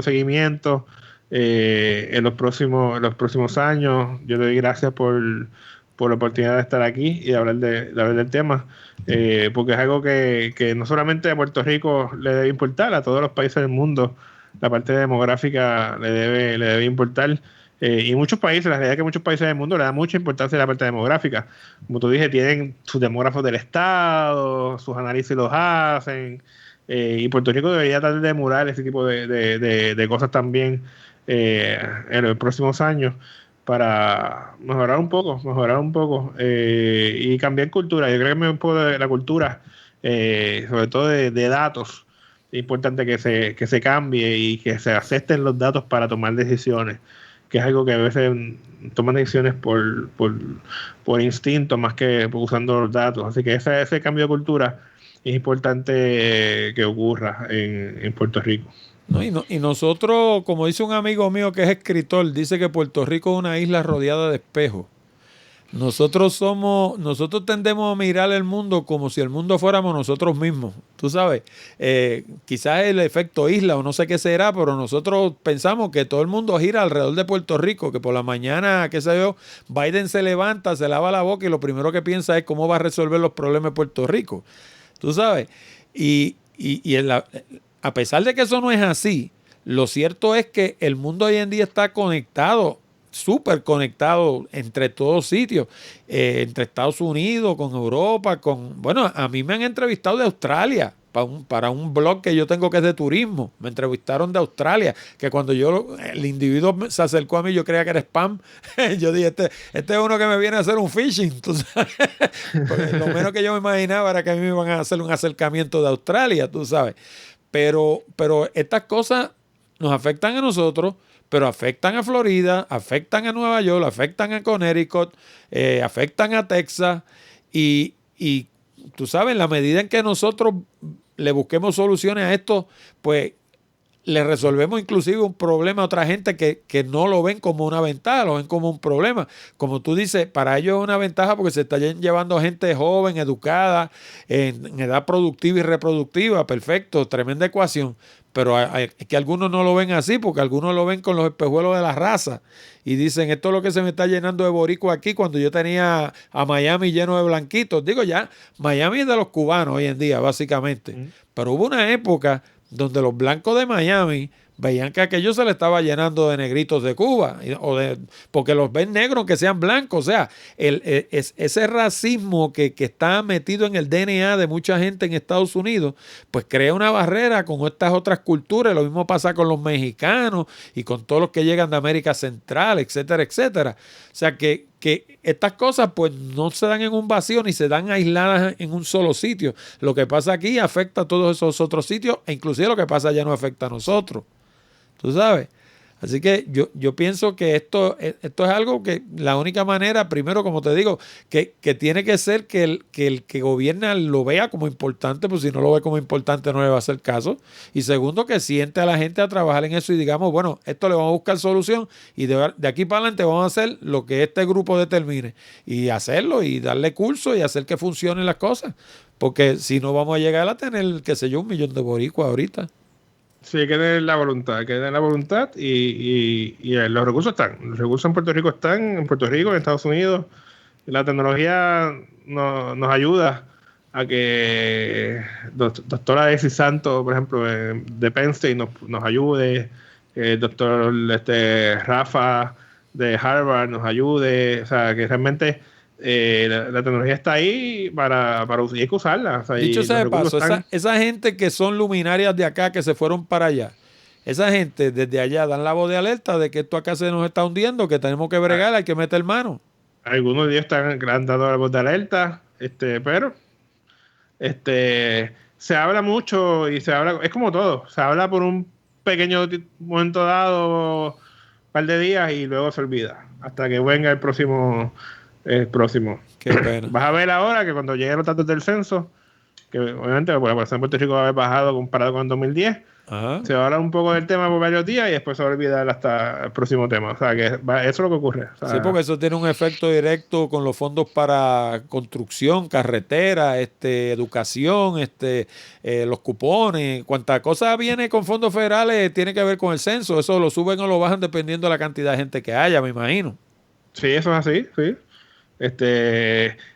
seguimiento en los próximos años. Yo le doy gracias por la oportunidad de estar aquí y de hablar del tema, porque es algo que no solamente a Puerto Rico le debe importar, a todos los países del mundo la parte demográfica le debe importar. Y muchos países, la realidad es que muchos países del mundo le dan mucha importancia a la parte demográfica. Como tú dije, tienen sus demógrafos del Estado, sus análisis los hacen. Y Puerto Rico debería tratar de emular ese tipo de cosas también en los próximos años para mejorar un poco y cambiar cultura. Yo creo que un poco de la cultura, sobre todo de datos. Es importante que se cambie y que se acepten los datos para tomar decisiones, que es algo que a veces toman decisiones por instinto más que usando los datos. Así que ese cambio de cultura es importante que ocurra en Puerto Rico. No, y nosotros, como dice un amigo mío que es escritor, dice que Puerto Rico es una isla rodeada de espejos. Nosotros tendemos a mirar el mundo como si el mundo fuéramos nosotros mismos. Tú sabes, quizás el efecto isla o no sé qué será, pero nosotros pensamos que todo el mundo gira alrededor de Puerto Rico, que por la mañana, qué sé yo, Biden se levanta, se lava la boca y lo primero que piensa es cómo va a resolver los problemas de Puerto Rico. Tú sabes, a pesar de que eso no es así, lo cierto es que el mundo hoy en día está conectado, súper conectado entre todos sitios, entre Estados Unidos, con Europa, bueno, a mí me han entrevistado de Australia, para un blog que yo tengo que es de turismo. Me entrevistaron de Australia, que cuando el individuo se acercó a mí, yo creía que era spam. Yo dije, este es uno que me viene a hacer un phishing, tú sabes. Porque lo menos que yo me imaginaba era que a mí me iban a hacer un acercamiento de Australia, tú sabes. Pero estas cosas nos afectan a nosotros, pero afectan a Florida, afectan a Nueva York, afectan a Connecticut, afectan a Texas y tú sabes, en la medida en que nosotros le busquemos soluciones a esto, pues le resolvemos inclusive un problema a otra gente que no lo ven como una ventaja, lo ven como un problema. Como tú dices, para ellos es una ventaja porque se está llevando gente joven, educada, en edad productiva y reproductiva, perfecto, tremenda ecuación. Pero es que algunos no lo ven así, porque algunos lo ven con los espejuelos de la raza y dicen, esto es lo que se me está llenando de boricua aquí cuando yo tenía a Miami lleno de blanquitos. Digo ya, Miami es de los cubanos hoy en día, básicamente. Pero hubo una época donde los blancos de Miami veían que aquello se le estaba llenando de negritos de Cuba, porque los ven negros que sean blancos. O sea, ese racismo que está metido en el DNA de mucha gente en Estados Unidos, pues crea una barrera con estas otras culturas. Lo mismo pasa con los mexicanos y con todos los que llegan de América Central, etcétera, etcétera. O sea, que estas cosas pues no se dan en un vacío ni se dan aisladas en un solo sitio. Lo que pasa aquí afecta a todos esos otros sitios e inclusive lo que pasa allá nos afecta a nosotros. ¿Tú sabes? Así que yo pienso que esto es algo que la única manera, primero, como te digo, que tiene que ser que el que gobierna lo vea como importante, pues si no lo ve como importante no le va a hacer caso. Y segundo, que siente a la gente a trabajar en eso y digamos, bueno, esto le vamos a buscar solución y de aquí para adelante vamos a hacer lo que este grupo determine. Y hacerlo y darle curso y hacer que funcionen las cosas. Porque si no vamos a llegar a tener, qué sé yo, 1,000,000 de boricuas ahorita. Sí, hay que tener la voluntad, y los recursos están. Los recursos en Puerto Rico están, en Puerto Rico, en Estados Unidos. La tecnología nos ayuda a que doctora Alexis Santos, por ejemplo, de Penn State, nos ayude, el doctor Rafa de Harvard nos ayude. O sea, que realmente la tecnología está ahí para usar, y hay que usarla. O sea, dicho sea de paso, esa gente que son luminarias de acá que se fueron para allá, esa gente desde allá dan la voz de alerta de que esto acá se nos está hundiendo, que tenemos que bregar, hay que meter mano. Algunos de ellos están dando la voz de alerta, pero se habla mucho y es como todo, se habla por un pequeño momento dado, un par de días y luego se olvida hasta que venga el próximo. Qué pena. Vas a ver ahora que cuando lleguen los datos del censo, que obviamente la población de Puerto Rico va a haber bajado comparado con el 2010. Ajá. Se va a hablar un poco del tema por varios días y después se va a olvidar hasta el próximo tema. O sea, que eso es lo que ocurre. O sea, sí, porque eso tiene un efecto directo con los fondos para construcción, carretera, educación, los cupones. Cuanta cosa viene con fondos federales tiene que ver con el censo. Eso lo suben o lo bajan dependiendo de la cantidad de gente que haya, me imagino. Sí, eso es así, sí. Eso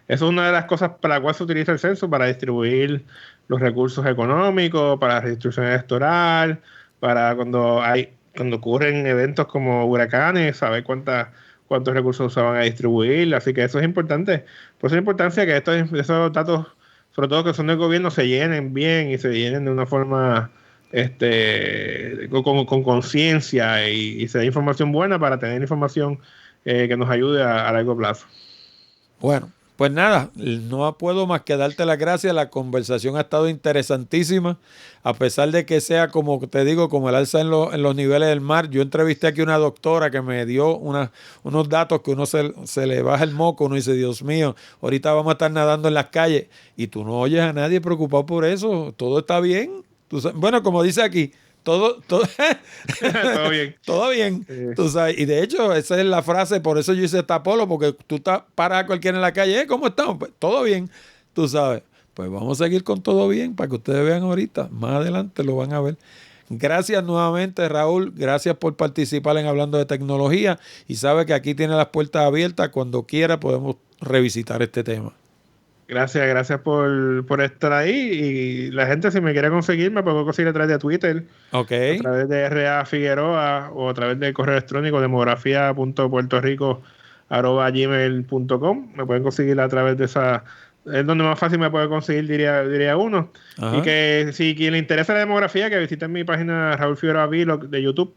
es una de las cosas para la cual se utiliza el censo, para distribuir los recursos económicos, para la redistribución electoral, para cuando ocurren eventos como huracanes, saber cuántos recursos se van a distribuir. Así que eso es importante. Por eso es importancia que esos datos, sobre todo que son del gobierno, se llenen bien y se llenen de una forma con conciencia y se dé información buena para tener información que nos ayude a largo plazo. Bueno, pues nada, no puedo más que darte las gracias. La conversación ha estado interesantísima, a pesar de que sea, como te digo, como el alza en los niveles del mar. Yo entrevisté aquí a una doctora que me dio unos datos que uno se le baja el moco, uno dice, Dios mío, ahorita vamos a estar nadando en las calles y tú no oyes a nadie preocupado por eso, todo está bien. Bueno, como dice aquí, todo, Todo bien. todo bien. Tú sabes, y de hecho, esa es la frase, por eso yo hice Tapolo, porque tú paras a cualquiera en la calle, ¿cómo estamos? Pues, todo bien, tú sabes. Pues vamos a seguir con todo bien para que ustedes vean ahorita. Más adelante lo van a ver. Gracias nuevamente, Raúl. Gracias por participar en Hablando de Tecnología. Y sabe que aquí tiene las puertas abiertas. Cuando quiera podemos revisitar este tema. Gracias por estar ahí. Y la gente, si me quiere conseguir, me puedo conseguir a través de Twitter, Ok. a través de RA Figueroa o a través del correo electrónico demografía.puertorico@gmail.com. Me pueden conseguir a través de esa. Es donde más fácil me puede conseguir, diría uno. Ajá. Y que si quien le interesa la demografía, que visiten mi página Raúl Figueroa Vlog de YouTube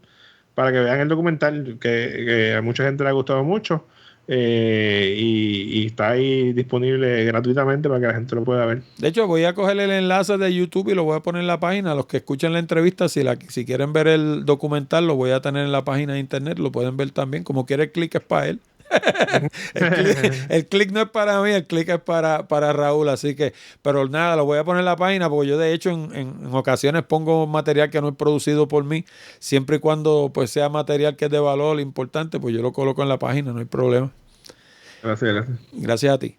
para que vean el documental que a mucha gente le ha gustado mucho. Y está ahí disponible gratuitamente para que la gente lo pueda ver. De hecho, voy a coger el enlace de YouTube y lo voy a poner en la página. Los que escuchen la entrevista, si quieren ver el documental, lo voy a tener en la página de internet. Lo pueden ver también. Como quiera, el clic es para él. el clic no es para mí, el clic es para Raúl. Así que, pero nada, lo voy a poner en la página porque yo de hecho en ocasiones pongo material que no es producido por mí. Siempre y cuando pues sea material que es de valor importante, pues yo lo coloco en la página, no hay problema. Gracias. Gracias a ti.